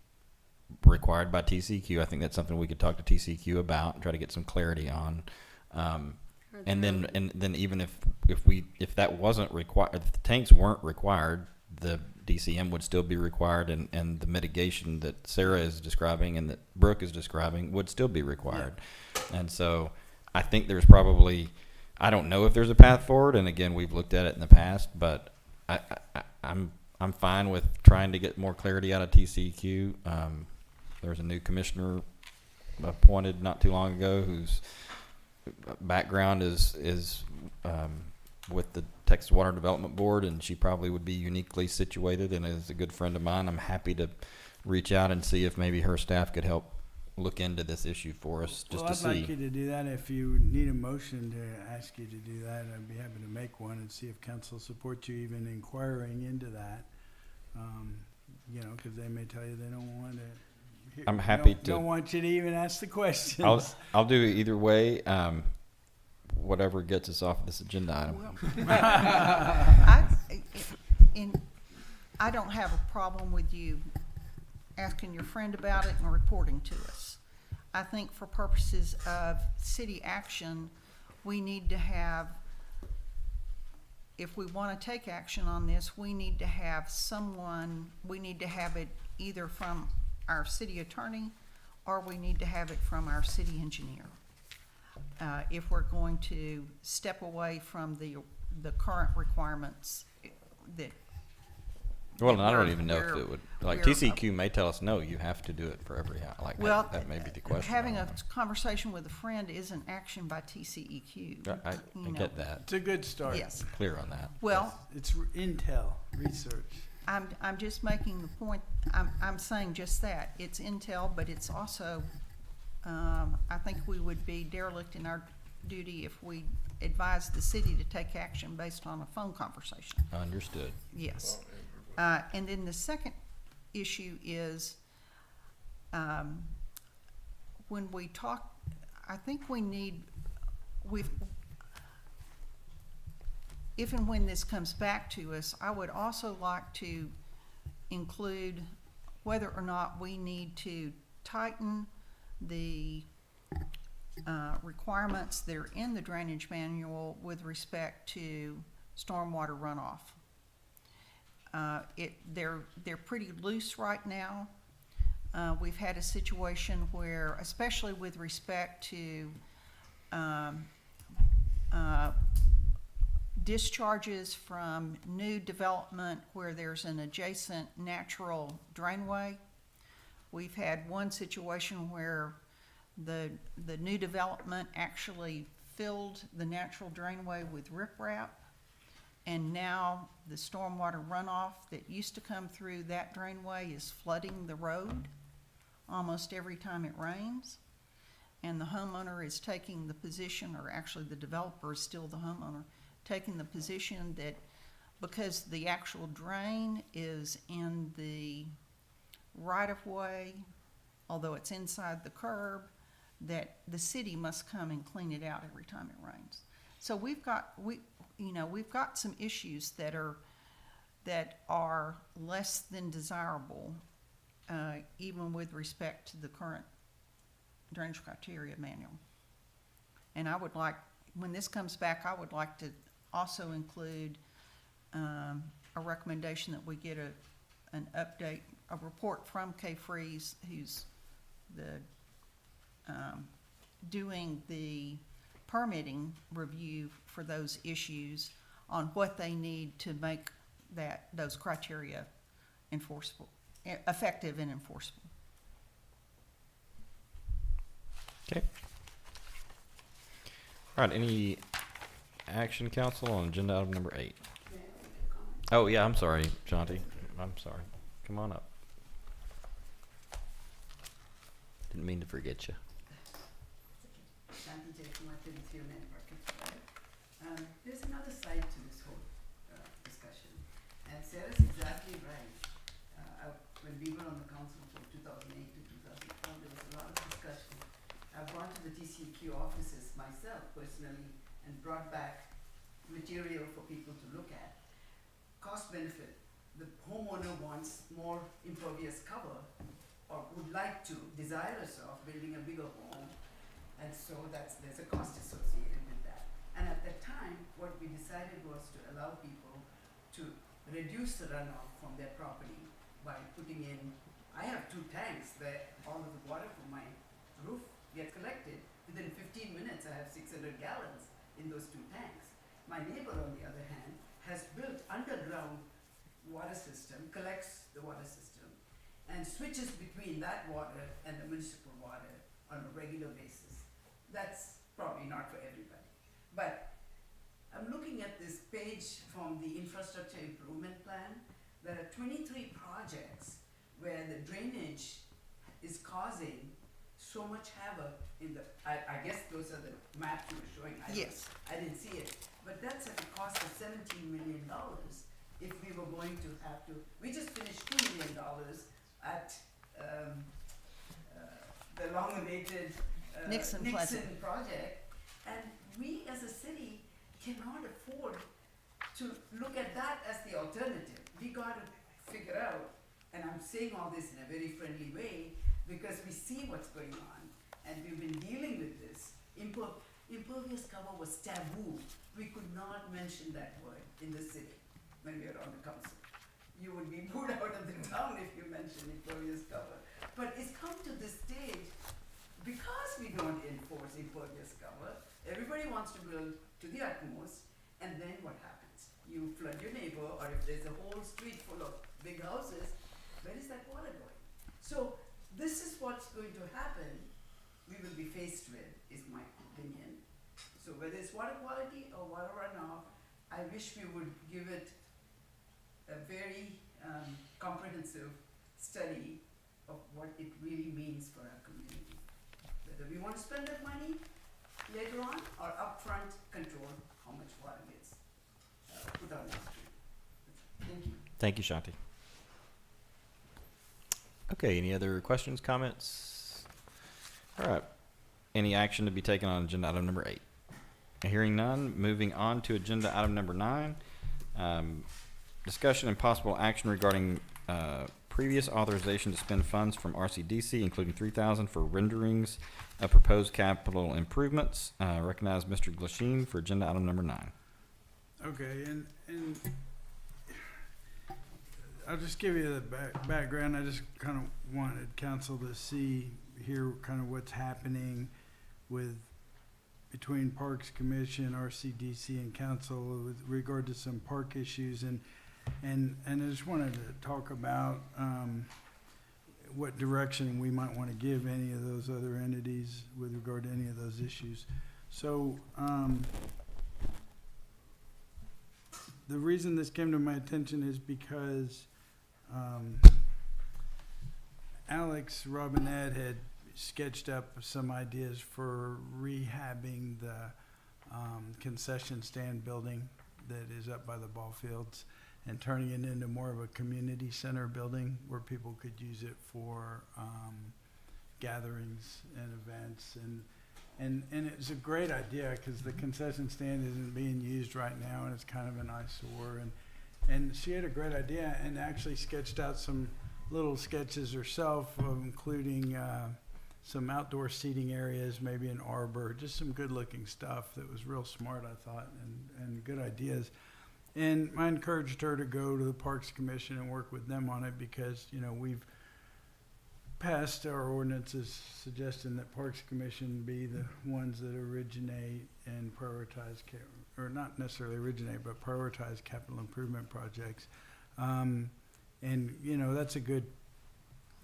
required by TCEQ? I think that's something we could talk to TCEQ about and try to get some clarity on. And then even if that wasn't required, if the tanks weren't required, the DCM would still be required, and the mitigation that Sarah is describing and that Brooke is describing would still be required. Yeah. And so I think there's probably, I don't know if there's a path forward, and again, we've looked at it in the past, but I'm fine with trying to get more clarity out of TCEQ. There's a new commissioner appointed not too long ago whose background is with the Texas Water Development Board, and she probably would be uniquely situated and is a good friend of mine. I'm happy to reach out and see if maybe her staff could help look into this issue for us, just to see. I'd like you to do that. If you need a motion to ask you to do that, I'd be happy to make one and see if council supports you even inquiring into that. Because they may tell you they don't want to. I'm happy to. Don't want you to even ask the questions. I'll do it either way. whatever gets us off this agenda item. I don't have a problem with you asking your friend about it and reporting to us. I think for purposes of city action, we need to have, if we want to take action on this, we need to have it either from our city attorney or we need to have it from our city engineer. If we're going to step away from the current requirements that. Well, and I don't we're- even know if we're- it would, like, we're- TCQ may tell us, no, you have to do it for every house, like, Well, that may be the question. having I a don't know. conversation with a friend isn't action by TCEQ. I you know. get that, It's a good start. Yes. clear on that. Well, It's intel, research. I'm just making the point, I'm saying just that. It's intel, but it's also, I think we would be derelict in our duty if we advised the city to take action based on a phone conversation. Understood. Yes. And then the second issue is, when we talk, I think if and when this comes back to us, I would also like to include whether or not we need to tighten the requirements that are in the drainage manual with respect to stormwater runoff. They're pretty loose right now. We've had a situation where, especially with respect to discharges from new development where there's an adjacent natural drainway. We've had one situation where the new development actually filled the natural drainway with riprap, and now the stormwater runoff that used to come through that drainway is flooding the road almost every time it rains. And the homeowner is taking the position, or actually the developer is still the homeowner, taking the position that because the actual drain is in the right-of-way, although it's inside the curb, that the city must come and clean it out every time it rains. So we've got some issues that are less than desirable, even with respect to the current drainage criteria manual. And I would like, when this comes back, I would like to also include a recommendation that we get an update, a report from Kay Freeze, who's doing the permitting review for those issues, on what they need to make those criteria enforceable, effective and enforceable. Okay. All right, any action, council, on agenda item number 8? Oh, yeah, I'm sorry, Shanti. I'm sorry. Come on up. Didn't mean to forget you. Shanti Jayakumar, 33 Network. There's another side to this whole discussion, and Sarah's exactly right. When we were on the council from 2008 to 2012, there was a lot of discussion. I've gone to the TCEQ offices myself personally and brought back material for people to look at. Cost benefit, the homeowner wants more impervious cover, or would like to, desirous of building a bigger home, and so there's a cost associated with that. And at that time, what we decided was to allow people to reduce the runoff from their property by putting in, I have 2 tanks that all of the water from my roof gets collected. Within 15 minutes, I have 600 gallons in those 2 tanks. My neighbor, on the other hand, has built underground water system, collects the water system, and switches between that water and the municipal water on a regular basis. That's probably not for everybody. But I'm looking at this page from the infrastructure improvement plan. There are 23 projects where the drainage is causing so much havoc in the, I guess those are the maps you were showing. Yes. I didn't see it. But that's at a cost of $17 million if we were going to have to, we just finished $2 million at the long-awaited Nixon project. And we as a city cannot afford to look at that as the alternative. We gotta figure out, and I'm saying all this in a very friendly way, because we see what's going on, and we've been dealing with this. Impervious cover was taboo. We could not mention that word in the city when we were on the council. You would be moved out of the town if you mentioned impervious cover. But it's come to this stage because we don't enforce impervious cover. Everybody wants to build to the utmost, and then what happens? You flood your neighbor, or if there's a whole street full of big houses, where is that water going? So this is what's going to happen. We will be faced with, is my opinion. So whether it's water quality or water runoff, I wish we would give it a very comprehensive study of what it really means for our community. Whether we want to spend that money later on or upfront control how much water gets put on the street. Thank you. Thank you, Shanti. Okay, any other questions, comments? All right. Any action to be taken on agenda item number 8? Hearing none, moving on to agenda item number 9. Discussion and possible action regarding previous authorization to spend funds from RCDC, including $3,000 for renderings of proposed capital improvements. Recognize Mr. Glasheen for agenda item number 9. Okay, and I'll just give you the background. I just kind of wanted council to hear kind of what's happening between Parks Commission, RCDC, and council with regard to some park issues, and I just wanted to talk about what direction we might want to give any of those other entities with regard to any of those issues. So the reason this came to my attention is because Alex Robinette had sketched up some ideas for rehabbing the concession stand building that is up by the ball fields and turning it into more of a community center building where people could use it for gatherings and events. And it was a great idea because the concession stand isn't being used right now and it's kind of an eyesore. And she had a great idea and actually sketched out some little sketches herself, including some outdoor seating areas, maybe an arbor, just some good looking stuff that was real smart, I thought, and good ideas. And I encouraged her to go to the Parks Commission and work with them on it because, you know, we've passed our ordinances suggesting that Parks Commission be the ones that originate and prioritize, or not necessarily originate, but prioritize capital improvement projects. And, you know, that's a good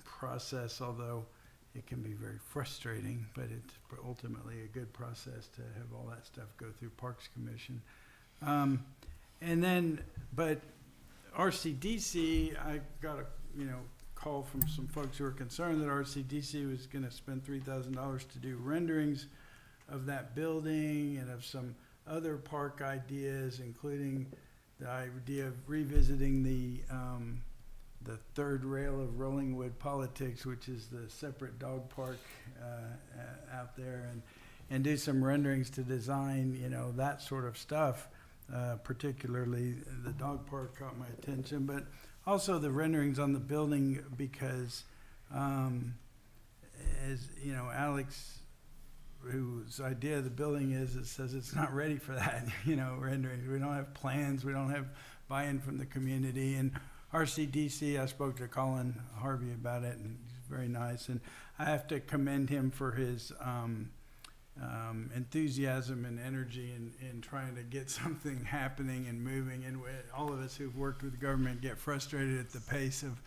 process, although it can be very frustrating, but it's ultimately a good process to have all that stuff go through Parks Commission. And then, but RCDC, I got a, call from some folks who are concerned that RCDC was gonna spend $3,000 to do renderings of that building and of some other park ideas, including the idea of revisiting the third rail of Rollingwood Politics, which is the separate dog park out there, and do some renderings to design, that sort of stuff. Particularly the dog park caught my attention, but also the renderings on the building because, as you know, Alex, whose idea of the building is, it says it's not ready for that, renderings. We don't have plans, we don't have buy-in from the community. And RCDC, I spoke to Colin Harvey about it, and he's very nice. And I have to commend him for his enthusiasm and energy in trying to get something happening and moving. And all of us who've worked with the government get frustrated at the pace of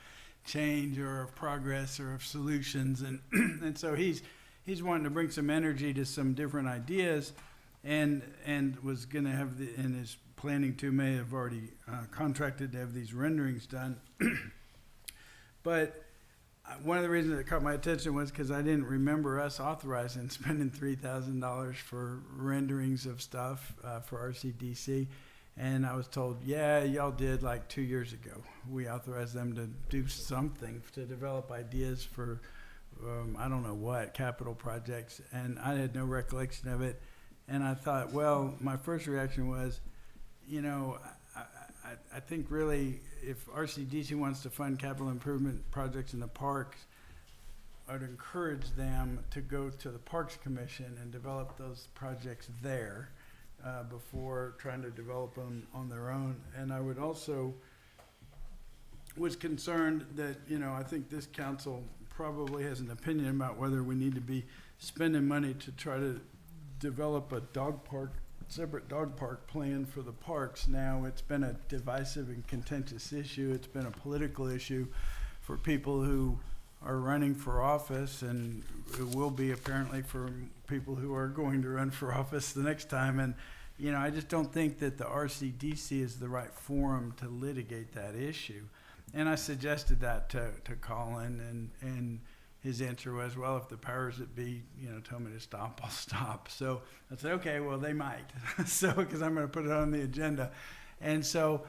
change or of progress or of solutions. And and so he's wanting to bring some energy to some different ideas, and was going to have and is planning to, may have already contracted to have these renderings done. But one of the reasons that caught my attention was because I didn't remember us authorizing spending $3,000 for renderings of stuff for RCDC. And I was told, yeah, y'all did like 2 years ago. We authorized them to do something to develop ideas for, I don't know what, capital projects. And I had no recollection of it. And I thought, well, my first reaction was, you know, I think really if RCDC wants to fund capital improvement projects in the parks, I'd encourage them to go to the Parks Commission and develop those projects there before trying to develop them on their own. And I would also was concerned that, you know, I think this council probably has an opinion about whether we need to be spending money to try to develop a dog park, separate dog park plan for the parks. Now, it's been a divisive and contentious issue. It's been a political issue for people who are running for office, and it will be apparently for people who are going to run for office the next time. And, you know, I just don't think that the RCDC is the right forum to litigate that issue. And I suggested that to Colin, and his answer was, well, if the powers that be, you know, tell me to stop, I'll stop. So I said, okay, well, they might. So, because I'm going to put it on the agenda. And so,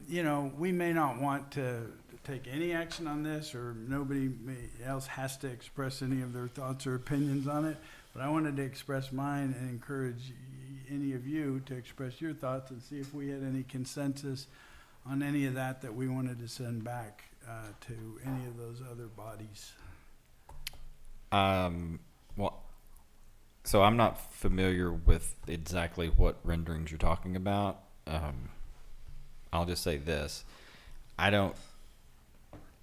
you know, we may not want to take any action on this, or nobody else has to express any of their thoughts or opinions on it. But I wanted to express mine and encourage any of you to express your thoughts and see if we had any consensus on any of that we wanted to send back to any of those other bodies. Well, so I'm not familiar with exactly what renderings you're talking about. I'll just say this: I don't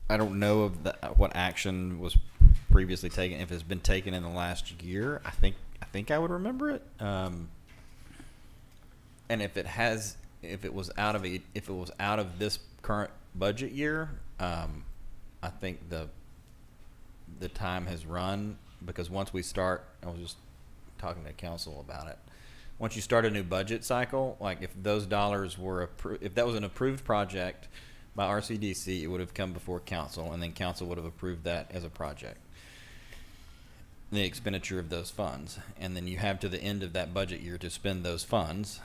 know of what action was previously taken. If it's been taken in the last year, I think I would remember it. And if it was out of this current budget year, I think the time has run, because once we start, I was just talking to council about it. Once you start a new budget cycle, like if those dollars were if that was an approved project by RCDC, it would have come before council, and then council would have approved that as a project, the expenditure of those funds, and then you have to the end of that budget year to spend those funds,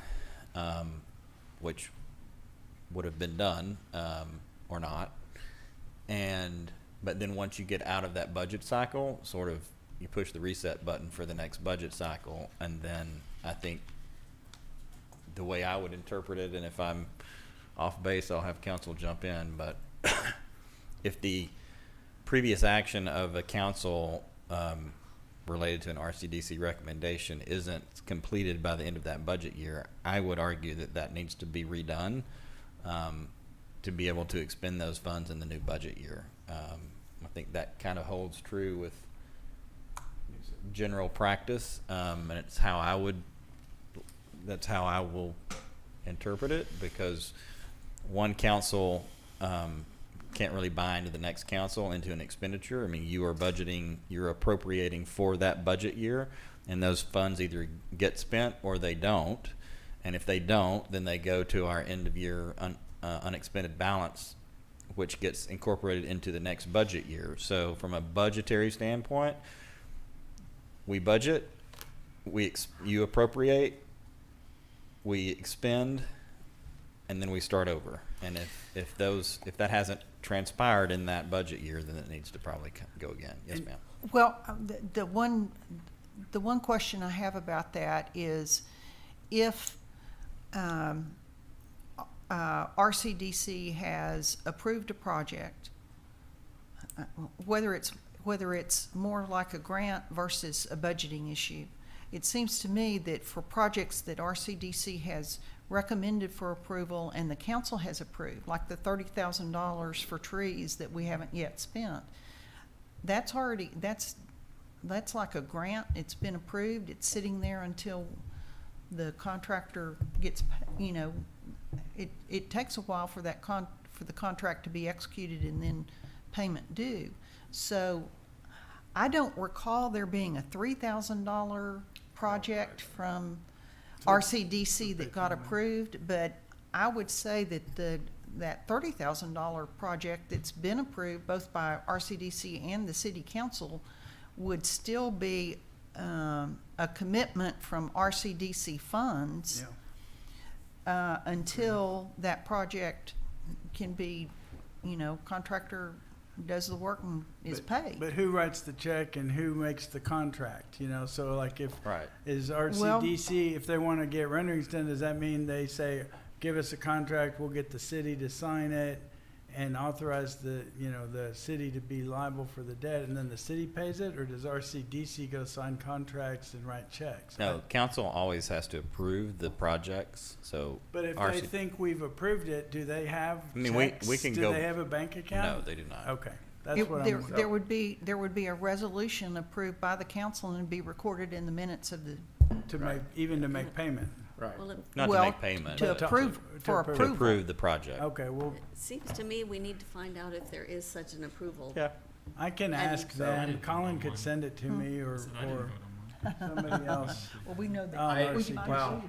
which would have been done or not. But then once you get out of that budget cycle, sort of you push the reset button for the next budget cycle. And then I think the way I would interpret it, and if I'm off base, I'll have council jump in, but if the previous action of a council related to an RCDC recommendation isn't completed by the end of that budget year, I would argue that needs to be redone to be able to expend those funds in the new budget year. I think that kind of holds true with general practice, and it's how that's how I will interpret it, because one council can't really bind the next council into an expenditure. I mean, you're appropriating for that budget year, and those funds either get spent or they don't. And if they don't, then they go to our end of year unexpended balance, which gets incorporated into the next budget year. So from a budgetary standpoint, we budget, you appropriate, we expend, and then we start over. And if that hasn't transpired in that budget year, then it needs to probably go again. Yes, ma'am. Well, the one question I have about that is, if RCDC has approved a project, whether it's more like a grant versus a budgeting issue, it seems to me that for projects that RCDC has recommended for approval and the council has approved, like the $30,000 for trees that we haven't yet spent, that's like a grant. It's been approved. It's sitting there until the contractor gets, you know, it takes a while for that for the contract to be executed and then payment due. So I don't recall there being a $3,000 project from RCDC that got approved, but I would say that that $30,000 project that's been approved both by RCDC and the city council would still be a commitment from RCDC funds until that project can be, you know, contractor does the work and is paid. But who writes the check and who makes the contract, you know? So like if, Right. is RCDC, if they want to get renderings done, does that mean they say, give us a contract, we'll get the city to sign it and authorize the, you know, the city to be liable for the debt, and then the city pays it? Or does RCDC go sign contracts and write checks? No, council always has to approve the projects, so. But if RC they think we've approved it, do they have I mean, checks? we can Do go- they have a bank account? No, they do not. Okay, that's It- what there, I'm. there would be a resolution approved by the council and be recorded in the minutes of the, To make, even to make payment. Right. Well, it Not to well, make payment. to but approve, for to To approval. approve the project. Okay, well, seems to me we need to find out if there is such an approval. Yeah. I can And ask so- I them. didn't Colin vote could on send it to me or So I didn't vote on one. somebody else. Well, we know that. I- we- well-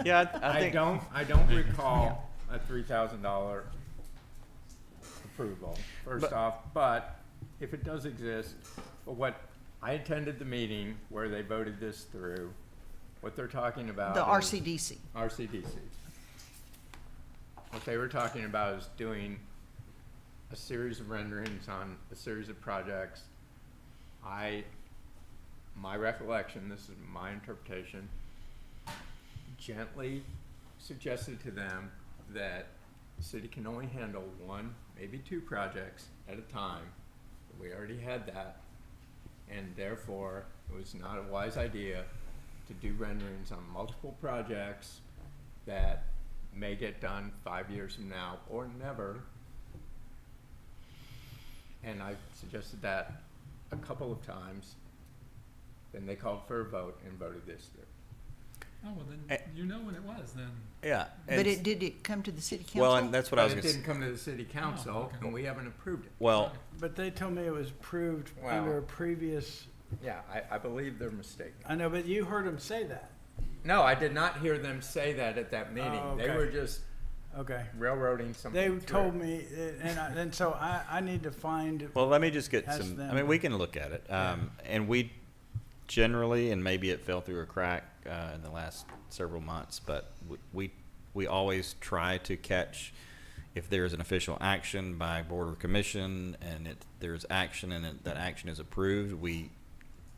Yeah, I I think. don't recall a $3,000 approval, first But- off, but if it does exist, what, I attended the meeting where they voted this through. What they're talking about The is- RCDC. RCDC. What they were talking about is doing a series of renderings on a series of projects. My recollection, this is my interpretation, gently suggested to them that the city can only handle one, maybe two projects at a time. We already had that, and therefore, it was not a wise idea to do renderings on multiple projects that may get done 5 years from now or never. And I suggested that a couple of times. Then they called for a vote and voted this through. Oh, well, then Eh. you know when it was then. Yeah. But did it come to the city council? Well, and that's what I was But it gonna didn't say. come to the city council, okay. and we haven't approved it. Well, But they told me it was approved Wow. under a previous, Yeah, I believe they're mistaken. I know, but you heard them say that. No, I did not hear them say that at that meeting. Oh, They okay. were just Okay. railroading something They through. told me, and so I need to find, well, let me just get Ask some, I them. mean, we can look at it. And we generally, and maybe it fell through a crack, in the last several months, but we always try to catch if there's an official action by board or commission and there's action and that action is approved, we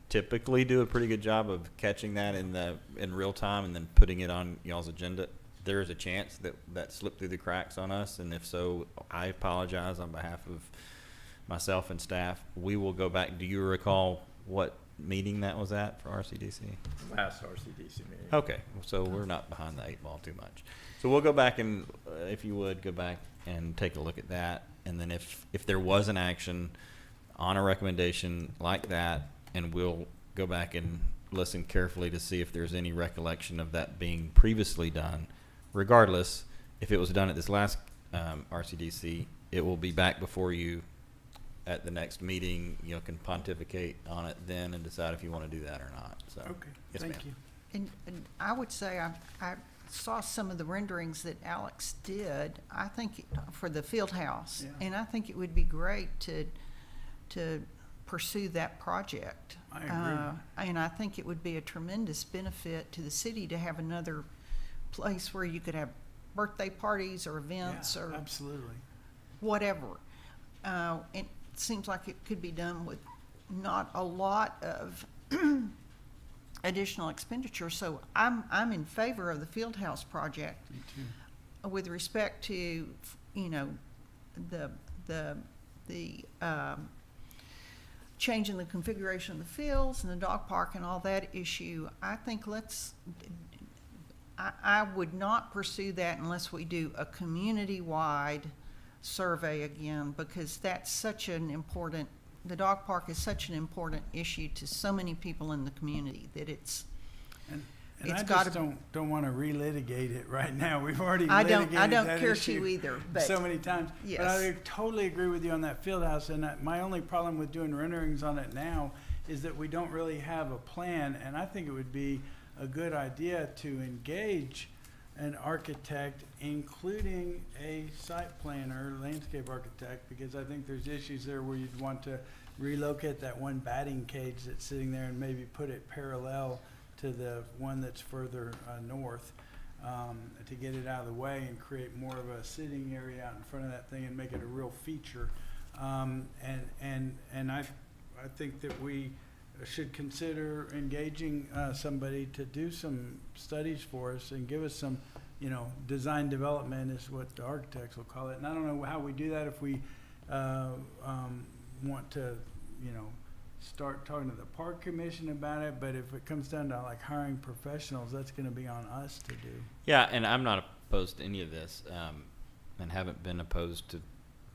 typically do a pretty good job of catching that in real time and then putting it on y'all's agenda. There is a chance that slipped through the cracks on us, and if so, I apologize on behalf of myself and staff. We will go back. Do you recall what meeting that was at for RCDC? Last RCDC meeting. Okay, so we're not behind the eight ball too much. So we'll go back and, if you would, go back and take a look at that. And then if there was an action on a recommendation like that, and we'll go back and listen carefully to see if there's any recollection of that being previously done. Regardless, if it was done at this last RCDC, it will be back before you at the next meeting. You can pontificate on it then and decide if you want to do that or not. So, okay, yes, thank ma'am. you. And I would say I saw some of the renderings that Alex did, I think, for the field house. Yeah. And I think it would be great to pursue that project. I agree. And I think it would be a tremendous benefit to the city to have another place where you could have birthday parties or events Yeah, or absolutely. whatever. It seems like it could be done with not a lot of additional expenditure. So I'm in favor of the field house project Me too. with respect to, you know, the changing the configuration of the fields and the dog park and all that issue. I think I would not pursue that unless we do a community-wide survey again, because that's such an important, the dog park is such an important issue to so many people in the community that it's And I gotta just don't want to relitigate it right now. We've already I litigated don't that care issue to either, but so many times. But yes. I totally agree with you on that field house. And my only problem with doing renderings on it now is that we don't really have a plan. And I think it would be a good idea to engage an architect, including a site planner, landscape architect, because I think there's issues there where you'd want to relocate that one batting cage that's sitting there and maybe put it parallel to the one that's further north. to get it out of the way and create more of a sitting area out in front of that thing and make it a real feature. And I think that we should consider engaging somebody to do some studies for us and give us some, you know, design development is what the architects will call it. And I don't know how we do that, if we want to, you know, start talking to the park commission about it, but if it comes down to like hiring professionals, that's going to be on us to do. Yeah, and I'm not opposed to any of this, and haven't been opposed to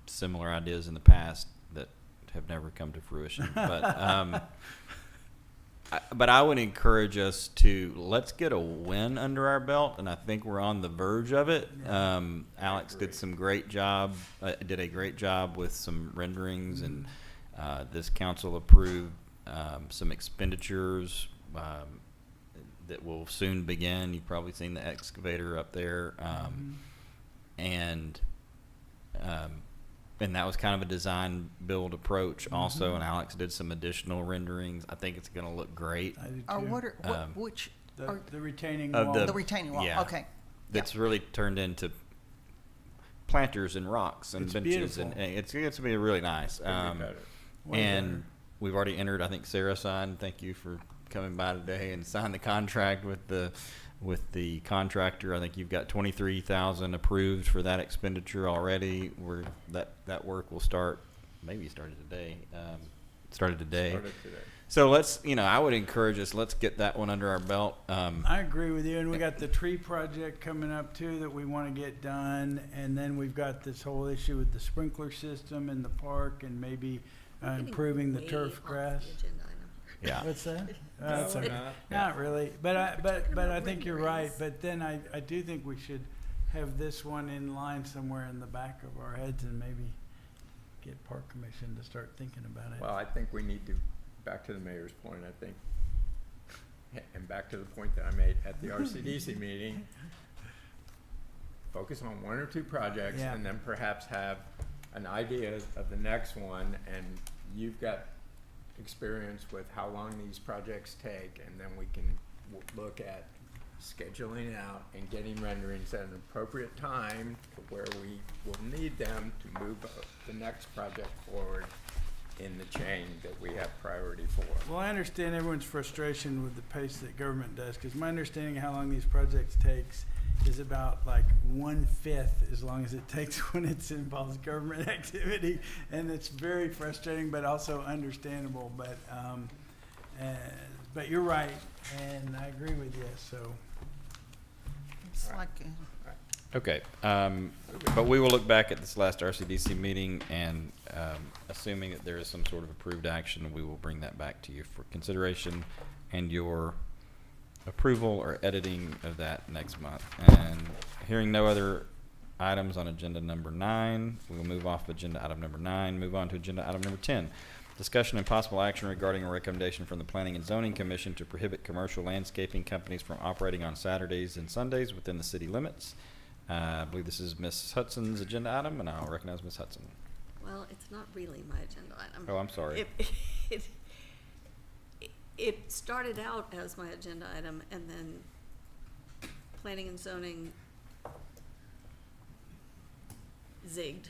similar ideas in the past that have never come to fruition. But I would encourage us to let's get a win under our belt, and I think we're on the verge of it. Yeah. Alex did some great job, did a great job with some renderings, and this council approved some expenditures that will soon begin. You've probably seen the excavator up there, and that was kind of a design build approach also. And Alex did some additional renderings. I think it's going to look great. I do Or too. what are, which, are The retaining of wall. the retaining wall, yeah. okay. That's really turned into planters and rocks and It's benches, beautiful. and it's going to be really nice. Way And better. we've already entered. I think Sarah signed. Thank you for coming by today and signed the contract with the contractor. I think you've got $23,000 approved for that expenditure already. That work will start. Maybe started today. Started today. So let's, I would encourage us. Let's get that one under our belt. I agree with you, and we got the tree project coming up too that we want to get done, and then we've got this whole issue with the sprinkler system in the park, and maybe We're getting improving the way turf off grass. the agenda item. Yeah. What's that? No, That's we're okay. not. Not really, but talking I about think you're right. renderings. But then I do think we should have this one in line somewhere in the back of our heads, and maybe get Park Commission to start thinking about it. Well, I think we need to, back to the mayor's point, I think, and back to the point that I made at the RCDC meeting, focus on one or two projects, Yeah. and then perhaps have an idea of the next one, and you've got experience with how long these projects take, and then we can look at scheduling out and getting renderings at an appropriate time to where we will need them to move the next project forward in the chain that we have priority for. Well, I understand everyone's frustration with the pace that government does, because my understanding of how long these projects takes is about like 1/5 as long as it takes when it involves government activity, and it's very frustrating, but also understandable. But you're right, and I agree with you. So It's like, Okay, but we will look back at this last RCDC meeting, and assuming that there is some sort of approved action, we will bring that back to you for consideration and your approval or editing of that next month. And hearing no other items on agenda number 9, we will move off agenda item number 9, move on to agenda item number 10. Discussion and possible action regarding a recommendation from the Planning and Zoning Commission to prohibit commercial landscaping companies from operating on Saturdays and Sundays within the city limits. I believe this is Ms. Hudson's agenda item, and I'll recognize Ms. Hudson. Well, it's not really my agenda item. Oh, I'm sorry. It started out as my agenda item, and then planning and zoning zigged.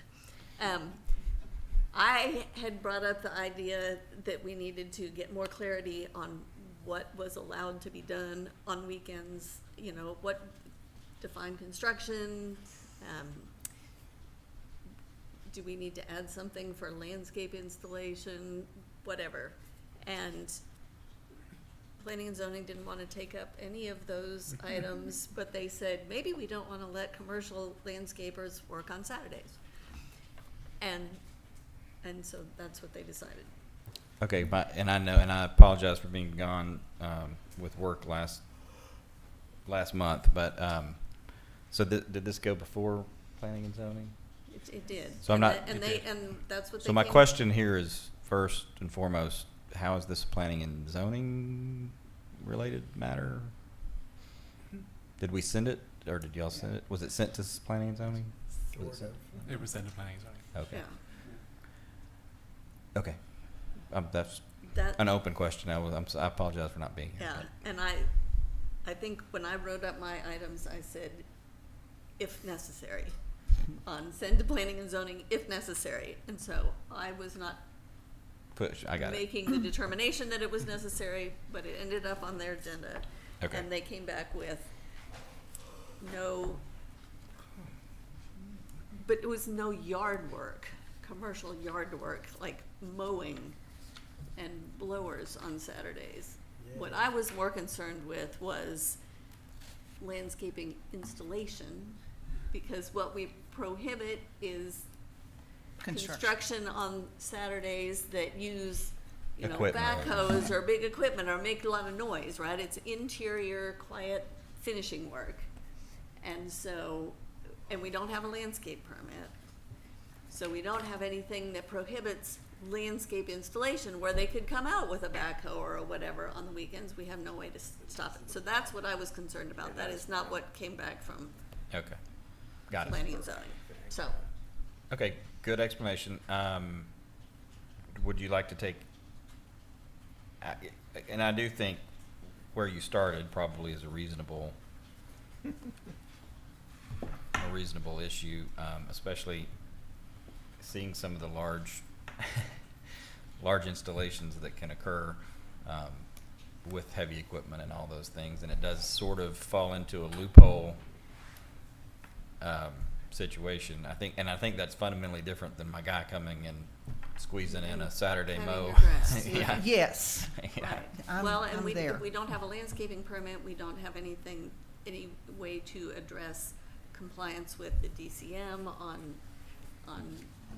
I had brought up the idea that we needed to get more clarity on what was allowed to be done on weekends, what defined construction, do we need to add something for landscape installation, whatever. And planning and zoning didn't want to take up any of those items, but they said, maybe we don't want to let commercial landscapers work on Saturdays. And so that's what they decided. Okay, and I apologize for being gone with work last month, but so did this go before planning and zoning? It did. So I'm not. And that's what they So my came- question here is, first and foremost, how is this planning and zoning related matter? Did we send it, or did y'all send it? Was it sent to planning and zoning? Was it sent? It was sent to planning and zoning. Okay. Yeah. Okay. That's That, an open question. I apologize for not being here. yeah, but- and I think when I wrote up my items, I said, if necessary, on send to planning and zoning if necessary. And so I was not Push, I got it. making the determination that it was necessary, but it ended up on their agenda. Okay. And they came back with no, but it was no yard work, commercial yard work, like mowing and blowers on Saturdays. What I was more concerned with was landscaping installation, because what we prohibit is construction on Saturdays that use, you know, Equipment. backhoes or big equipment or make a lot of noise, right? It's interior, quiet finishing work. And so, and we don't have a landscape permit. So we don't have anything that prohibits landscape installation where they could come out with a backhoe or whatever on the weekends. We have no way to stop it. So that's what I was concerned about. That is not what came back from Okay. Got it. planning and zoning. So, Okay, good explanation. Would you like to take, and I do think where you started probably is a reasonable issue, especially seeing some of the large installations that can occur with heavy equipment and all those things, and it does sort of fall into a loophole situation. I think that's fundamentally different than my guy coming and squeezing in a Saturday cutting mow. your grass. Yeah. Yes. Yeah. right. Well, and I'm we, there. if we don't have a landscaping permit, we don't have anything, any way to address compliance with the DCM on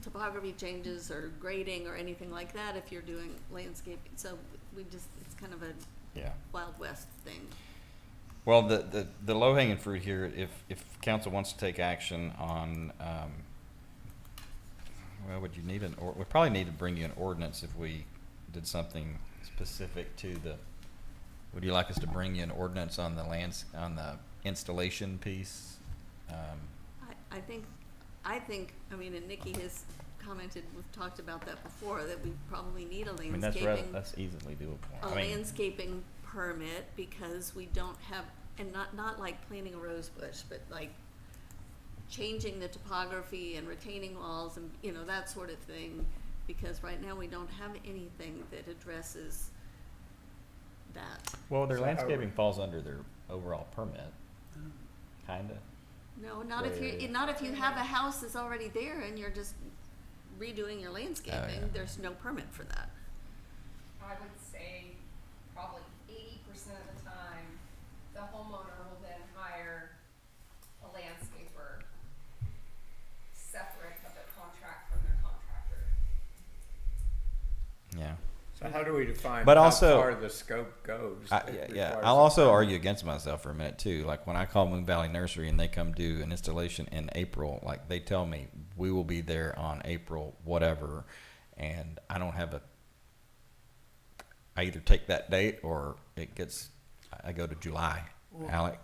topography changes or grading or anything like that if you're doing landscaping. So we just, it's kind of a Yeah. Wild West thing. Well, the low hanging fruit here, if council wants to take action on, well, would you need we probably need to bring you an ordinance if we did something specific to the, would you like us to bring you an ordinance on on the installation piece? I think, I mean, and Nikki has commented, we've talked about that before, that we probably need a I mean, landscaping. that's easily doable. A I mean, landscaping permit, because we don't have, and not like planting a rose bush, but like changing the topography and retaining walls and, you know, that sort of thing, because right now we don't have anything that addresses that. well, their So how landscaping falls under their overall permit, kinda. No, not if you, not if you have a house that's already there and you're just redoing your landscaping, yeah. there's no permit for that. I would say probably 80% of the time, the homeowner will then hire a landscaper separate of a contract from their contractor. Yeah. So how do we define But how also- far the scope goes? It Yeah, requires I'll a also permit. argue against myself for a minute too. Like when I call Moon Valley Nursery and they come do an installation in April, like they tell me we will be there on April whatever, and I don't have I either take that date or I go to July. Alec?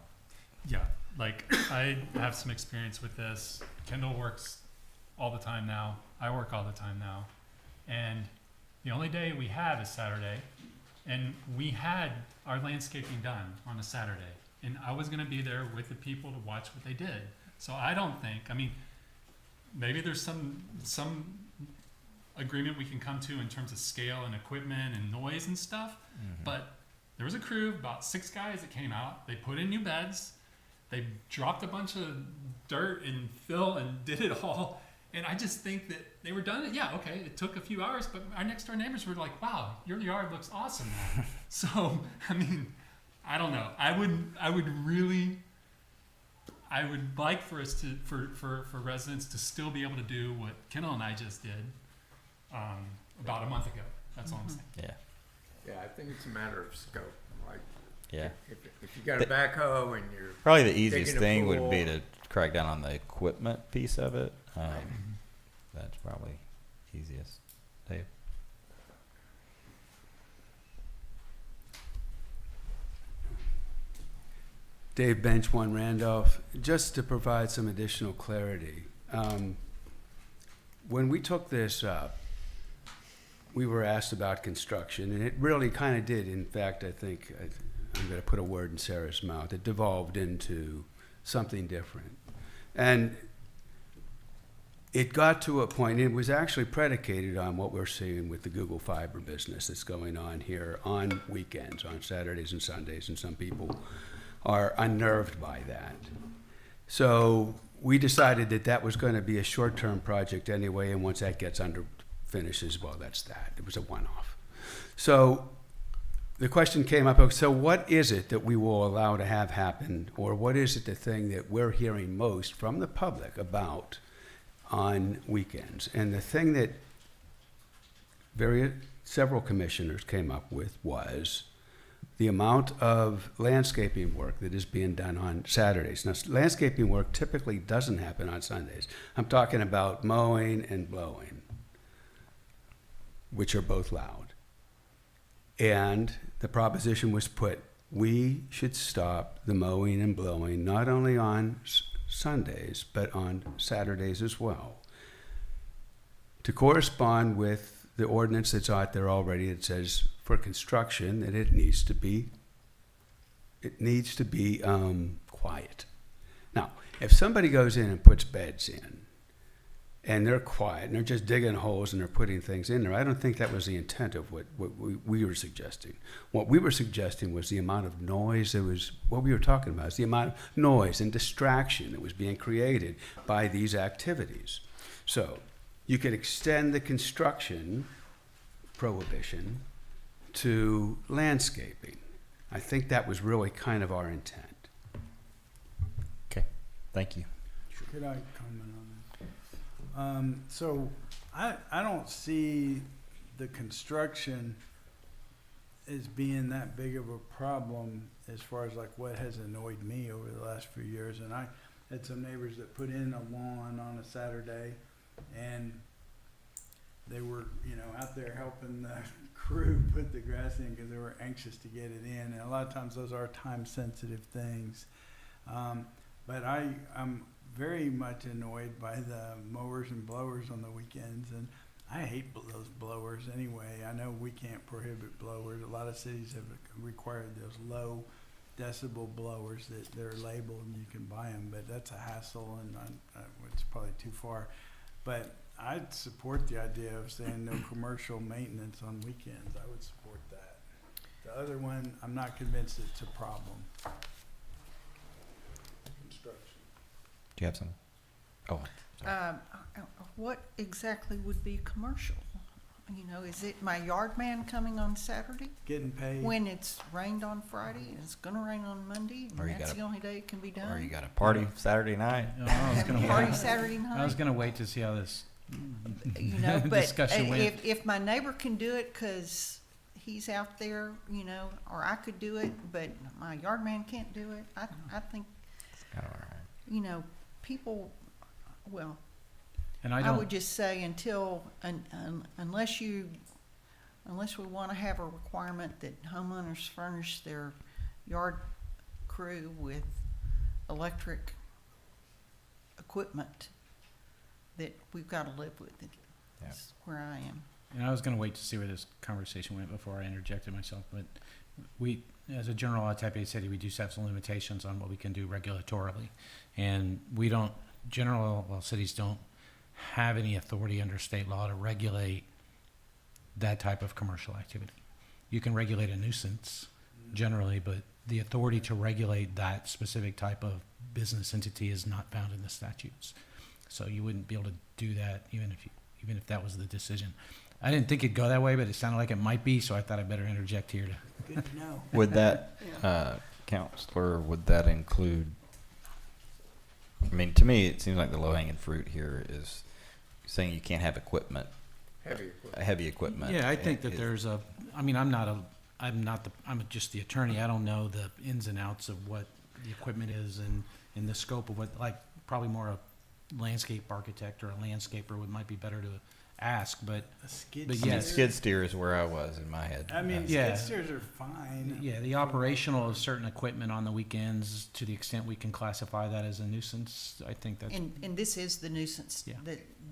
Yeah, like I have some experience with this. Kendall works all the time now. I work all the time now. And the only day we have is Saturday. And we had our landscaping done on a Saturday. And I was going to be there with the people to watch what they did. So I don't think, I mean, maybe there's some agreement we can come to in terms of scale and equipment and noise and stuff. But there was a crew, about 6 guys that came out. They put in new beds. They dropped a bunch of dirt and fill and did it all. And I just think that they were done. Yeah, okay, it took a few hours, but our next door neighbors were like, wow, your yard looks awesome now. So, I mean, I don't know. I would like for us to, for residents to still be able to do what Kendall and I just did about a month ago. That's all I'm saying. Yeah. Yeah, I think it's a matter of scope. Like, Yeah. if you got a backhoe and you're Probably the easiest digging a thing would be pool- to crack down on the equipment piece of it. That's probably easiest. Dave? Dave Bench, 1 Randolph. Just to provide some additional clarity, when we took this up, we were asked about construction, and it really kind of did. In fact, I think I'm going to put a word in Sarah's mouth, it devolved into something different. And it got to a point, it was actually predicated on what we're seeing with the Google Fiber business that's going on here on weekends, on Saturdays and Sundays, and some people are unnerved by that. So we decided that that was going to be a short-term project anyway, and once that gets finishes, well, that's that. It was a one-off. So the question came up, so what is it that we will allow to have happen, or what is it the thing that we're hearing most from the public about on weekends? And the thing that several commissioners came up with was the amount of landscaping work that is being done on Saturdays. Now, landscaping work typically doesn't happen on Sundays. I'm talking about mowing and blowing, which are both loud. And the proposition was put, we should stop the mowing and blowing not only on Sundays, but on Saturdays as well, to correspond with the ordinance that's out there already that says for construction that it needs to be quiet. Now, if somebody goes in and puts beds in and they're quiet and they're just digging holes and they're putting things in there, I don't think that was the intent of what we were suggesting. What we were suggesting was the amount of noise that was, what we were talking about is the amount of noise and distraction that was being created by these activities. So you could extend the construction prohibition to landscaping. I think that was really kind of our intent. Okay, thank you. Could I comment on that? So I don't see the construction as being that big of a problem as far as like what has annoyed me over the last few years. And I had some neighbors that put in a lawn on a Saturday, and they were, out there helping the crew put the grass in because they were anxious to get it in. And a lot of times those are time-sensitive things. But I'm very much annoyed by the mowers and blowers on the weekends, and I hate those blowers anyway. I know we can't prohibit blowers. A lot of cities have required those low decibel blowers that they're labeled and you can buy them, but that's a hassle, and it's probably too far. But I'd support the idea of saying no commercial maintenance on weekends. I would support that. The other one, I'm not convinced it's a problem. Construction. Do you have some? Oh, sorry. What exactly would be commercial? Is it my yard man coming on Saturday Getting paid. when it's rained on Friday and it's gonna rain on Monday, Or you and that's got the only day it can be done? Or you got a party Saturday night? Having a party Saturday I was night? gonna wait to see how this But discussion went. if my neighbor can do it 'cause he's out there, or I could do it, but my yard man can't do it, I think, Kind of all right. people, well, And I would just say unless we want to have a requirement that homeowners furnish their yard crew with electric equipment, that we've got to live with it. Yeah. That's where I am. And I was going to wait to see where this conversation went before I interjected myself, but we, as a general law type A city, we do have some limitations on what we can do regulatorily. And we don't, cities don't have any authority under state law to regulate that type of commercial activity. You can regulate a nuisance generally, but the authority to regulate that specific type of business entity is not found in the statutes. So you wouldn't be able to do that even if that was the decision. I didn't think it'd go that way, but it sounded like it might be, so I thought I'd better interject here to. Good to know. Would that, counselor, would that include, I mean, to me, it seems like the low-hanging fruit here is saying you can't have equipment. Heavy equipment. Yeah, I think that there's I'm just the attorney. I don't know the ins and outs of what the equipment is and the scope of what, probably more a landscape architect or a landscaper might be better to ask, but yes. Skid steer is where I was in my head. I mean, skid steers are fine. Yeah, the operational of certain equipment on the weekends, to the extent we can classify that as a nuisance, I think that's. And this is the nuisance Yeah.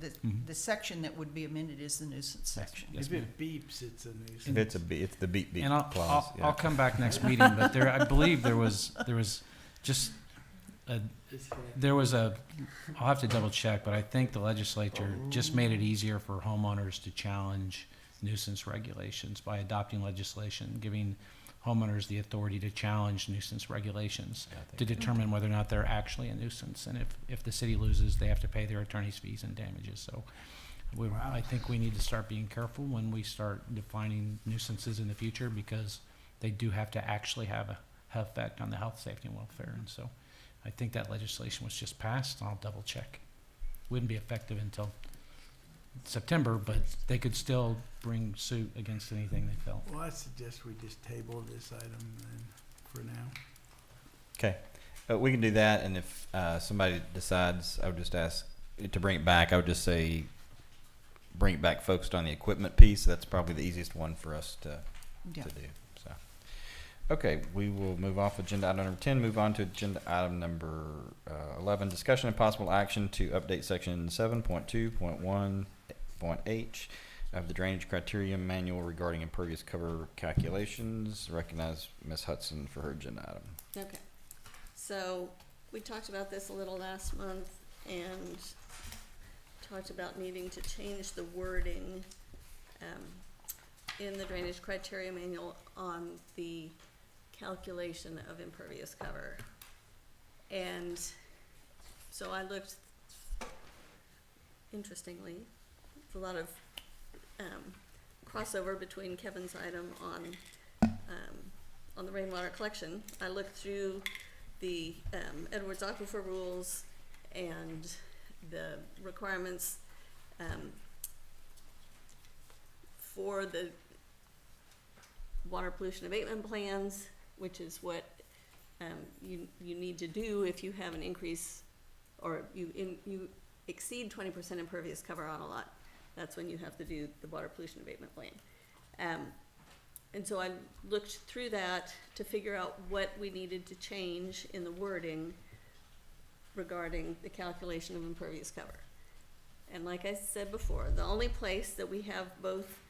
the section that would be amended is the nuisance section. If it beeps, it's a nuisance. If it's it's the beep beep And clause. yeah. I'll come back next meeting, but there, I believe there was just a, I'll have to double check, but I think the legislature just made it easier for homeowners to challenge nuisance regulations by adopting legislation, giving homeowners the authority to challenge nuisance regulations to determine whether or not they're actually a nuisance. And if the city loses, they have to pay their attorney's fees and damages. So I think we need to start being careful when we start defining nuisances in the future, because they do have to actually have a effect on the health, safety, and welfare. And so I think that legislation was just passed. I'll double check. Wouldn't be effective until September, but they could still bring suit against anything they felt. Well, I suggest we just table this item then for now. Okay, we can do that, and if somebody decides, I would just ask to bring it back. I would just say bring it back focused on the equipment piece. That's probably the easiest one for us to do. So, okay, we will move off agenda item number 10. Move on to agenda item number 11. Discussion and possible action to update section 7.2.1.h of the Drainage Criteria Manual regarding impervious cover calculations. Recognize Ms. Hudson for her agenda item. Okay, so we talked about this a little last month and talked about needing to change the wording in the Drainage Criteria Manual on the calculation of impervious cover. And so I looked, interestingly, a lot of crossover between Kevin's item on the rainwater collection. I looked through the Edwards Aquifer rules and the requirements for the water pollution abatement plans, which is what you need to do if you have an increase or you exceed 20% impervious cover on a lot. That's when you have to do the water pollution abatement plan. And so I looked through that to figure out what we needed to change in the wording regarding the calculation of impervious cover. And like I said before, the only place that we have both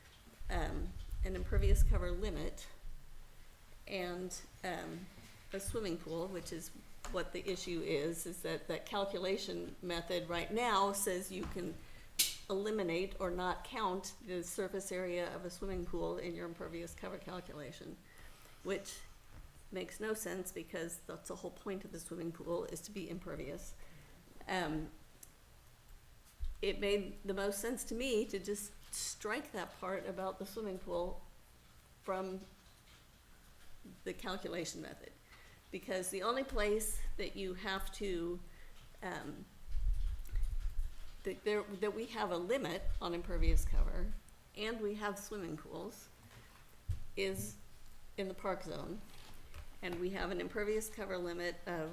an impervious cover limit and a swimming pool, which is what the issue is that calculation method right now says you can eliminate or not count the surface area of a swimming pool in your impervious cover calculation, which makes no sense because that's the whole point of the swimming pool is to be impervious. It made the most sense to me to just strike that part about the swimming pool from the calculation method, because the only place that you have to that we have a limit on impervious cover and we have swimming pools is in the park zone, and we have an impervious cover limit of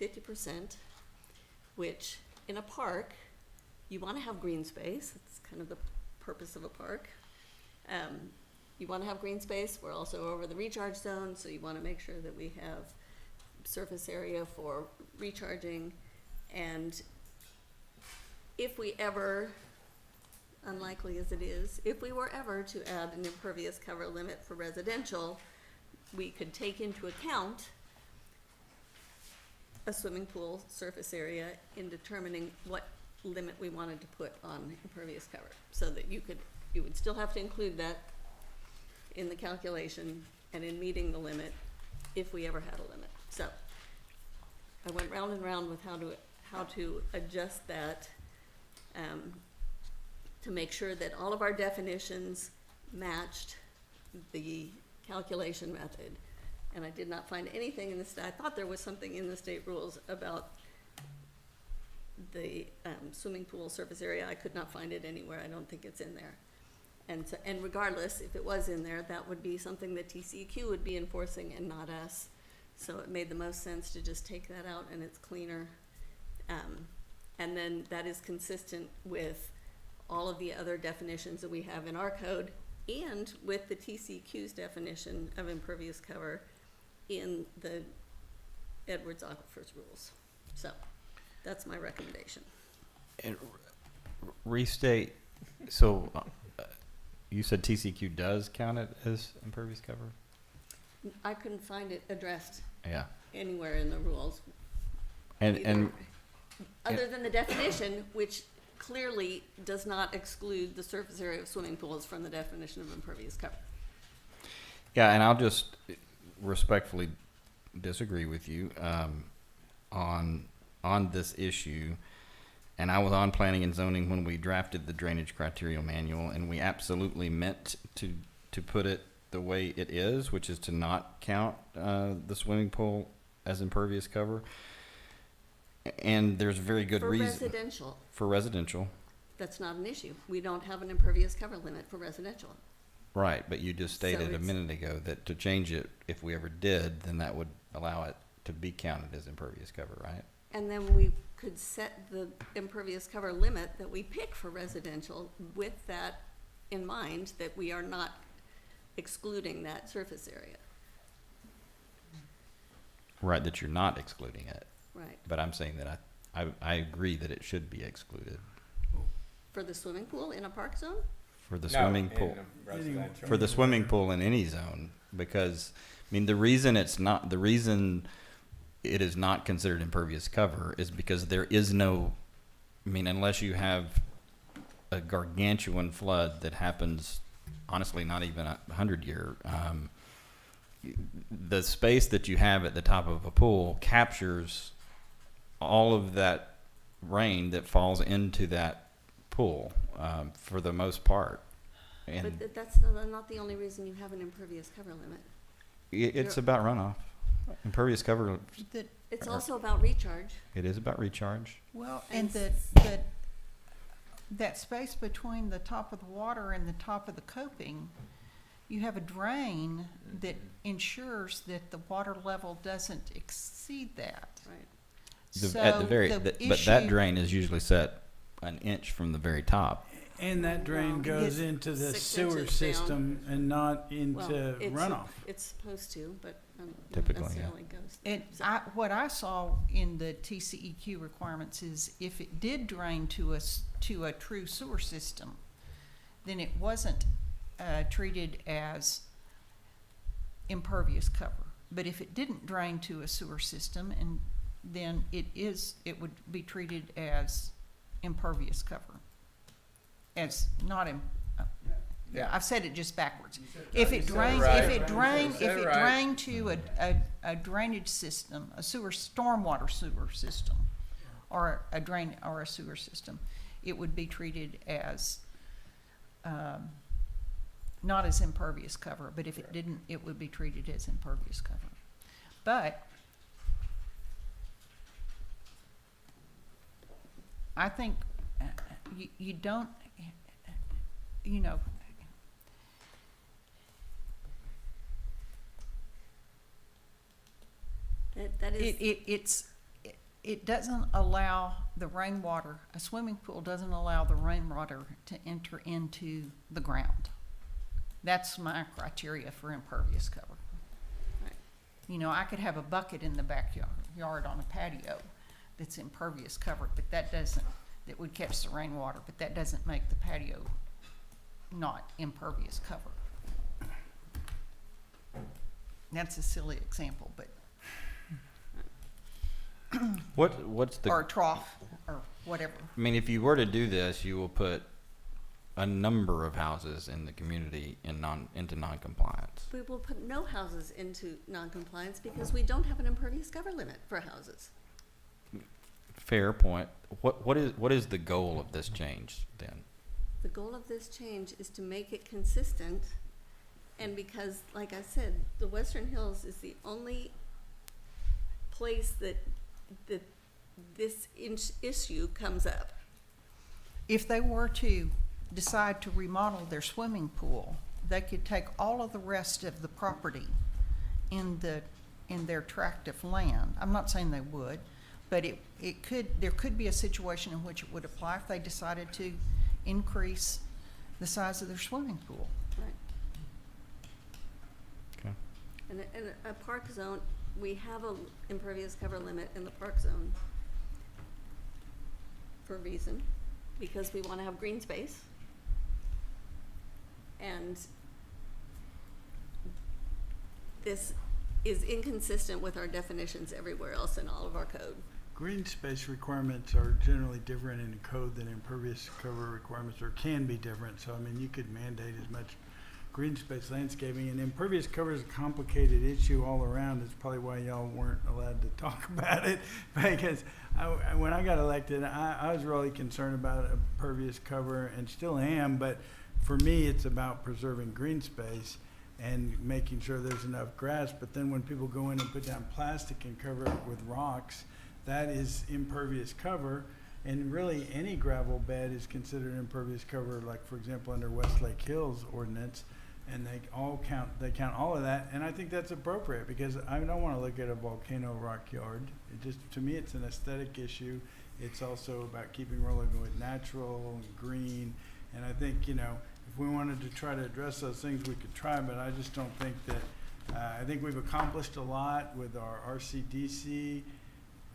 50%, which in a park you want to have green space. It's kind of the purpose of a park. You want to have green space. We're also over the recharge zone, so you want to make sure that we have surface area for recharging. And if we ever, unlikely as it is, if we were ever to add an impervious cover limit for residential, we could take into account a swimming pool surface area in determining what limit we wanted to put on impervious cover, so that you would still have to include that in the calculation and in meeting the limit if we ever had a limit. So I went round and round with how to adjust that to make sure that all of our definitions matched the calculation method. And I did not find anything in the state. I thought there was something in the state rules about the swimming pool surface area. I could not find it anywhere. I don't think it's in there. And regardless, if it was in there, that would be something that TCEQ would be enforcing and not us. So it made the most sense to just take that out, and it's cleaner. And then that is consistent with all of the other definitions that we have in our code and with the TCEQ's definition of impervious cover in the Edwards Aquifers rules. So that's my recommendation. And restate, so you said TCQ does count it as impervious cover? I couldn't find it addressed Yeah. anywhere in the rules. And, either. Other than the definition, which clearly does not exclude the surface area of swimming pools from the definition of impervious cover. yeah, and I'll just respectfully disagree with you on this issue. And I was on planning and zoning when we drafted the drainage criteria manual, and we absolutely meant to put it the way it is, which is to not count the swimming pool as impervious cover. And there's very good For reason. residential, For residential. that's not an issue. We don't have an impervious cover limit for residential. Right, but you just stated a it's- minute ago that to change it, if we ever did, then that would allow it to be counted as impervious cover, right? And then we could set the impervious cover limit that we pick for residential with that in mind, that we are not excluding that surface area. Right, that you're not excluding it. Right. But I'm saying that I agree that it should be excluded For the swimming pool in a park zone? for the No, swimming in pool. a residential. For the swimming pool in any zone, because, I mean, the reason it is not considered impervious cover is because there is no, I mean, unless you have a gargantuan flood that happens, honestly, not even 100-year, the space that you have at the top of a pool captures all of that rain that falls into that pool, for the most part. And But that's not the only reason you have an impervious cover limit. it's about runoff. Impervious cover, That, It's also about recharge. it is about recharge. well, And and that space between the top of the water and the top of the coping, you have a drain that ensures that the water level doesn't exceed that. Right. At the very, the but that issue- drain is usually set an inch from the very top. And that drain Well, goes it's into the 6 sewer inches down. system and not Well, into runoff. It's supposed to, but not Typically, yeah. necessarily goes. And what I saw in the TCEQ requirements is if it did drain to a true sewer system, then it wasn't treated as impervious cover. But if it didn't drain to a sewer system, and then it would be treated as impervious cover. As not I've said it just backwards. If it drained to a drainage system, a stormwater sewer system, or a sewer system, it would be treated as, not as impervious cover, but if it didn't, it would be treated as impervious cover. But I think you don't, you know, That is, it doesn't allow the rainwater, a swimming pool doesn't allow the rainwater to enter into the ground. That's my criteria for impervious cover. Right. You know, I could have a bucket in the backyard on a patio that's impervious cover, but that would catch the rainwater, but that doesn't make the patio not impervious cover. That's a silly example, but, What's the? or a trough, or whatever. I mean, if you were to do this, you will put a number of houses in the community into non-compliance. we will put no houses into non-compliance because we don't have an impervious cover limit for houses. Fair point. What is the goal of this change then? The goal of this change is to make it consistent, and because, like I said, the Western Hills is the only place that this issue comes up. If they were to decide to remodel their swimming pool, they could take all of the rest of the property in their tract of land. I'm not saying they would, but there could be a situation in which it would apply if they decided to increase the size of their swimming pool. Right. Okay. And in a park zone, we have a impervious cover limit in the park zone for a reason, because we want to have green space. And this is inconsistent with our definitions everywhere else in all of our code. Green space requirements are generally different in code than impervious cover requirements, or can be different. So, I mean, you could mandate as much green space landscaping, and impervious cover is a complicated issue all around. It's probably why y'all weren't allowed to talk about it, because when I got elected, I was really concerned about impervious cover, and still am, but for me, it's about preserving green space and making sure there's enough grass. But then when people go in and put down plastic and cover it with rocks, that is impervious cover. And really, any gravel bed is considered impervious cover, like, for example, under Westlake Hills ordinance, and they count all of that. And I think that's appropriate, because I don't want to look at a volcano rock yard. It just, to me, it's an aesthetic issue. It's also about keeping rolling with natural and green. And I think, you know, if we wanted to try to address those things, we could try, but I just don't think that, I think we've accomplished a lot with our RCDC,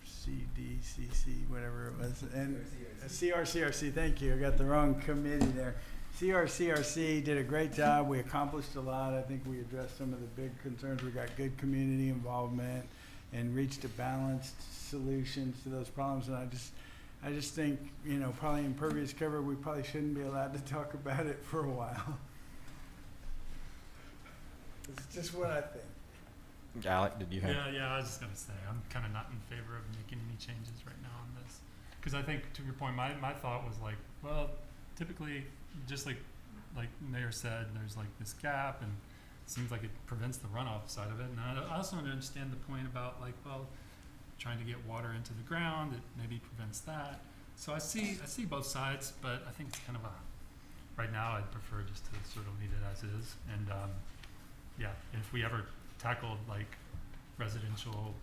CDCC, whatever it was, and CRCRC, thank you, I got the wrong committee there. CRCRC did a great job, we accomplished a lot, I think we addressed some of the big concerns, we got good community involvement and reached a balanced solutions to those problems, and I just think, you know, probably impervious cover, we probably shouldn't be allowed to talk about it for a while. It's just what I think. Alec, did you have? Yeah, I was just gonna say, I'm kind of not in favor of making any changes right now on this. Because I think, to your point, my thought was like, well, typically, just like Mayor said, there's like this gap, and it seems like it prevents the runoff side of it. And I also understand the point about like, well, trying to get water into the ground, it maybe prevents that. So I see both sides, but I think it's kind of right now I'd prefer just to sort of leave it as is. And yeah, if we ever tackled like residential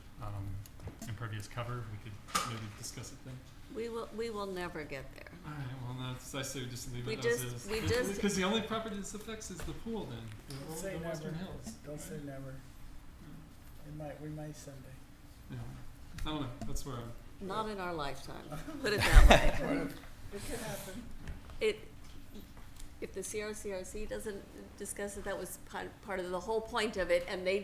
impervious cover, we could maybe discuss it then. We will never get there. All right, well, I say just leave We it as just- is. we just- Because the only property this affects is the pool then, Don't say the never. Western Hills. Don't say never. We might someday. Yeah. I don't know, that's where I'm. Not in our lifetime, put it that way. It could happen. If the CRCRC doesn't discuss it, that was part of the whole point of it, and they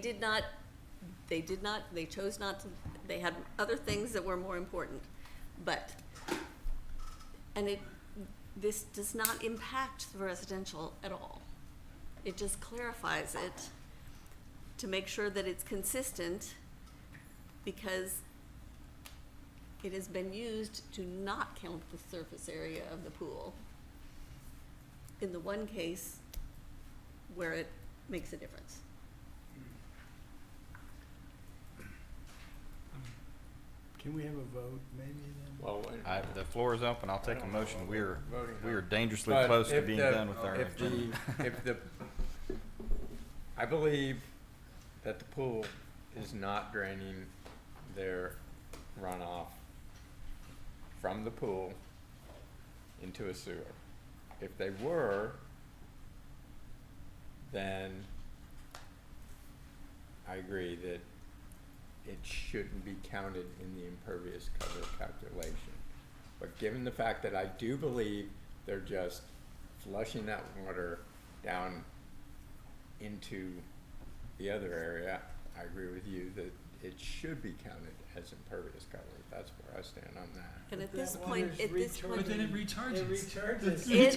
chose not to, they had other things that were more important. But, this does not impact the residential at all. It just clarifies it to make sure that it's consistent, because it has been used to not count the surface area of the pool in the one case where it makes a difference. Can we have a vote, maybe, then? Well, The floor is open, I'll take a don't know motion. what We we're are voting on. dangerously But close to if being the- done with our agenda. I believe that the pool is not draining their runoff from the pool into a sewer. If they were, then I agree that it shouldn't be counted in the impervious cover calculation. But given the fact that I do believe they're just flushing that water down into the other area, I agree with you that it should be counted as impervious cover. That's where I stand on that. And at But this that point, water's at this point. But then it recharges. It recharges. It's-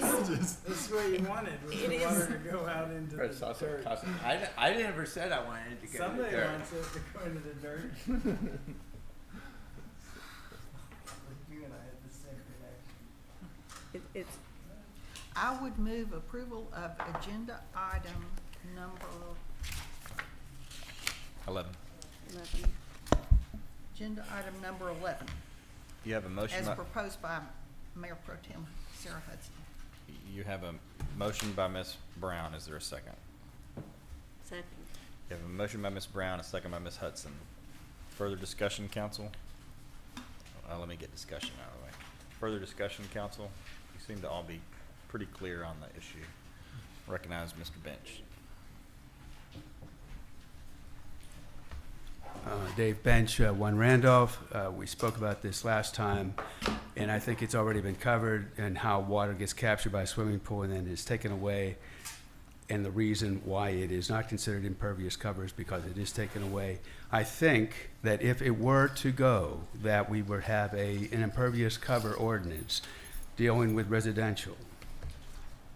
That's what you wanted, was It the is- water to go out into But the it's also dirt. costing, I never said I wanted it to go to the Somebody dirt. wants it to go into the dirt. You and I had the same reaction. It's, I would move approval of agenda item number, 11. 11. agenda item number 11, You have a motion. as by- proposed by Mayor Pro Tem Sarah Hudson. You have a motion by Ms. Brown. Is there a second? Second. You have a motion by Ms. Brown, a second by Ms. Hudson. Further discussion, council? Let me get discussion out of the way. Further discussion, council? You seem to all be pretty clear on the issue. Recognize Mr. Bench. Dave Bench, 1 Randolph. We spoke about this last time, and I think it's already been covered, and how water gets captured by a swimming pool and then is taken away. And the reason why it is not considered impervious cover is because it is taken away. I think that if it were to go, that we would have an impervious cover ordinance dealing with residential,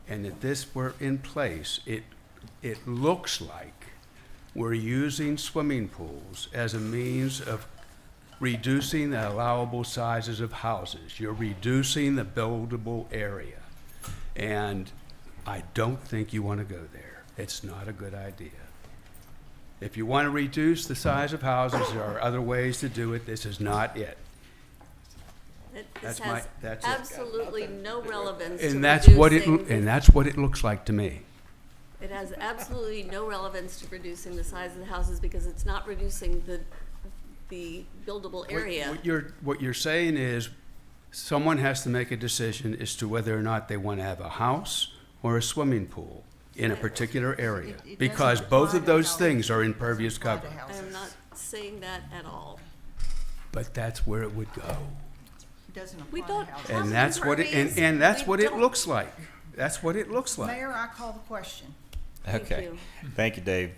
and that this were in place, it looks like we're using swimming pools as a means of reducing the allowable sizes of houses. You're reducing the buildable area. And I don't think you want to go there. It's not a good idea. If you want to reduce the size of houses, there are other ways to do it. This is not it. This That's has that's it. absolutely no relevance to And that's what reducing. and that's what it looks like to me. It has absolutely no relevance to reducing the size of the houses because it's not reducing the buildable area. What you're saying is someone has to make a decision as to whether or not they want to have a house or a swimming pool in a particular area, It because doesn't both apply of to those houses. things are It impervious doesn't apply cover. to I am houses. not saying that at all. But that's where it would go. It doesn't We apply don't to houses. have And that's what it, impervious. and that's We what it don't- looks like. That's what it looks like. Mayor, I call the question. Thank Okay. you. Thank you, Dave.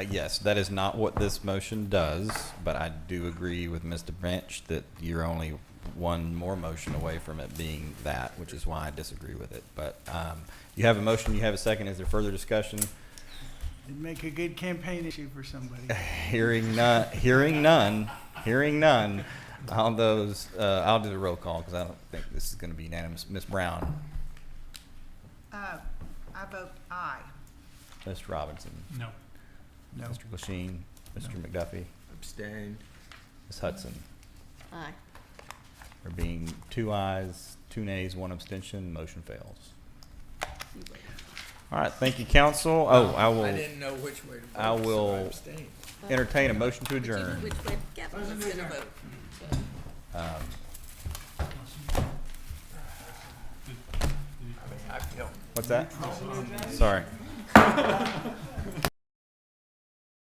Yes, that is not what this motion does, but I do agree with Mr. Bench that you're only one more motion away from it being that, which is why I disagree with it. But you have a motion, you have a second. Is there further discussion? It'd make a good campaign issue for somebody. Hearing none. All those, I'll do the roll call because I don't think this is going to be unanimous. Ms. Brown, I vote aye. Mr. Robinson, No. No. Mr. Lasheen, Mr. McDuffie, Abstain. Ms. Hudson. Aye. There being 2 ayes, 2 nays, 1 abstention, motion fails. All right, thank you, council. Oh, I I will didn't know which way to vote. I so will- abstained. entertain a motion to adjourn. Which way Kevin was gonna vote. I feel What's that? Sorry.